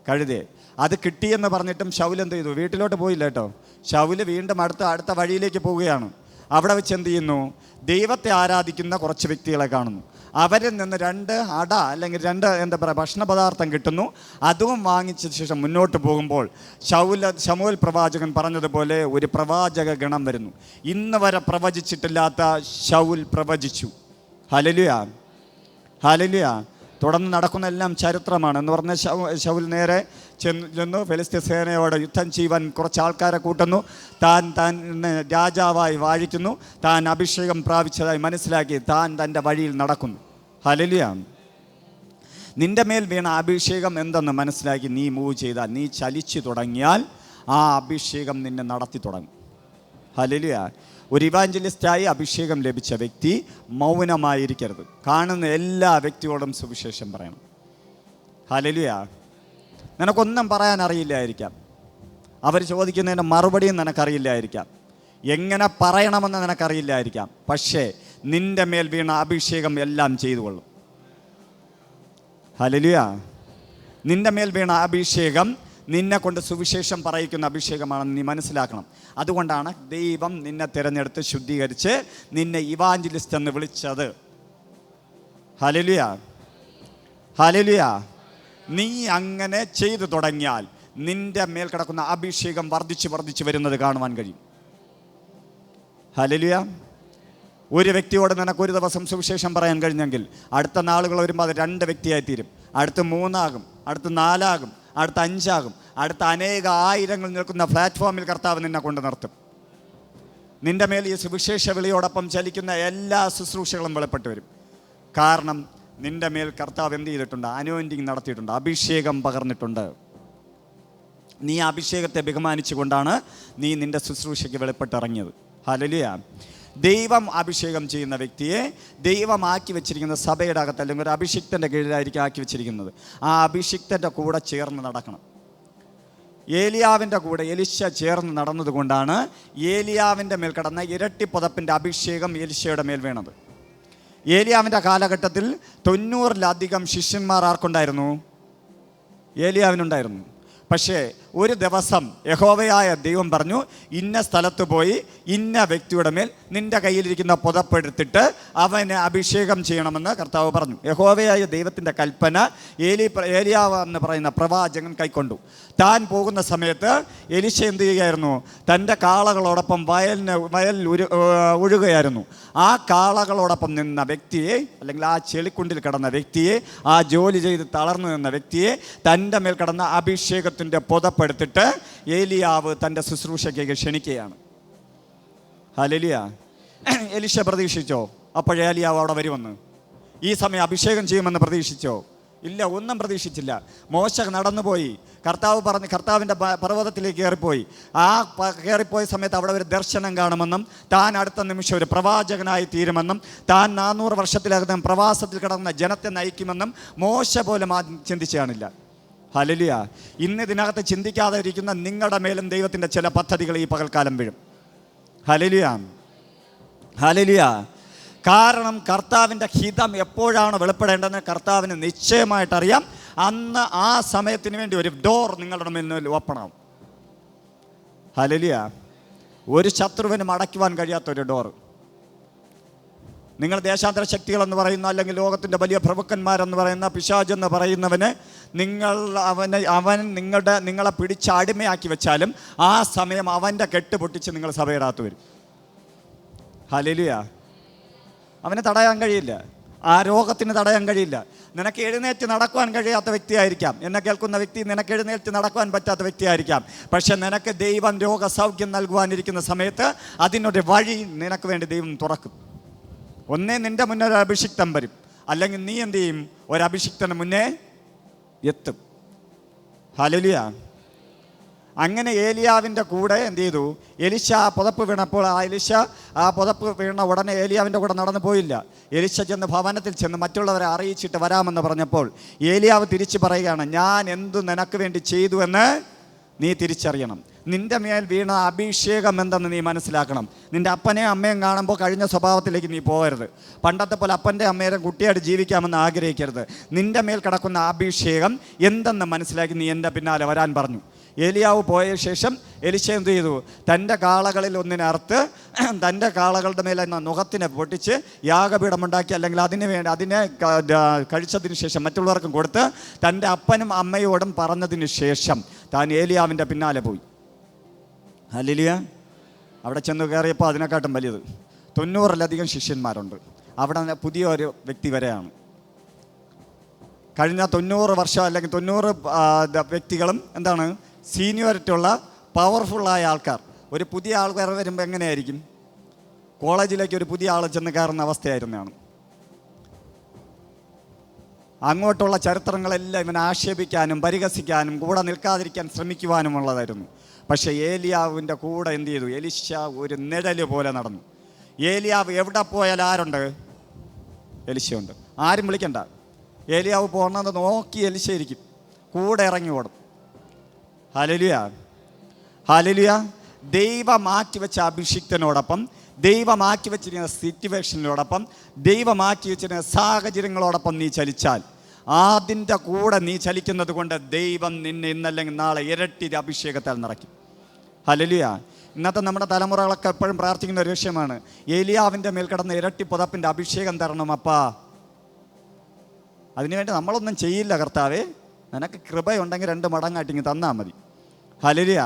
കഴുതയെ. അത് കിട്ടിയെന്ന് പറഞ്ഞിട്ടും ശൗൽ എന്ത് ചെയ്തു? വീട്ടിലോട്ട് പോയില്ല കേട്ടോ. ശൗൽ വീണ്ടും അടുത്ത വഴിയിലേക്ക് പോവുകയാണ്. അവിടെ വെച്ച് എന്ത് ചെയ്യുന്നു? ദൈവത്തെ ആരാധിക്കുന്ന കുറച്ച് വ്യക്തികളെ കാണുന്നു. അവരിൽ നിന്ന് 2 അട അല്ലെങ്കിൽ 2 ഭക്ഷണ പദാർത്ഥം കിട്ടുന്നു. അതും വാങ്ങിച്ച ശേഷം മുന്നോട്ട് പോകുമ്പോൾ ശമൂവേൽ പ്രവാചകൻ പറഞ്ഞതുപോലെ ഒരു പ്രവാചക ഗണം വരുന്നു. ഇന്ന് വരെ പ്രവചിച്ചിട്ടില്ലാത്ത ശൗൽ പ്രവചിച്ചു. Hallelujah, hallelujah. തുടർന്ന് നടക്കുന്ന എല്ലാം ചരിത്രമാണ്. എന്ന് പറഞ്ഞ ശൗൽ നേരെ ചെന്നു ഫെലിസ്ത്യ സേനയോട് യുദ്ധം ചെയ്യുവാൻ കുറച്ച് ആൾക്കാരെ കൂട്ടുന്നു. താൻ രാജാവായി വാഴിക്കുന്നു. താൻ അഭിഷേകം പ്രാപിച്ചതായി മനസ്സിലാക്കി താൻ തൻ്റെ വഴിയിൽ നടക്കുന്നു. ഹല്ലേലൂയ. നിൻ്റെ മേൽ വീണ അഭിഷേകം എന്തെന്ന് മനസ്സിലാക്കി നീ മൂവ് ചെയ്താൽ, നീ ചലിച്ചു തുടങ്ങിയാൽ ആ അഭിഷേകം നിന്നെ നടത്തി തുടങ്ങും. ഹല്ലേലൂയ. ഒരു ഇവാഞ്ചലിസ്റ്റായി അഭിഷേകം ലഭിച്ച വ്യക്തി മൗനമായിരിക്കരുത്. കാണുന്ന എല്ലാ വ്യക്തിയോടും സുവിശേഷം പറയണം. ഹല്ലേലൂയ. നിനക്കൊന്നും പറയാൻ അറിയില്ലായിരിക്കാം, അവർ ചോദിക്കുന്നതിന് മറുപടിയും നിനക്കറിയില്ലായിരിക്കാം, എങ്ങനെ പറയണമെന്ന് നിനക്കറിയില്ലായിരിക്കാം. പക്ഷേ നിൻ്റെ മേൽ വീണ അഭിഷേകം എല്ലാം ചെയ്തു കൊള്ളും. ഹല്ലേലൂയ. നിൻ്റെ മേൽ വീണ അഭിഷേകം നിന്നെ കൊണ്ട് സുവിശേഷം പറയിക്കുന്ന അഭിഷേകമാണെന്ന് നീ മനസ്സിലാക്കണം. അതുകൊണ്ടാണ് ദൈവം നിന്നെ തിരഞ്ഞെടുത്ത് ശുദ്ധീകരിച്ച് നിന്നെ ഇവാഞ്ചലിസ്റ്റ് എന്ന് വിളിച്ചത്. Hallelujah, hallelujah. നീ അങ്ങനെ ചെയ്തു തുടങ്ങിയാൽ നിന്റെ മേൽ കിടക്കുന്ന അഭിഷേകം വർദ്ധിച്ച് വരുന്നത് കാണുവാൻ കഴിയും. ഹല്ലേലൂയ. ഒരു വ്യക്തിയോട് നിനക്ക് ഒരു ദിവസം സുവിശേഷം പറയാൻ കഴിഞ്ഞെങ്കിൽ അടുത്ത നാളുകൾ വരുമ്പോൾ അത് 2 വ്യക്തിയായി തീരും. അടുത്ത് 3 ആകും, അടുത്ത് 4 ആകും, അടുത്ത 5 ആകും. അടുത്ത അനേക ആയിരങ്ങൾ നിൽക്കുന്ന പ്ലാറ്റ്ഫോമിൽ കർത്താവ് നിന്നെ കൊണ്ട് നിർത്തും. നിന്റെ മേൽ ഈ സുവിശേഷ വിളിയോടൊപ്പം ചലിക്കുന്ന എല്ലാ ശുശ്രൂഷകളും വെളിപ്പെട്ട് വരും. കാരണം നിന്റെ മേൽ കർത്താവ് എന്ത് ചെയ്തിട്ടുണ്ട്? അനോയിന്റിങ് നടത്തിയിട്ടുണ്ട്, അഭിഷേകം പകർന്നിട്ടുണ്ട്. നീ അഭിഷേകത്തെ ബഹുമാനിച്ചുകൊണ്ടാണ് നീ നിന്റെ ശുശ്രൂഷയ്ക്ക് വെളിപ്പെട്ടിറങ്ങിയത്. ഹല്ലേലൂയ. ദൈവം അഭിഷേകം ചെയ്യുന്ന വ്യക്തിയെ ദൈവം ആക്കി വെച്ചിരിക്കുന്ന സഭയുടെ അകത്ത് അല്ലെങ്കിൽ ഒരു അഭിഷിക്തൻ്റെ കീഴിലായിരിക്കും ആക്കി വെച്ചിരിക്കുന്നത്. ആ അഭിഷിക്തൻ്റെ കൂടെ ചേർന്ന് നടക്കണം. ഏലിയാവിൻ്റെ കൂടെ എലിശ ചേർന്ന് നടന്നതുകൊണ്ടാണ് ഏലിയാവിൻ്റെ മേൽ കടന്ന ഇരട്ടി പുതപ്പിൻ്റെ അഭിഷേകം എലിശയുടെ മേൽ വീണത്. ഏലിയാവിൻ്റെ കാലഘട്ടത്തിൽ 90-ലധികം ശിഷ്യന്മാർ ആർക്കുണ്ടായിരുന്നു? ഏലിയാവിനുണ്ടായിരുന്നു. പക്ഷേ ഒരു ദിവസം യഹോവയായ ദൈവം പറഞ്ഞു, ഇന്ന സ്ഥലത്ത് പോയി ഇന്ന വ്യക്തിയുടെ മേൽ നിൻ്റെ കയ്യിലിരിക്കുന്ന പുതപ്പെടുത്തിട്ട് അവനെ അഭിഷേകം ചെയ്യണമെന്ന് കർത്താവ് പറഞ്ഞു. യഹോവയായ ദൈവത്തിൻ്റെ കൽപ്പന ഏലിയാവ് എന്ന് പറയുന്ന പ്രവാചകൻ കൈക്കൊണ്ടു. താൻ പോകുന്ന സമയത്ത് എലിശ എന്ത് ചെയ്യുകയായിരുന്നു? തൻ്റെ കാളകളോടൊപ്പം വയലിൽ ഒഴുകുകയായിരുന്നു. ആ കാളകളോടൊപ്പം നിന്ന വ്യക്തിയെ അല്ലെങ്കിൽ ആ ചെളിക്കുണ്ടിൽ കിടന്ന വ്യക്തിയെ, ആ ജോലി ചെയ്ത് തളർന്നു നിന്ന വ്യക്തിയെ തൻ്റെ മേൽ കിടന്ന അഭിഷേകത്തിൻ്റെ പുതപ്പെടുത്തിട്ട് ഏലിയാവ് തൻ്റെ ശുശ്രൂഷയ്ക്ക് ക്ഷണിക്കുകയാണ്. ഹല്ലേലൂയ. എലിശ പ്രതീക്ഷിച്ചോ അപ്പോഴേ ഏലിയാവ് അവിടെ വരുമെന്ന്? ഈ സമയം അഭിഷേകം ചെയ്യുമെന്ന് പ്രതീക്ഷിച്ചോ? ഇല്ല, ഒന്നും പ്രതീക്ഷിച്ചില്ല. മോശ നടന്നുപോയി. കർത്താവിൻ്റെ പർവ്വതത്തിലേക്ക് കയറിപ്പോയി. ആ കയറിപ്പോയ സമയത്ത് അവിടെ ഒരു ദർശനം കാണുമെന്നും താൻ അടുത്ത നിമിഷം ഒരു പ്രവാചകനായി തീരുമെന്നും താൻ 400 വർഷത്തിലകം പ്രവാസത്തിൽ കിടന്ന ജനത്തെ നയിക്കുമെന്നും മോശ പോലും ചിന്തിച്ചു കാണില്ല. ഹല്ലേലൂയ. ഇന്ന് ഇതിനകത്ത് ചിന്തിക്കാതെ ഇരിക്കുന്ന നിങ്ങളുടെ മേലും ദൈവത്തിൻ്റെ ചില പദ്ധതികൾ ഈ പകൽക്കാലം വീഴും. Hallelujah, hallelujah. കാരണം കർത്താവിൻ്റെ ഹിതം എപ്പോഴാണ് വെളിപ്പെടേണ്ടതെന്ന് കർത്താവിന് നിശ്ചയമായിട്ടറിയാം. അന്ന് ആ സമയത്തിന് വേണ്ടി ഒരു ഡോർ നിങ്ങളുടെ മുന്നിൽ ഓപ്പണാവും. ഹല്ലേലൂയ. ഒരു ശത്രുവിനും അടയ്ക്കുവാൻ കഴിയാത്തൊരു ഡോർ. നിങ്ങൾ ദേശാന്തര ശക്തികളെന്ന് പറയുന്ന അല്ലെങ്കിൽ ലോകത്തിൻ്റെ വലിയ പ്രഭുക്കന്മാരെന്ന് പറയുന്ന പിശാചെന്ന് പറയുന്നവന് അവൻ നിങ്ങളെ പിടിച്ച് അടിമയാക്കി വെച്ചാലും ആ സമയം അവൻ്റെ കെട്ട് പൊട്ടിച്ച് നിങ്ങൾ സഭയിടാത്ത വരും. ഹല്ലേലൂയ. അവന് തടയാൻ കഴിയില്ല. ആ രോഗത്തിന് തടയാൻ കഴിയില്ല. നിനക്ക് എഴുന്നേറ്റ് നടക്കുവാൻ കഴിയാത്ത വ്യക്തിയായിരിക്കാം. എന്നെ കേൾക്കുന്ന വ്യക്തി നിനക്ക് എഴുന്നേറ്റ് നടക്കുവാൻ പറ്റാത്ത വ്യക്തിയായിരിക്കാം. പക്ഷെ നിനക്ക് ദൈവം രോഗസൗഖ്യം നൽകുവാനിരിക്കുന്ന സമയത്ത് അതിനൊരു വഴി നിനക്ക് വേണ്ടി ദൈവം തുറക്കും. ഒന്നേ നിൻ്റെ മുന്നേ ഒരു അഭിഷിക്തം വരും. അല്ലെങ്കിൽ നീ എന്ത് ചെയ്യും? ഒരഭിഷിക്തന് മുന്നേ എത്തും. ഹല്ലേലൂയ. അങ്ങനെ ഏലിയാവിൻ്റെ കൂടെ എന്ത് ചെയ്തു? എലിശ ആ പുതപ്പ് വീണപ്പോൾ എലിശ ആ പുതപ്പ് വീണ ഉടനെ ഏലിയാവിൻ്റെ കൂടെ നടന്നു പോയില്ല. എലിശ ചെന്ന് ഭവനത്തിൽ ചെന്ന് മറ്റുള്ളവരെ അറിയിച്ചിട്ട് വരാമെന്ന് പറഞ്ഞപ്പോൾ ഏലിയാവ് തിരിച്ചു പറയുകയാണ്, ഞാൻ എന്തു നിനക്ക് വേണ്ടി ചെയ്തു എന്ന് നീ തിരിച്ചറിയണം. നിൻ്റെ മേൽ വീണ അഭിഷേകം എന്തെന്ന് നീ മനസ്സിലാക്കണം. നിൻ്റെ അപ്പനെയും അമ്മയും കാണുമ്പോൾ കഴിഞ്ഞ സ്വഭാവത്തിലേക്ക് നീ പോകരുത്. പണ്ടത്തെ പോലെ അപ്പൻ്റെ അമ്മേരും കുട്ടിയായിട്ട് ജീവിക്കാമെന്ന് ആഗ്രഹിക്കരുത്. നിൻ്റെ മേൽ കിടക്കുന്ന അഭിഷേകം എന്തെന്ന് മനസ്സിലാക്കി നീ എൻ്റെ പിന്നാലെ വരാൻ പറഞ്ഞു. ഏലിയാവ് പോയ ശേഷം എലിശ എന്ത് ചെയ്തു? തൻ്റെ കാളകളിൽ ഒന്നിനെ അറുത്ത് തൻ്റെ കാളകളുടെ മേലെ നുഖത്തിനെ പൊട്ടിച്ച് യാഗപീഠമുണ്ടാക്കി, അല്ലെങ്കിൽ അതിനെ കഴിച്ചതിന് ശേഷം മറ്റുള്ളവർക്കും കൊടുത്ത് തൻ്റെ അപ്പനും അമ്മയോടും പറഞ്ഞതിന് ശേഷം താൻ ഏലിയാവിൻ്റെ പിന്നാലെ പോയി. ഹല്ലേലൂയ. അവിടെ ചെന്ന് കയറിയപ്പോൾ അതിനെക്കാട്ടും വലിയത് 90-ലധികം ശിഷ്യന്മാരുണ്ട്. അവിടെ പുതിയ ഒരു വ്യക്തി വരെയാണ്. കഴിഞ്ഞ 90 വർഷം അല്ലെങ്കിൽ 90 വ്യക്തികളും എന്താണ്? സീനിയോറിറ്റി ഉള്ള പവർഫുള്ളായ ആൾക്കാർ. ഒരു പുതിയ ആൾക്കാർ വരുമ്പോൾ എങ്ങനെയായിരിക്കും? കോളേജിലേക്ക് ഒരു പുതിയ ആൾ ചെന്ന് കയറുന്ന അവസ്ഥയായിരുന്നാണ്. അങ്ങോട്ടുള്ള ചരിത്രങ്ങളെല്ലാം ഇവനെ ആക്ഷേപിക്കാനും പരിഹസിക്കാനും കൂടെ നിൽക്കാതിരിക്കാൻ ശ്രമിക്കുവാനുമുള്ളതായിരുന്നു. പക്ഷേ ഏലിയാവിൻ്റെ കൂടെ എന്ത് ചെയ്തു? എലിശ ഒരു നിഴല് പോലെ നടന്നു. ഏലിയാവ് എവിടെ പോയാൽ ആരുണ്ട്? എലിശയുണ്ട്. ആരും വിളിക്കണ്ട. ഏലിയാവ് പോകണമെന്ന് നോക്കി എലിശ ഇരിക്കും, കൂടെ ഇറങ്ങി ഓടും. ഹല്ലേലൂയ. ഹല്ലേലൂയ. ദൈവം മാറ്റിവെച്ച അഭിഷിക്തനോടൊപ്പം, ദൈവം മാറ്റി വെച്ചിരിക്കുന്ന സിറ്റുവേഷനിലോടൊപ്പം, ദൈവം മാറ്റി വെച്ചിരിക്കുന്ന സാഹചര്യങ്ങളോടൊപ്പം നീ ചലിച്ചാൽ, അതിൻ്റെ കൂടെ നീ ചലിക്കുന്നത് കൊണ്ട് ദൈവം നിന്നെ ഇന്നല്ലെങ്കിൽ നാളെ ഇരട്ടി അഭിഷേകത്താൽ നിറയ്ക്കും. ഹല്ലേലൂയ. ഇന്നത്തെ നമ്മുടെ തലമുറകളൊക്കെ എപ്പോഴും പ്രാർത്ഥിക്കുന്ന ഒരു വിഷയമാണ്, ഏലിയാവിൻ്റെ മേൽ കിടന്ന ഇരട്ടി പുതപ്പിൻ്റെ അഭിഷേകം തരണം അപ്പാ. അതിനുവേണ്ടി നമ്മളൊന്നും ചെയ്യില്ല കർത്താവേ, നിനക്ക് കൃപയുണ്ടെങ്കിൽ 2 മടങ്ങായിട്ടിങ്ങ് തന്നാൽ മതി. ഹല്ലേലൂയ.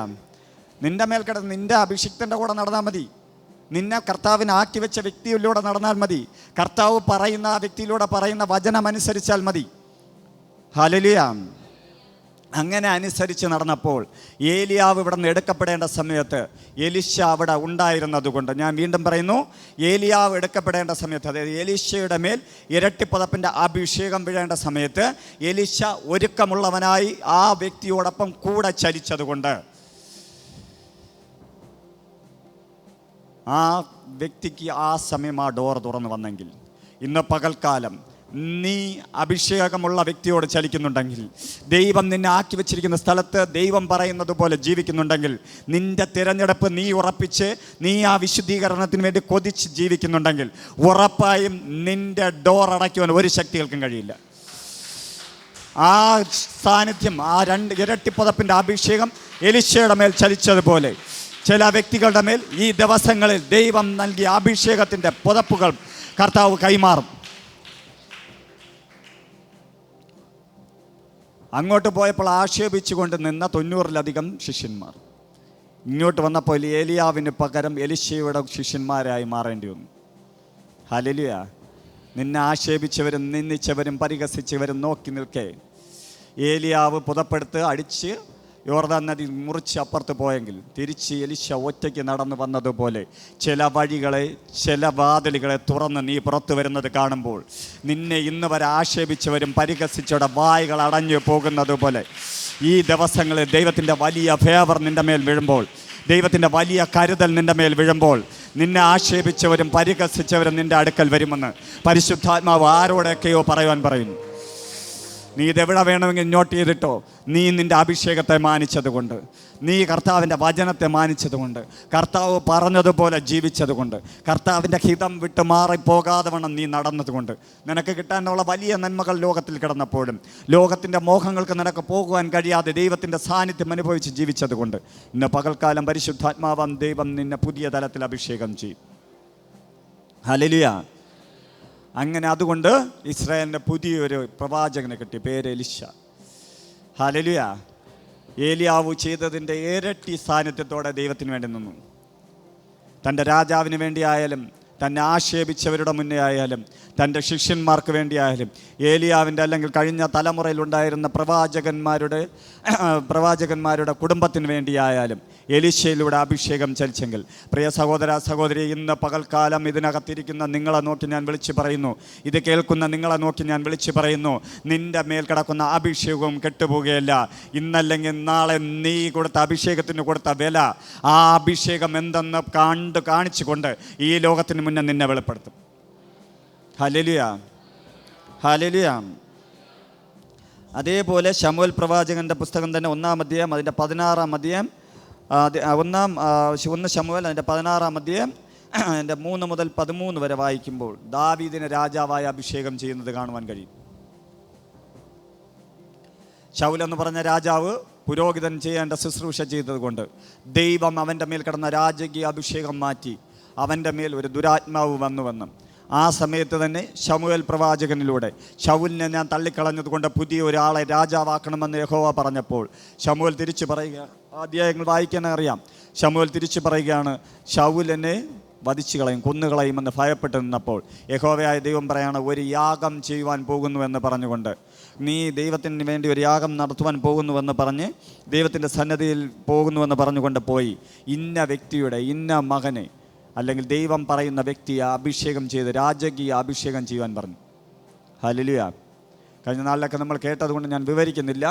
നിൻ്റെ മേൽ കിടന്ന് നിൻ്റെ അഭിഷിക്തൻ്റെ കൂടെ നടന്നാൽ മതി. നിന്നെ കർത്താവിന് ആക്കി വെച്ച വ്യക്തിയിലൂടെ നടന്നാൽ മതി. കർത്താവ് പറയുന്ന ആ വ്യക്തിയിലൂടെ പറയുന്ന വചനം അനുസരിച്ചാൽ മതി. ഹല്ലേലൂയ. അങ്ങനെ അനുസരിച്ച് നടന്നപ്പോൾ ഏലിയാവ് ഇവിടെ നിന്ന് എടുക്കപ്പെടേണ്ട സമയത്ത് എലിശ അവിടെ ഉണ്ടായിരുന്നത് കൊണ്ട്, ഞാൻ വീണ്ടും പറയുന്നു, ഏലിയാവ് എടുക്കപ്പെടേണ്ട സമയത്ത്, അതായത് എലിശയുടെ മേൽ ഇരട്ടിപ്പുതപ്പിൻ്റെ അഭിഷേകം വീഴേണ്ട സമയത്ത് എലിശ ഒരുക്കമുള്ളവനായി ആ വ്യക്തിയോടൊപ്പം കൂടെ ചലിച്ചതുകൊണ്ട് ആ വ്യക്തിക്ക് ആ സമയം ആ ഡോർ തുറന്നു വന്നെങ്കിൽ, ഇന്ന് പകൽക്കാലം നീ അഭിഷേകമുള്ള വ്യക്തിയോട് ചലിക്കുന്നുണ്ടെങ്കിൽ, ദൈവം നിന്നെ ആക്കി വെച്ചിരിക്കുന്ന സ്ഥലത്ത് ദൈവം പറയുന്നത് പോലെ ജീവിക്കുന്നുണ്ടെങ്കിൽ, നിന്റെ തിരഞ്ഞെടുപ്പ് നീ ഉറപ്പിച്ച് നീ ആ വിശുദ്ധീകരണത്തിന് വേണ്ടി കൊതിച്ച് ജീവിക്കുന്നുണ്ടെങ്കിൽ, ഉറപ്പായും നിന്റെ ഡോർ അടയ്ക്കുവാൻ ഒരു ശക്തികൾക്കും കഴിയില്ല. ആ സാന്നിധ്യം, ആ 2 ഇരട്ടിപ്പുതപ്പിൻ്റെ അഭിഷേകം എലിശയുടെ മേൽ ചലിച്ചതുപോലെ ചില വ്യക്തികളുടെ മേൽ ഈ ദിവസങ്ങളിൽ ദൈവം നൽകിയ അഭിഷേകത്തിൻ്റെ പുതപ്പുകൾ കർത്താവ് കൈമാറും. അങ്ങോട്ട് പോയപ്പോൾ ആക്ഷേപിച്ചുകൊണ്ട് നിന്ന 90-ലധികം ശിഷ്യന്മാർ ഇങ്ങോട്ട് വന്നപ്പോൾ ഏലിയാവിന് പകരം എലിശയുടെ ശിഷ്യന്മാരായി മാറേണ്ടി വന്നു. ഹല്ലേലൂയ. നിന്നെ ആക്ഷേപിച്ചവരും നിന്ദിച്ചവരും പരിഹസിച്ചവരും നോക്കി നിൽക്കേ, ഏലിയാവ് പുതപ്പെടുത്ത് അടിച്ച് യോർദാൻ നദി മുറിച്ച് അപ്പുറത്ത് പോയെങ്കിൽ തിരിച്ച് എലിശ ഒറ്റയ്ക്ക് നടന്നു വന്നതുപോലെ ചില വഴികളെ, ചില വാതിലുകളെ തുറന്ന് നീ പുറത്തു വരുന്നത് കാണുമ്പോൾ നിന്നെ ഇന്ന് വരെ ആക്ഷേപിച്ചവരും പരിഹസിച്ചവരുടെ വായ്കൾ അടഞ്ഞു പോകുന്നത് പോലെ ഈ ദിവസങ്ങളിൽ ദൈവത്തിൻ്റെ വലിയ ഫേവർ നിൻ്റെ മേൽ വീഴുമ്പോൾ, ദൈവത്തിൻ്റെ വലിയ കരുതൽ നിൻ്റെ മേൽ വീഴുമ്പോൾ, നിന്നെ ആക്ഷേപിച്ചവരും പരിഹസിച്ചവരും നിൻ്റെ അടുക്കൽ വരുമെന്ന് പരിശുദ്ധാത്മാവ് ആരോടൊക്കെയോ പറയുന്നു. നീ ഇതെവിടെ വേണമെങ്കിൽ നോട്ട് ചെയ്തിട്ടോ. നീ നിൻ്റെ അഭിഷേകത്തെ മാനിച്ചതുകൊണ്ട്, നീ കർത്താവിൻ്റെ വചനത്തെ മാനിച്ചതുകൊണ്ട്, കർത്താവ് പറഞ്ഞതുപോലെ ജീവിച്ചതുകൊണ്ട്, കർത്താവിൻ്റെ ഹിതം വിട്ട് മാറിപ്പോകാതെ വണ്ണം നീ നടന്നതുകൊണ്ട്, നിനക്ക് കിട്ടാനുള്ള വലിയ നന്മകൾ ലോകത്തിൽ കിടന്നപ്പോഴും ലോകത്തിൻ്റെ മോഹങ്ങൾക്ക് നിനക്ക് പോകുവാൻ കഴിയാതെ ദൈവത്തിൻ്റെ സാന്നിധ്യം അനുഭവിച്ച് ജീവിച്ചതുകൊണ്ട് ഇന്ന് പകൽക്കാലം പരിശുദ്ധാത്മാവാം ദൈവം നിന്നെ പുതിയ തലത്തിൽ അഭിഷേകം ചെയ്യും. ഹല്ലേലൂയ. അങ്ങനെ അതുകൊണ്ട് ഇസ്രായേലിൻ്റെ പുതിയൊരു പ്രവാചകനെ കിട്ടി, പേര് എലിശ. ഹല്ലേലൂയ. ഏലിയാവ് ചെയ്തതിൻ്റെ ഇരട്ടി സാന്നിധ്യത്തോടെ ദൈവത്തിന് വേണ്ടി നിന്നു. തൻ്റെ രാജാവിന് വേണ്ടിയായാലും, തന്നെ ആക്ഷേപിച്ചവരുടെ മുന്നേ ആയാലും, തൻ്റെ ശിഷ്യന്മാർക്ക് വേണ്ടിയായാലും, ഏലിയാവിൻ്റെ അല്ലെങ്കിൽ കഴിഞ്ഞ തലമുറയിലുണ്ടായിരുന്ന പ്രവാചകന്മാരുടെ കുടുംബത്തിന് വേണ്ടിയായാലും എലീശയിലൂടെ അഭിഷേകം ചലിച്ചെങ്കിൽ, പ്രിയ സഹോദര സഹോദരി, ഇന്ന് പകൽക്കാലം ഇതിനകത്തിരിക്കുന്ന നിങ്ങളെ നോക്കി ഞാൻ വിളിച്ചു പറയുന്നു, ഇത് കേൾക്കുന്ന നിങ്ങളെ നോക്കി ഞാൻ വിളിച്ചു പറയുന്നു, നിൻ്റെ മേൽ കിടക്കുന്ന അഭിഷേകവും കെട്ടുപോകുകയില്ല. ഇന്നല്ലെങ്കിൽ നാളെ നീ കൊടുത്ത അഭിഷേകത്തിന് കൊടുത്ത വില, ആ അഭിഷേകം എന്തെന്ന് കാണിച്ചുകൊണ്ട് ഈ ലോകത്തിന് മുന്നേ നിന്നെ വെളിപ്പെടുത്തും. Hallelujah, hallelujah. അതേപോലെ ശമൂവേൽ പ്രവാചകൻ്റെ പുസ്തകം തന്നെ 1-ാം അധ്യായം അതിൻ്റെ 16-ാം അധ്യായം, 1 ശമൂവേൽ അതിൻ്റെ 16-ാം അധ്യായം അതിൻ്റെ 3 മുതൽ 13 വരെ വായിക്കുമ്പോൾ ദാവീദിനെ രാജാവായി അഭിഷേകം ചെയ്യുന്നത് കാണുവാൻ കഴിയും. ശൗൽ എന്ന് പറഞ്ഞ രാജാവ് പുരോഹിതൻ ചെയ്യേണ്ട ശുശ്രൂഷ ചെയ്തതുകൊണ്ട് ദൈവം അവൻ്റെ മേൽ കിടന്ന രാജകീയ അഭിഷേകം മാറ്റി അവൻ്റെ മേൽ ഒരു ദുരാത്മാവ് വന്നുവെന്നും, ആ സമയത്ത് തന്നെ ശമൂവേൽ പ്രവാചകനിലൂടെ ശൗലിനെ ഞാൻ തള്ളിക്കളഞ്ഞതുകൊണ്ട് പുതിയ ഒരാളെ രാജാവാക്കണമെന്ന് യഹോവ പറഞ്ഞപ്പോൾ ശമൂവേൽ തിരിച്ചു പറയുക, അധ്യായങ്ങൾ വായിക്കാൻ അറിയാം, ശമൂവേൽ തിരിച്ചു പറയുകയാണ്, ശൗലിനെ വധിച്ചു കളയും, കൊന്നുകളയുമെന്ന് ഭയപ്പെട്ട് നിന്നപ്പോൾ യഹോവയായ ദൈവം പറയാണ്, ഒരു യാഗം ചെയ്യുവാൻ പോകുന്നുവെന്ന് പറഞ്ഞുകൊണ്ട്, നീ ദൈവത്തിന് വേണ്ടി ഒരു യാഗം നടത്തുവാൻ പോകുന്നുവെന്ന് പറഞ്ഞ് ദൈവത്തിൻ്റെ സന്നദ്ധിയിൽ പോകുന്നുവെന്ന് പറഞ്ഞുകൊണ്ട് പോയി ഇന്ന വ്യക്തിയുടെ ഇന്ന മകനെ, അല്ലെങ്കിൽ ദൈവം പറയുന്ന വ്യക്തിയെ അഭിഷേകം ചെയ്ത് രാജകീയ അഭിഷേകം ചെയ്യുവാൻ പറഞ്ഞു. ഹല്ലേലൂയ. കഴിഞ്ഞ നാളിലൊക്കെ നമ്മൾ കേട്ടതുകൊണ്ട് ഞാൻ വിവരിക്കുന്നില്ല.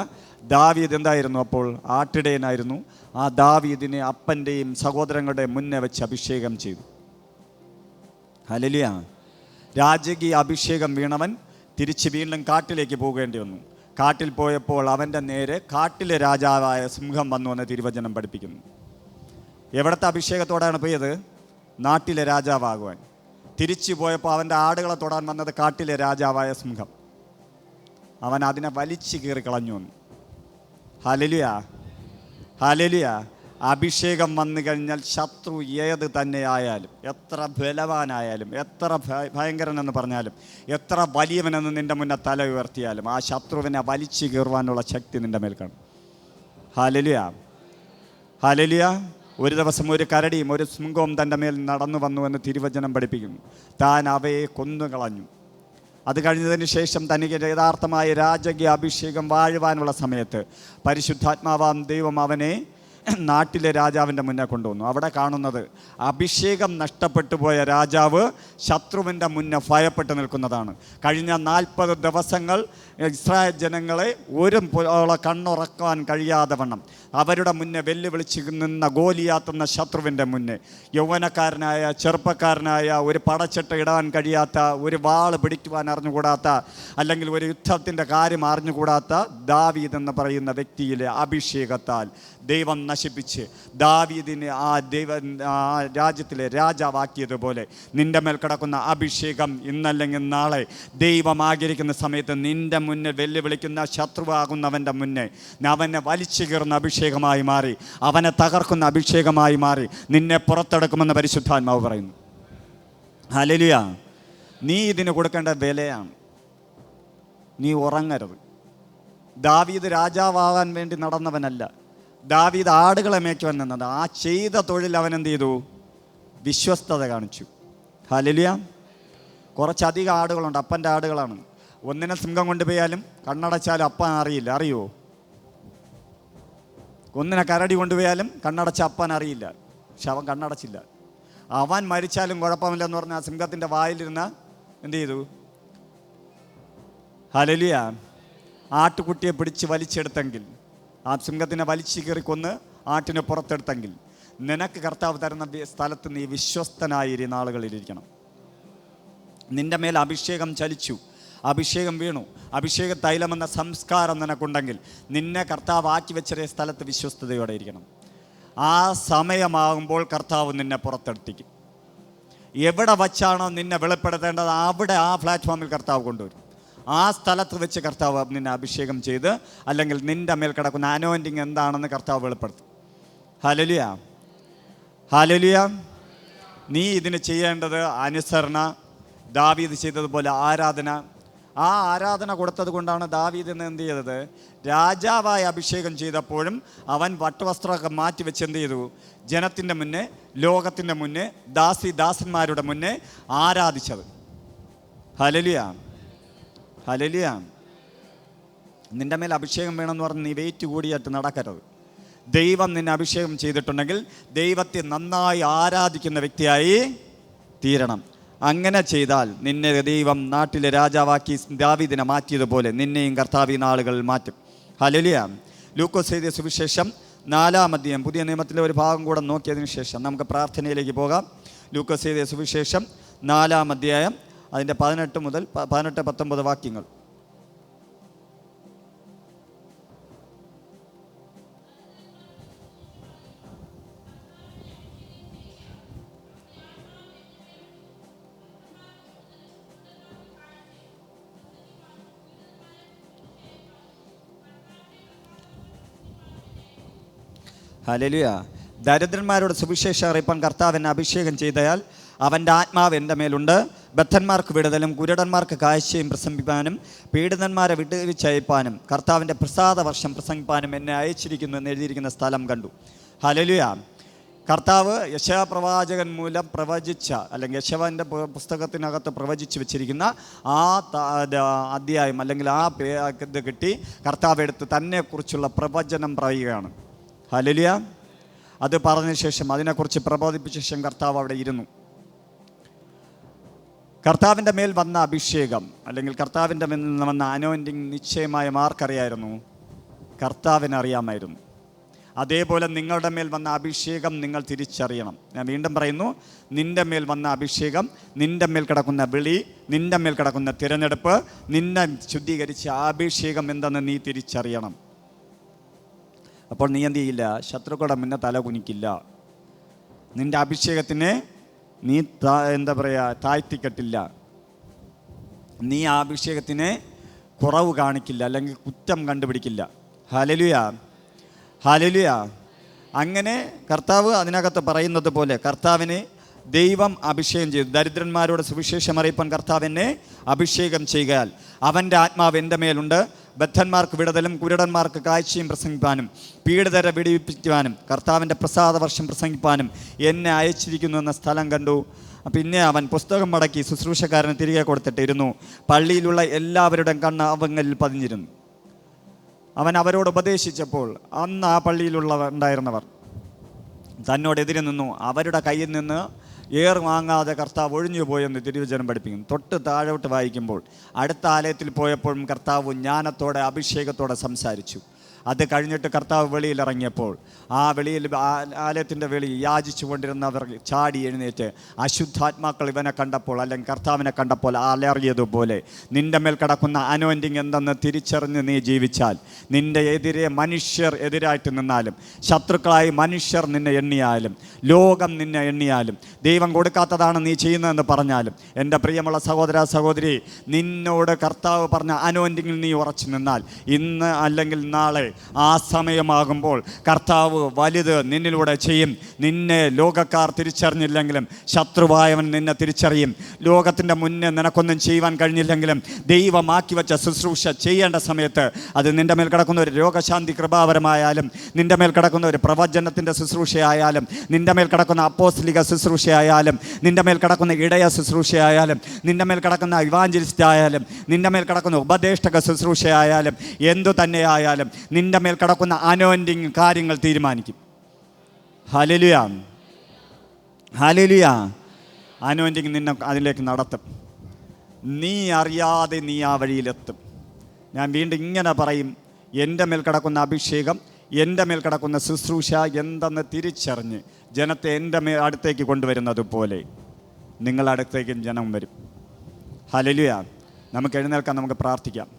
ദാവീദ് എന്തായിരുന്നു? അപ്പോൾ ആട്ടിടയനായിരുന്നു. ആ ദാവീദിനെ അപ്പൻ്റെയും സഹോദരങ്ങളുടെയും മുന്നേ വെച്ച് അഭിഷേകം ചെയ്തു. ഹല്ലേലൂയ. രാജകീയ അഭിഷേകം വീണവൻ തിരിച്ച് വീണ്ടും കാട്ടിലേക്ക് പോകേണ്ടി വന്നു. കാട്ടിൽ പോയപ്പോൾ അവൻ്റെ നേരെ കാട്ടിലെ രാജാവായ സിംഹം വന്നു എന്ന് തിരുവചനം പഠിപ്പിക്കുന്നു. എവിടുത്തെ അഭിഷേകത്തോടാണ് പോയത്? നാട്ടിലെ രാജാവാകുവാൻ. തിരിച്ചു പോയപ്പോൾ അവൻ്റെ ആടുകളെ തൊടാൻ വന്നത് കാട്ടിലെ രാജാവായ സിംഹം. അവൻ അതിനെ വലിച്ചു കീറി കളഞ്ഞു വന്നു. Hallelujah, hallelujah. അഭിഷേകം വന്നു കഴിഞ്ഞാൽ ശത്രു ഏത് തന്നെ ആയാലും, എത്ര ബലവാനായാലും, എത്ര ഭയങ്കരനെന്ന് പറഞ്ഞാലും, എത്ര വലിയവനെന്ന് നിൻ്റെ മുന്നേ തല ഉയർത്തിയാലും, ആ ശത്രുവിനെ വലിച്ചു കീറുവാനുള്ള ശക്തി നിൻ്റെ മേൽ കാണും. Hallelujah, hallelujah. ഒരു ദിവസം ഒരു കരടിയും ഒരു സിംഹവും തൻ്റെ മേൽ നടന്നു വന്നുവെന്ന് തിരുവചനം പഠിപ്പിക്കുന്നു. താൻ അവയെ കൊന്നുകളഞ്ഞു. അത് കഴിഞ്ഞതിന് ശേഷം തനിക്ക് യഥാർത്ഥമായ രാജകീയ അഭിഷേകം വാഴുവാനുള്ള സമയത്ത് പരിശുദ്ധാത്മാവാം ദൈവം അവനെ നാട്ടിലെ രാജാവിൻ്റെ മുന്നേ കൊണ്ടുവന്നു. അവിടെ കാണുന്നത് അഭിഷേകം നഷ്ടപ്പെട്ടു പോയ രാജാവ് ശത്രുവിൻ്റെ മുന്നേ ഭയപ്പെട്ട് നിൽക്കുന്നതാണ്. കഴിഞ്ഞ 40 ദിവസങ്ങൾ ഇസ്രായേൽ ജനങ്ങളെ ഒരു കണ്ണുറക്കാൻ കഴിയാതെ വണ്ണം അവരുടെ മുന്നേ വെല്ലുവിളിച്ച് നിന്ന ഗോലിയാത്ത് എന്ന ശത്രുവിൻ്റെ മുന്നേ യൗവനക്കാരനായ ചെറുപ്പക്കാരനായ, ഒരു പടച്ചട്ട ഇടാൻ കഴിയാത്ത, ഒരു വാൾ പിടിക്കുവാൻ അറിഞ്ഞുകൂടാത്ത, അല്ലെങ്കിൽ ഒരു യുദ്ധത്തിൻ്റെ കാര്യം അറിഞ്ഞുകൂടാത്ത ദാവീദ് എന്ന് പറയുന്ന വ്യക്തിയിലെ അഭിഷേകത്താൽ ദൈവം നശിപ്പിച്ച് ദാവീദിനെ ആ രാജ്യത്തിലെ രാജാവാക്കിയതുപോലെ നിൻ്റെ മേൽ കിടക്കുന്ന അഭിഷേകം ഇന്നല്ലെങ്കിൽ നാളെ ദൈവം ആഗ്രഹിക്കുന്ന സമയത്ത് നിൻ്റെ മുന്നിൽ വെല്ലുവിളിക്കുന്ന ശത്രുവാകുന്നവൻ്റെ മുന്നേ അവനെ വലിച്ചു കീറുന്ന അഭിഷേകമായി മാറി, അവനെ തകർക്കുന്ന അഭിഷേകമായി മാറി നിന്നെ പുറത്തെടുക്കുമെന്ന് പരിശുദ്ധാത്മാവ് പറയുന്നു. ഹല്ലേലൂയ. നീ ഇതിന് കൊടുക്കേണ്ട വിലയാണ്. നീ ഉറങ്ങരുത്. ദാവീദ് രാജാവാകാൻ വേണ്ടി നടന്നവനല്ല. ദാവീദ് ആടുകളെ മേയ്ക്കുവാൻ നിന്നത്. ആ ചെയ്ത തൊഴിൽ അവൻ എന്ത് ചെയ്തു? വിശ്വസ്തത കാണിച്ചു. ഹല്ലേലൂയ. കുറച്ചധികം ആടുകളുണ്ട്, അപ്പൻ്റെ ആടുകളാണ്. ഒന്നിനെ സിംഹം കൊണ്ടുപോയാലും കണ്ണടച്ചാലും അപ്പൻ അറിയില്ല. അറിയുമോ? ഒന്നിനെ കരടി കൊണ്ടുപോയാലും കണ്ണടച്ച അപ്പൻ അറിയില്ല. പക്ഷെ അവൻ കണ്ണടച്ചില്ല. അവൻ മരിച്ചാലും കുഴപ്പമില്ലെന്ന് പറഞ്ഞ ആ സിംഹത്തിൻ്റെ വായിലിരുന്ന എന്ത് ചെയ്തു? ഹല്ലേലൂയ. ആട്ടുകുട്ടിയെ പിടിച്ച് വലിച്ചെടുത്തെങ്കിൽ, ആ സിംഹത്തിനെ വലിച്ചു കയറി കൊന്ന് ആട്ടിനെ പുറത്തെടുത്തെങ്കിൽ, നിനക്ക് കർത്താവ് തരുന്ന സ്ഥലത്ത് നീ വിശ്വസ്തനായിരുന്ന ആളുകളിലിരിക്കണം. നിൻ്റെ മേൽ അഭിഷേകം ചലിച്ചു, അഭിഷേകം വീണു, അഭിഷേക തൈലമെന്ന സംസ്കാരം നിനക്കുണ്ടെങ്കിൽ നിന്നെ കർത്താവ് ആക്കി വെച്ച സ്ഥലത്ത് വിശ്വസ്തയോടെ ഇരിക്കണം. ആ സമയമാകുമ്പോൾ കർത്താവ് നിന്നെ പുറത്തെടുത്തിക്കും. എവിടെ വച്ചാണോ നിന്നെ വെളിപ്പെടുത്തേണ്ടത് അവിടെ ആ പ്ലാറ്റ്ഫോമിൽ കർത്താവ് കൊണ്ടുവരും. ആ സ്ഥലത്ത് വെച്ച് കർത്താവ് നിന്നെ അഭിഷേകം ചെയ്ത്, അല്ലെങ്കിൽ നിൻ്റെ മേൽ കിടക്കുന്ന അനോയിൻറ്റിങ് എന്താണെന്ന് കർത്താവ് വെളിപ്പെടുത്തും. Hallelujah, hallelujah. നീ ഇതിന് ചെയ്യേണ്ടത് അനുസരണ. ദാവീദ് ചെയ്തതുപോലെ ആരാധന. ആ ആരാധന കൊടുത്തത് കൊണ്ടാണ് ദാവീദ് എന്ന് എന്ത് ചെയ്തത്? രാജാവായി അഭിഷേകം ചെയ്തപ്പോഴും അവൻ വട്ടുവസ്ത്രമൊക്കെ മാറ്റി വെച്ച് എന്ത് ചെയ്തു? ജനത്തിൻ്റെ മുന്നേ, ലോകത്തിൻ്റെ മുന്നേ, ദാസന്മാരുടെ മുന്നേ ആരാധിച്ചത്. Hallelujah, hallelujah. നിൻ്റെ മേൽ അഭിഷേകം വേണമെന്ന് പറഞ്ഞ് നീ വെയിറ്റ് കൂടിയായിട്ട് നടക്കരുത്. ദൈവം നിന്നെ അഭിഷേകം ചെയ്തിട്ടുണ്ടെങ്കിൽ ദൈവത്തെ നന്നായി ആരാധിക്കുന്ന വ്യക്തിയായി തീരണം. അങ്ങനെ ചെയ്താൽ നിന്നെ ദൈവം നാട്ടിലെ രാജാവാക്കി ദാവീദിനെ മാറ്റിയതുപോലെ നിന്നെയും കർത്താവ് ഈ നാളുകളിൽ മാറ്റും. ഹല്ലേലൂയ. ലൂക്കോസ് എഴുതിയ സുവിശേഷം 4-ാം അധ്യായം, പുതിയ നിയമത്തിലെ ഒരു ഭാഗം കൂടെ നോക്കിയതിന് ശേഷം നമുക്ക് പ്രാർത്ഥനയിലേക്ക് പോകാം. ലൂക്കോസ് എഴുതിയ സുവിശേഷം 4-ാം അധ്യായം, അതിൻ്റെ 18 മുതൽ 19 വാക്യങ്ങൾ. ഹല്ലേലൂയ. ദരിദ്രന്മാരോട് സുവിശേഷം അറിയിപ്പാൻ കർത്താവ് എന്നെ അഭിഷേകം ചെയ്തയാൽ അവൻ്റെ ആത്മാവ് എൻ്റെ മേലുണ്ട്. ബദ്ധന്മാർക്ക് വിടുതലും കുരുടന്മാർക്ക് കാഴ്ചയും പ്രസംഗിപ്പാനും പീഡിതന്മാരെ വിട്ടുവീഴ്ചയപ്പാനും കർത്താവിൻ്റെ പ്രസാദ വർഷം പ്രസംഗിപ്പാനും എന്നെ അയച്ചിരിക്കുന്നു എന്ന് എഴുതിയിരിക്കുന്ന സ്ഥലം കണ്ടു. ഹല്ലേലൂയ. കർത്താവ് യെശയ്യാ പ്രവാചകൻ മൂലം പ്രവചിച്ച, അല്ലെങ്കിൽ യെശയ്യാവിൻ്റെ പുസ്തകത്തിനകത്ത് പ്രവചിച്ച് വെച്ചിരിക്കുന്ന ആ അധ്യായം അല്ലെങ്കിൽ ആ ഇത് കിട്ടി കർത്താവ് എടുത്ത് തന്നെക്കുറിച്ചുള്ള പ്രവചനം പറയുകയാണ്. ഹല്ലേലൂയ. അത് പറഞ്ഞ ശേഷം, അതിനെക്കുറിച്ച് പ്രബോധിപ്പിച്ച ശേഷം കർത്താവ് അവിടെ ഇരുന്നു. കർത്താവിൻ്റെ മേൽ വന്ന അഭിഷേകം അല്ലെങ്കിൽ കർത്താവിൻ്റെ മേൽ വന്ന അനോയിൻറ്റിങ് നിശ്ചയമായും ആർക്കറിയായിരുന്നു? കർത്താവിനറിയാമായിരുന്നു. അതേപോലെ നിങ്ങളുടെ മേൽ വന്ന അഭിഷേകം നിങ്ങൾ തിരിച്ചറിയണം. ഞാൻ വീണ്ടും പറയുന്നു, നിൻ്റെ മേൽ വന്ന അഭിഷേകം, നിൻ്റെ മേൽ കിടക്കുന്ന വിളി, നിൻ്റെ മേൽ കിടക്കുന്ന തിരഞ്ഞെടുപ്പ്, നിന്നെ ശുദ്ധീകരിച്ച അഭിഷേകം എന്തെന്ന് നീ തിരിച്ചറിയണം. അപ്പോൾ നീ എന്ത് ചെയ്യില്ല? ശത്രുക്കളുടെ മുന്നേ തല കുനിക്കില്ല. നിൻ്റെ അഭിഷേകത്തിനെ നീ താഴ്ത്തിക്കെട്ടില്ല. നീ ആ അഭിഷേകത്തിനെ കുറവ് കാണിക്കില്ല, അല്ലെങ്കിൽ കുറ്റം കണ്ടുപിടിക്കില്ല. Hallelujah, hallelujah. അങ്ങനെ കർത്താവ് അതിനകത്ത് പറയുന്നത് പോലെ കർത്താവിനെ ദൈവം അഭിഷേകം ചെയ്തു. ദരിദ്രന്മാരോട് സുവിശേഷം അറിയിപ്പാൻ കർത്താവിനെ അഭിഷേകം ചെയ്യാൽ അവൻ്റെ ആത്മാവ് എൻ്റെ മേലുണ്ട്. ബദ്ധന്മാർക്ക് വിടുതലും കുരുടന്മാർക്ക് കാഴ്ചയും പ്രസംഗിപ്പാനും പീഡിതരെ വിടുവിപ്പിക്കുവാനും കർത്താവിൻ്റെ പ്രസാദ വർഷം പ്രസംഗിപ്പാനും എന്നെ അയച്ചിരിക്കുന്നു എന്ന സ്ഥലം കണ്ടു. പിന്നെ അവൻ പുസ്തകം മടക്കി ശുശ്രൂഷക്കാരന് തിരികെ കൊടുത്തിട്ടിരുന്നു. പള്ളിയിലുള്ള എല്ലാവരുടെയും കണ്ണ് അവങ്ങളിൽ പതിഞ്ഞിരുന്നു. അവൻ അവരോട് ഉപദേശിച്ചപ്പോൾ അന്ന് ആ ഉണ്ടായിരുന്നവർ തന്നോടെതിരെ നിന്നു. അവരുടെ കയ്യിൽ നിന്ന് വാങ്ങാതെ കർത്താവ് ഒഴിഞ്ഞു പോയെന്ന് തിരുവചനം പഠിപ്പിക്കുന്നു. തൊട്ട് താഴോട്ട് വായിക്കുമ്പോൾ, അടുത്ത ആലയത്തിൽ പോയപ്പോഴും കർത്താവ് ജ്ഞാനത്തോടെ അഭിഷേകത്തോടെ സംസാരിച്ചു. അത് കഴിഞ്ഞിട്ട് കർത്താവ് വെളിയിലിറങ്ങിയപ്പോൾ ആലയത്തിൻ്റെ വെളി യാചിച്ചു കൊണ്ടിരുന്നവർ ചാടി എഴുന്നേറ്റ് അശുദ്ധാത്മാക്കൾ ഇവനെ കണ്ടപ്പോൾ, അല്ലെങ്കിൽ കർത്താവിനെ കണ്ടപ്പോൾ അലറിയതുപോലെ നിൻ്റെ മേൽ കിടക്കുന്ന അനോയിൻറ്റിങ് എന്തെന്ന് തിരിച്ചറിഞ്ഞ് നീ ജീവിച്ചാൽ, നിൻ്റെ എതിരെ മനുഷ്യർ എതിരായിട്ട് നിന്നാലും, ശത്രുക്കളായി മനുഷ്യർ നിന്നെ എണ്ണിയാലും, ലോകം നിന്നെ എണ്ണിയാലും, ദൈവം കൊടുക്കാത്തതാണ് നീ ചെയ്യുന്നതെന്ന് പറഞ്ഞാലും, എൻ്റെ പ്രിയമുള്ള സഹോദര സഹോദരി, നിന്നോട് കർത്താവ് പറഞ്ഞ അനോയിൻറ്റിങ്ങിൽ നീ ഉറച്ചു നിന്നാൽ ഇന്ന് അല്ലെങ്കിൽ നാളെ ആ സമയമാകുമ്പോൾ കർത്താവ് വലുത് നിന്നിലൂടെ ചെയ്യും. നിന്നെ ലോകക്കാർ തിരിച്ചറിഞ്ഞില്ലെങ്കിലും ശത്രുവായവൻ നിന്നെ തിരിച്ചറിയും. ലോകത്തിൻ്റെ മുന്നേ നിനക്കൊന്നും ചെയ്യുവാൻ കഴിഞ്ഞില്ലെങ്കിലും ദൈവമാക്കി വെച്ച ശുശ്രൂഷ ചെയ്യേണ്ട സമയത്ത്, അത് നിൻ്റെ മേൽ കിടക്കുന്ന ഒരു രോഗശാന്തി കൃപാവരമായാലും, നിൻ്റെ മേൽ കിടക്കുന്ന ഒരു പ്രവചനത്തിൻ്റെ ശുശ്രൂഷയായാലും, നിൻ്റെ മേൽ കിടക്കുന്ന അപ്പോസ്തലിക ശുശ്രൂഷയായാലും, നിൻ്റെ മേൽ കിടക്കുന്ന ഇടയ ശുശ്രൂഷയായാലും, നിൻ്റെ മേൽ കിടക്കുന്ന ഇവാഞ്ചലിസ്റ്റ് ആയാലും, നിൻ്റെ മേൽ കിടക്കുന്ന ഉപദേഷ്ടക ശുശ്രൂഷയായാലും, എന്തു തന്നെയായാലും നിൻ്റെ മേൽ കിടക്കുന്ന അനോയിൻറ്റിങ് കാര്യങ്ങൾ തീരുമാനിക്കും. Hallelujah, hallelujah. അനോയിൻറ്റിങ് നിന്നെ അതിലേക്ക് നടത്തും. നീ അറിയാതെ നീ ആ വഴിയിലെത്തും. ഞാൻ വീണ്ടും ഇങ്ങനെ പറയും, എൻ്റെ മേൽ കിടക്കുന്ന അഭിഷേകം, എൻ്റെ മേൽ കിടക്കുന്ന ശുശ്രൂഷ എന്തെന്ന് തിരിച്ചറിഞ്ഞ് ജനത്തെ എൻ്റെ അടുത്തേക്ക് കൊണ്ടുവരുന്നത് പോലെ നിങ്ങളുടെ അടുത്തേക്കും ജനം വരും. ഹല്ലേലൂയ. നമുക്ക് എഴുന്നേൽക്കാം, നമുക്ക് പ്രാർത്ഥിക്കാം.